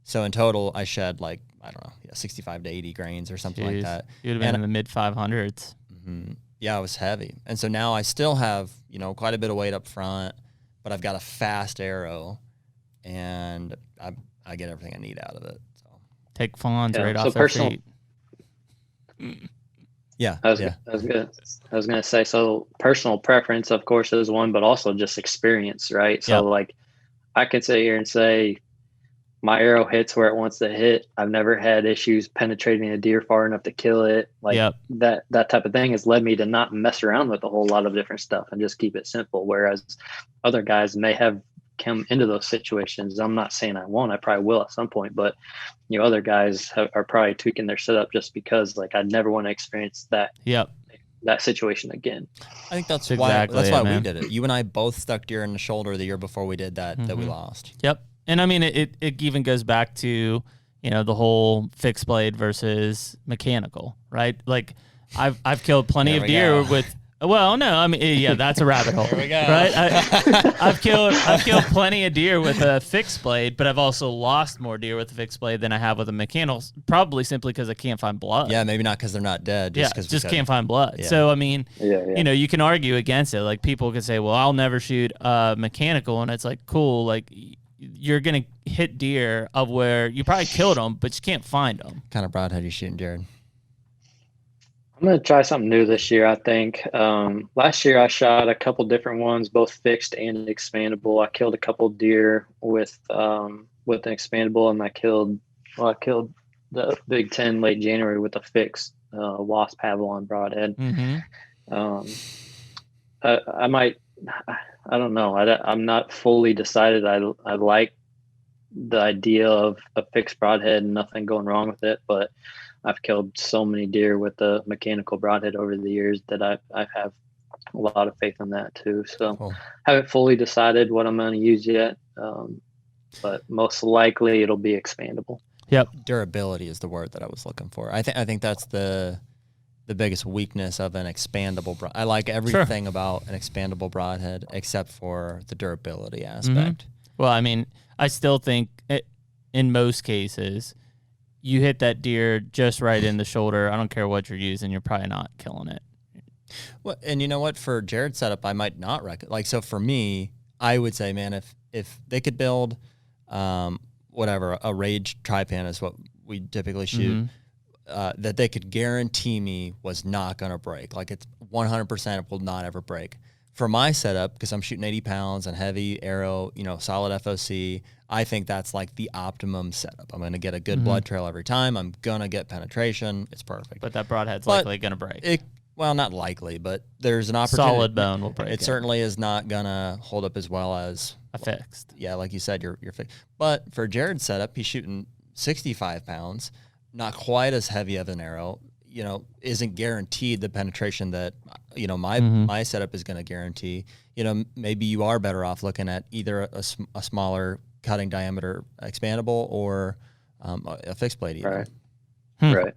So in total, I shed like, I don't know, 65 to 80 grains or something like that. You'd have been in the mid 500s. Mm-hmm. Yeah, it was heavy. And so now I still have, you know, quite a bit of weight up front, but I've got a fast arrow, and I get everything I need out of it. So take fawns right off their feet. Yeah, I was gonna say, so personal preference, of course, is one, but also just experience, right? So like, I could sit here and say, my arrow hits where it wants to hit. I've never had issues penetrating a deer far enough to kill it. Like that type of thing has led me to not mess around with a whole lot of different stuff and just keep it simple. Whereas other guys may have come into those situations. I'm not saying I won't, I probably will at some point, but you know, other guys are probably tweaking their setup just because like, I'd never want to experience that. That situation again. I think that's why we did it. You and I both stuck deer in the shoulder the year before we did that, that we lost. Yep. And I mean, it even goes back to, you know, the whole fixed blade versus mechanical, right? Like I've killed plenty of deer with, well, no, I mean, that's a rabbit hole. There we go. Right? I've killed plenty of deer with a fixed blade, but I've also lost more deer with a fixed blade than I have with a mechanical, probably simply because I can't find blood. Yeah, maybe not because they're not dead. Just can't find blood. Yeah. So, I mean, you know, you can argue against it. Like people can say, well, I'll never shoot mechanical. And it's like, cool. Like, you're going to hit deer of where you probably killed them, but you can't find them. What kind of broadhead are you shooting, Jared? I'm going to try something new this year, I think. Last year I shot a couple different ones, both fixed and expandable. I killed a couple deer with an expandable, and I killed the Big Ten late January with a fixed Wasp Avalon broadhead. I don't know. I'm not fully decided. I like the idea of a fixed broadhead and nothing going wrong with it, but I've killed so many deer with the mechanical broadhead over the years that I have a lot of faith in that too. So haven't fully decided what I'm going to use yet, but most likely it'll be expandable. Yep. Durability is the word that I was looking for. I think that's the biggest weakness of an expandable I like everything about an expandable broadhead except for the durability aspect. Well, I mean, I still think in most cases, you hit that deer just right in the shoulder. I don't care what you're using, you're probably not killing it. Well, and you know what? For Jared's setup, I might not recommend. So for me, I would say, man, if they could build a Rage tri-pan is what we typically shoot, that they could guarantee me was not going to break. Like it's 100% it will not ever break. For my setup, because I'm shooting 80 pounds and heavy arrow, you know, solid FOC, I think that's like the optimum setup. I'm going to get a good blood trail every time. I'm going to get penetration. It's perfect. But that broadhead's likely going to break. Well, not likely, but there's an opportunity. Solid bone will break. It certainly is not going to hold up as well as a fixed. Yeah, like you said, you're fixed. But for Jared's setup, he's shooting 65 pounds, not quite as heavy of an arrow. You know, isn't guaranteed the penetration that, you know, my setup is going to guarantee. You know, maybe you are better off looking at either a smaller cutting diameter expandable or a fixed blade even. Right.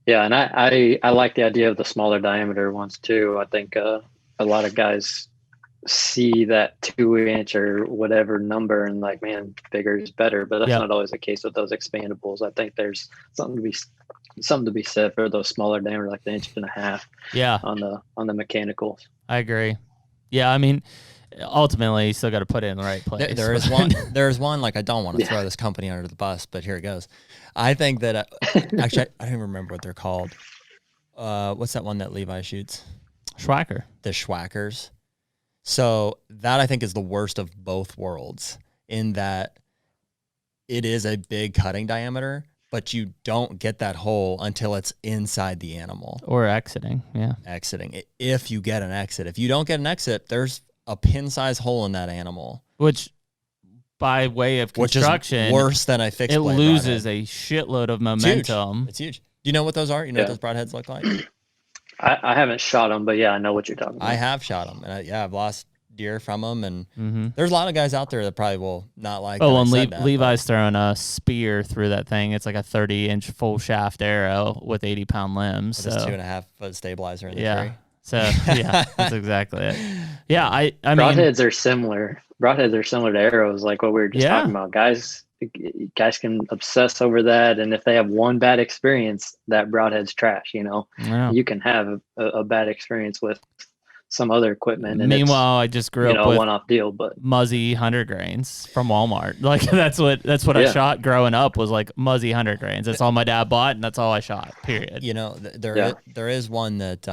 Yeah, and I like the idea of the smaller diameter ones too. I think a lot of guys see that 2-inch or whatever number and like, man, bigger is better. But that's not always the case with those expandables. I think there's something to be said for those smaller diameter, like the 1.5 inches. Yeah. On the mechanicals. I agree. Yeah, I mean, ultimately, you still got to put it in the right place. There is one, like, I don't want to throw this company under the bus, but here it goes. I think that, actually, I don't even remember what they're called. What's that one that Levi shoots? Schwacker. The Schwackers. So that, I think, is the worst of both worlds in that it is a big cutting diameter, but you don't get that hole until it's inside the animal. Or exiting, yeah. Exiting. If you get an exit. If you don't get an exit, there's a pin-size hole in that animal. Which, by way of construction, which is worse than a fixed blade loses broadhead. a shitload of momentum. It's huge. Do you know what those are? You know what those broadheads look like? I haven't shot them, but yeah, I know what you're talking about. I have shot them, and I've lost deer from them, and there's a lot of guys out there that probably will not like. Oh, and Levi's throwing a spear through that thing. It's like a 30-inch full shaft arrow with 80-pound limbs. With this 2.5-foot stabilizer in the tree. So yeah, that's exactly it. Yeah, I mean, broadheads are similar. Broadheads are similar to arrows, like what we were just talking about. Guys can obsess over that, and if they have one bad experience, that broadhead's trash. You can have a bad experience with some other equipment. And meanwhile, I just grew up with one-off deal, but Muzzy 100 grains from Walmart. Like that's what I shot growing up, was like Muzzy 100 grains. That's all my dad bought, and that's all I shot. Period. There is one that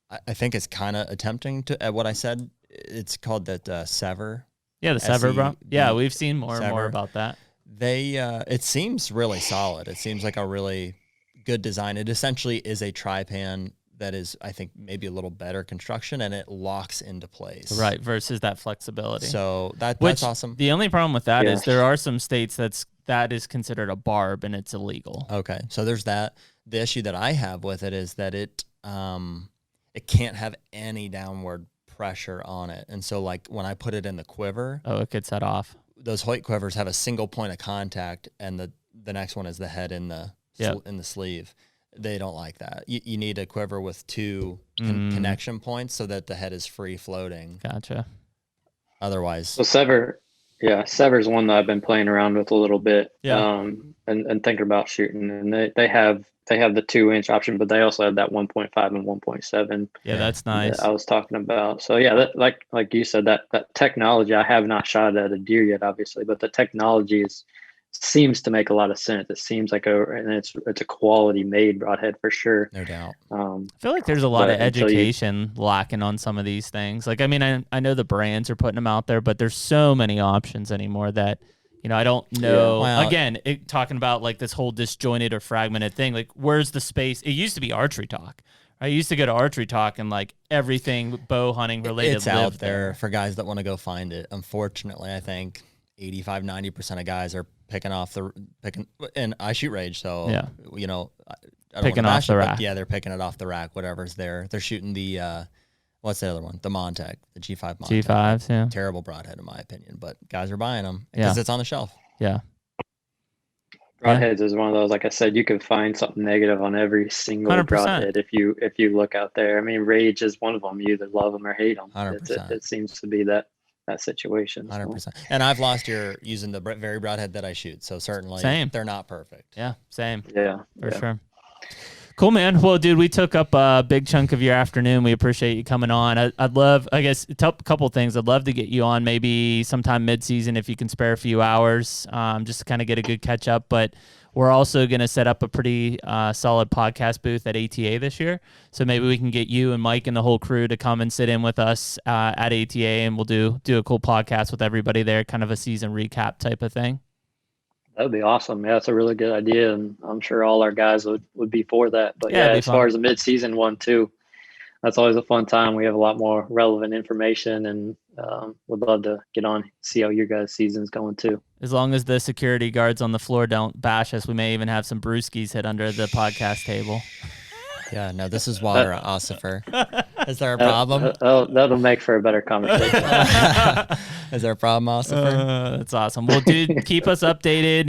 I think is kind of attempting to at what I said. It's called that Sever. Yeah, the Sever, bro. Yeah, we've seen more and more about that. It seems really solid. It seems like a really good design. It essentially is a tri-pan that is, I think, maybe a little better construction, and it locks into place. Right, versus that flexibility. So that's awesome. The only problem with that is there are some states that is considered a barb, and it's illegal. Okay, so there's that. The issue that I have with it is that it can't have any downward pressure on it. And so, like, when I put it in the quiver... Oh, it gets set off. Those Hoyt quivers have a single point of contact, and the next one is the head in the sleeve. They don't like that. You need a quiver with two connection points so that the head is free floating. Gotcha. Otherwise... So Sever's one that I've been playing around with a little bit and thinking about shooting. And they have the 2-inch option, but they also have that 1.5 and 1.7. Yeah, that's nice. That I was talking about. So yeah, that, like you said, that technology, I have not shot at a deer yet, obviously, but the technology seems to make a lot of sense. It seems like it's a quality made broadhead for sure. No doubt. I feel like there's a lot of education lacking on some of these things. Like, I mean, I know the brands are putting them out there, but there's so many options anymore that, I don't know. Yeah. Well, again, talking about like this whole disjointed or fragmented thing, like where's the space? It used to be archery talk. I used to go to archery talk and like everything bow hunting related. It's out there for guys that want to go find it. Unfortunately, I think 85-90% of guys are picking, and I shoot rage, so I don't picking off the rack. Yeah, they're picking it off the rack. Whatever's there, they're shooting the what's the other one? The Montec, the G5 Montec. G5s, yeah. Terrible broadhead in my opinion, but guys are buying them because it's on the shelf. Yeah. Broadheads is one of those, like I said, you can find something negative on every single 100%. Broadhead if you look out there. I mean, rage is one of them. You either love them or hate them. 100%. It seems to be that situation. 100%. So. And I've lost year using the very broadhead that I shoot, so certainly they're not perfect. Yeah, same. Yeah, for sure. Cool, man. Well, dude, we took up a big chunk of your afternoon. We appreciate you coming on. I'd love, I guess, a couple things. I'd love to get you on maybe sometime mid-season if you can spare a few hours, just to kind of get a good catch-up. But we're also going to set up a pretty solid podcast booth at ATA this year. So maybe we can get you and Mike and the whole crew to come and sit in with us at ATA, and we'll do a cool podcast with everybody there, kind of a season recap type of thing. That would be awesome. Yeah, it's a really good idea, and I'm sure all our guys would be for that. But as far as the mid-season one too, that's always a fun time. We have a lot more relevant information, and would love to get on, see how your guys' season's going too. As long as the security guards on the floor don't bash us, we may even have some brewskis hit under the podcast table. Yeah, no, this is water, Ossifer. Is there a problem? That'll make for a better conversation. Is there a problem, Ossifer? That's awesome. Well, dude, keep us updated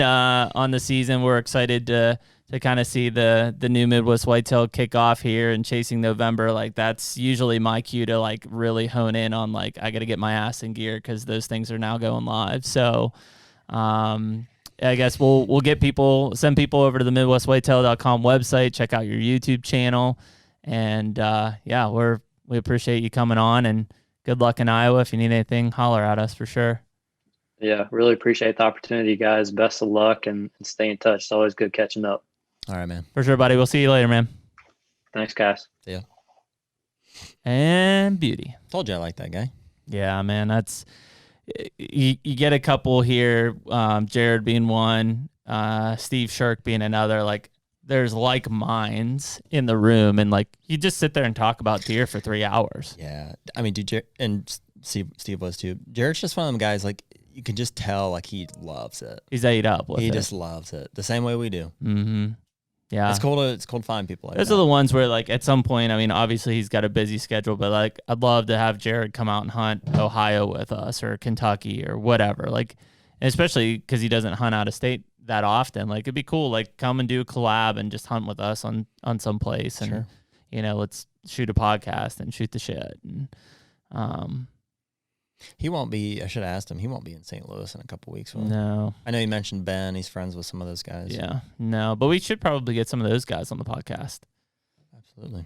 on the season. We're excited to to kind of see the new Midwest Whitetail kick off here and chasing November, like that's usually my cue to like really hone in on like I got to get my ass in gear because those things are now going live. So I guess we'll send people over to the MidwestWhitetail.com website, check out your YouTube channel, and we appreciate you coming on, and good luck in Iowa. If you need anything, holler at us for sure. Yeah, really appreciate the opportunity, guys. Best of luck and stay in touch. It's always good catching up. All right, man. For sure, buddy. We'll see you later, man. Thanks, guys. See ya. And beauty. Told you I like that guy. Yeah, man. That's you get a couple here. Jared being one, Steve Shirk being another. Like, there's like minds in the room, and like you just sit there and talk about deer for 3 hours. Yeah, I mean, dude, and Steve was too. Jared's just one of them guys. Like, you can just tell, like, he loves it. He's ate up with it. He just loves it the same way we do. Mm-hmm. Yeah, it's cool to find people like those that. are the ones where, like, at some point, I mean, obviously he's got a busy schedule, but like, I'd love to have Jared come out and hunt Ohio with us or Kentucky or whatever. Like, and especially because he doesn't hunt out of state that often. Like, it'd be cool. Like, come and do a collab and just hunt with us on some place, and Sure. you know, let's shoot a podcast and shoot the shit. And he won't be. I should have asked him. He won't be in St. Louis in a couple weeks. Will he? no. I know you mentioned Ben. He's friends with some of those guys. Yeah, no, but we should probably get some of those guys on the podcast. Absolutely.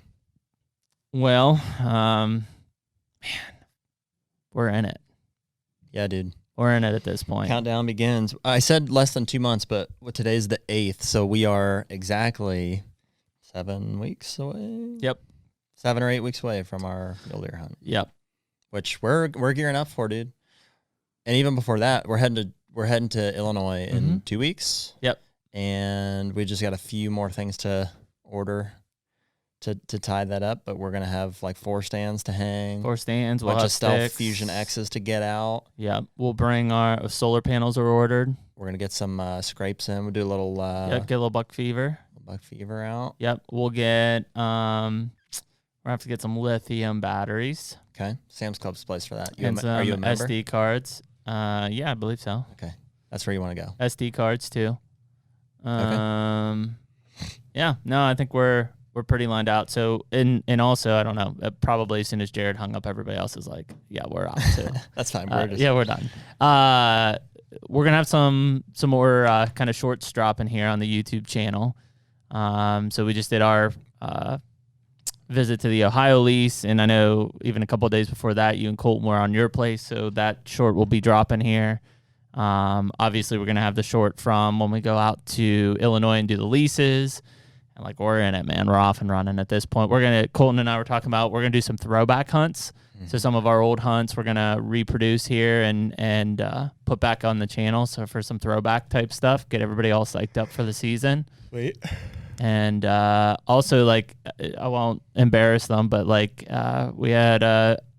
Well, man, we're in it. Yeah, dude. We're in it at this point. Countdown begins. I said less than 2 months, but today's the 8th, so we are exactly 7 weeks away. Yep. 7 or 8 weeks away from our mule deer hunt. Yep. Which we're gearing up for, dude. And even before that, we're heading to Illinois in 2 weeks. Yep. And we just got a few more things to order to tie that up, but we're gonna have like 4 stands to hang. 4 stands. We'll bunch have of Stealth sticks. Fusion X's to get out. Yeah, we'll bring our solar panels are ordered. We're gonna get some scrapes in. We'll do a little Get a little buck fever. buck fever out. Yep. We'll get we'll have to get some lithium batteries. Okay, Sam's Club's place for that. And Are you a some member? SD cards. Yeah, I believe so. Okay, that's where you want to go. SD cards too. Yeah, no, I think we're pretty lined out. So and also, I don't know, probably as soon as Jared hung up, everybody else is like, yeah, we're out too. That's fine. We're done. We're gonna have some more kind of shorts dropping here on the YouTube channel. So we just did our visit to the Ohio lease, and I know even a couple of days before that, you and Colton were on your place, so that short will be dropping here. Obviously, we're gonna have the short from when we go out to Illinois and do the leases, and like we're in it, man. We're off and running at this point. Colton and I were talking about we're gonna do some throwback hunts. So some of our old hunts we're gonna reproduce here and put back on the channel. So for some throwback type stuff, get everybody all psyched up for the season. Wait. And also, like, I won't embarrass them, but like we had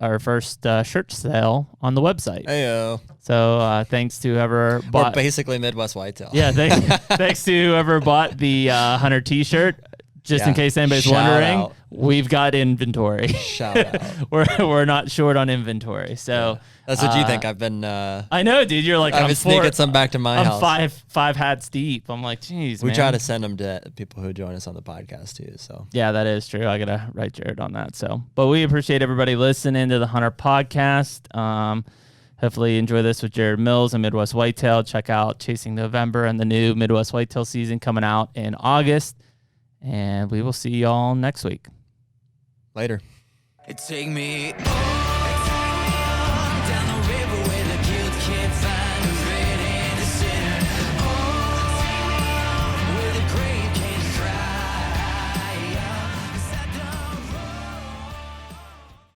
our first shirt sale on the website. Heyo. So thanks to whoever bought. We're basically Midwest Whitetail. Yeah, thanks to whoever bought the Hunter T-shirt. Just in case anybody's Shout wondering, out. we've got inventory. Shout out. we're not short on inventory. So That's what you think. I've been. I know, dude. You're like, I've been sneaking some back to my I'm house. five hats deep. I'm like, geez, We man. try to send them to people who join us on the podcast too. So Yeah, that is true. I gotta write Jared on that. So, but we appreciate everybody listening to the HUNTR Podcast. Hopefully you enjoy this with Jared Mills and Midwest Whitetail. Check out Chasing November and the new Midwest Whitetail season coming out in August. And we will see y'all next week. later. Take me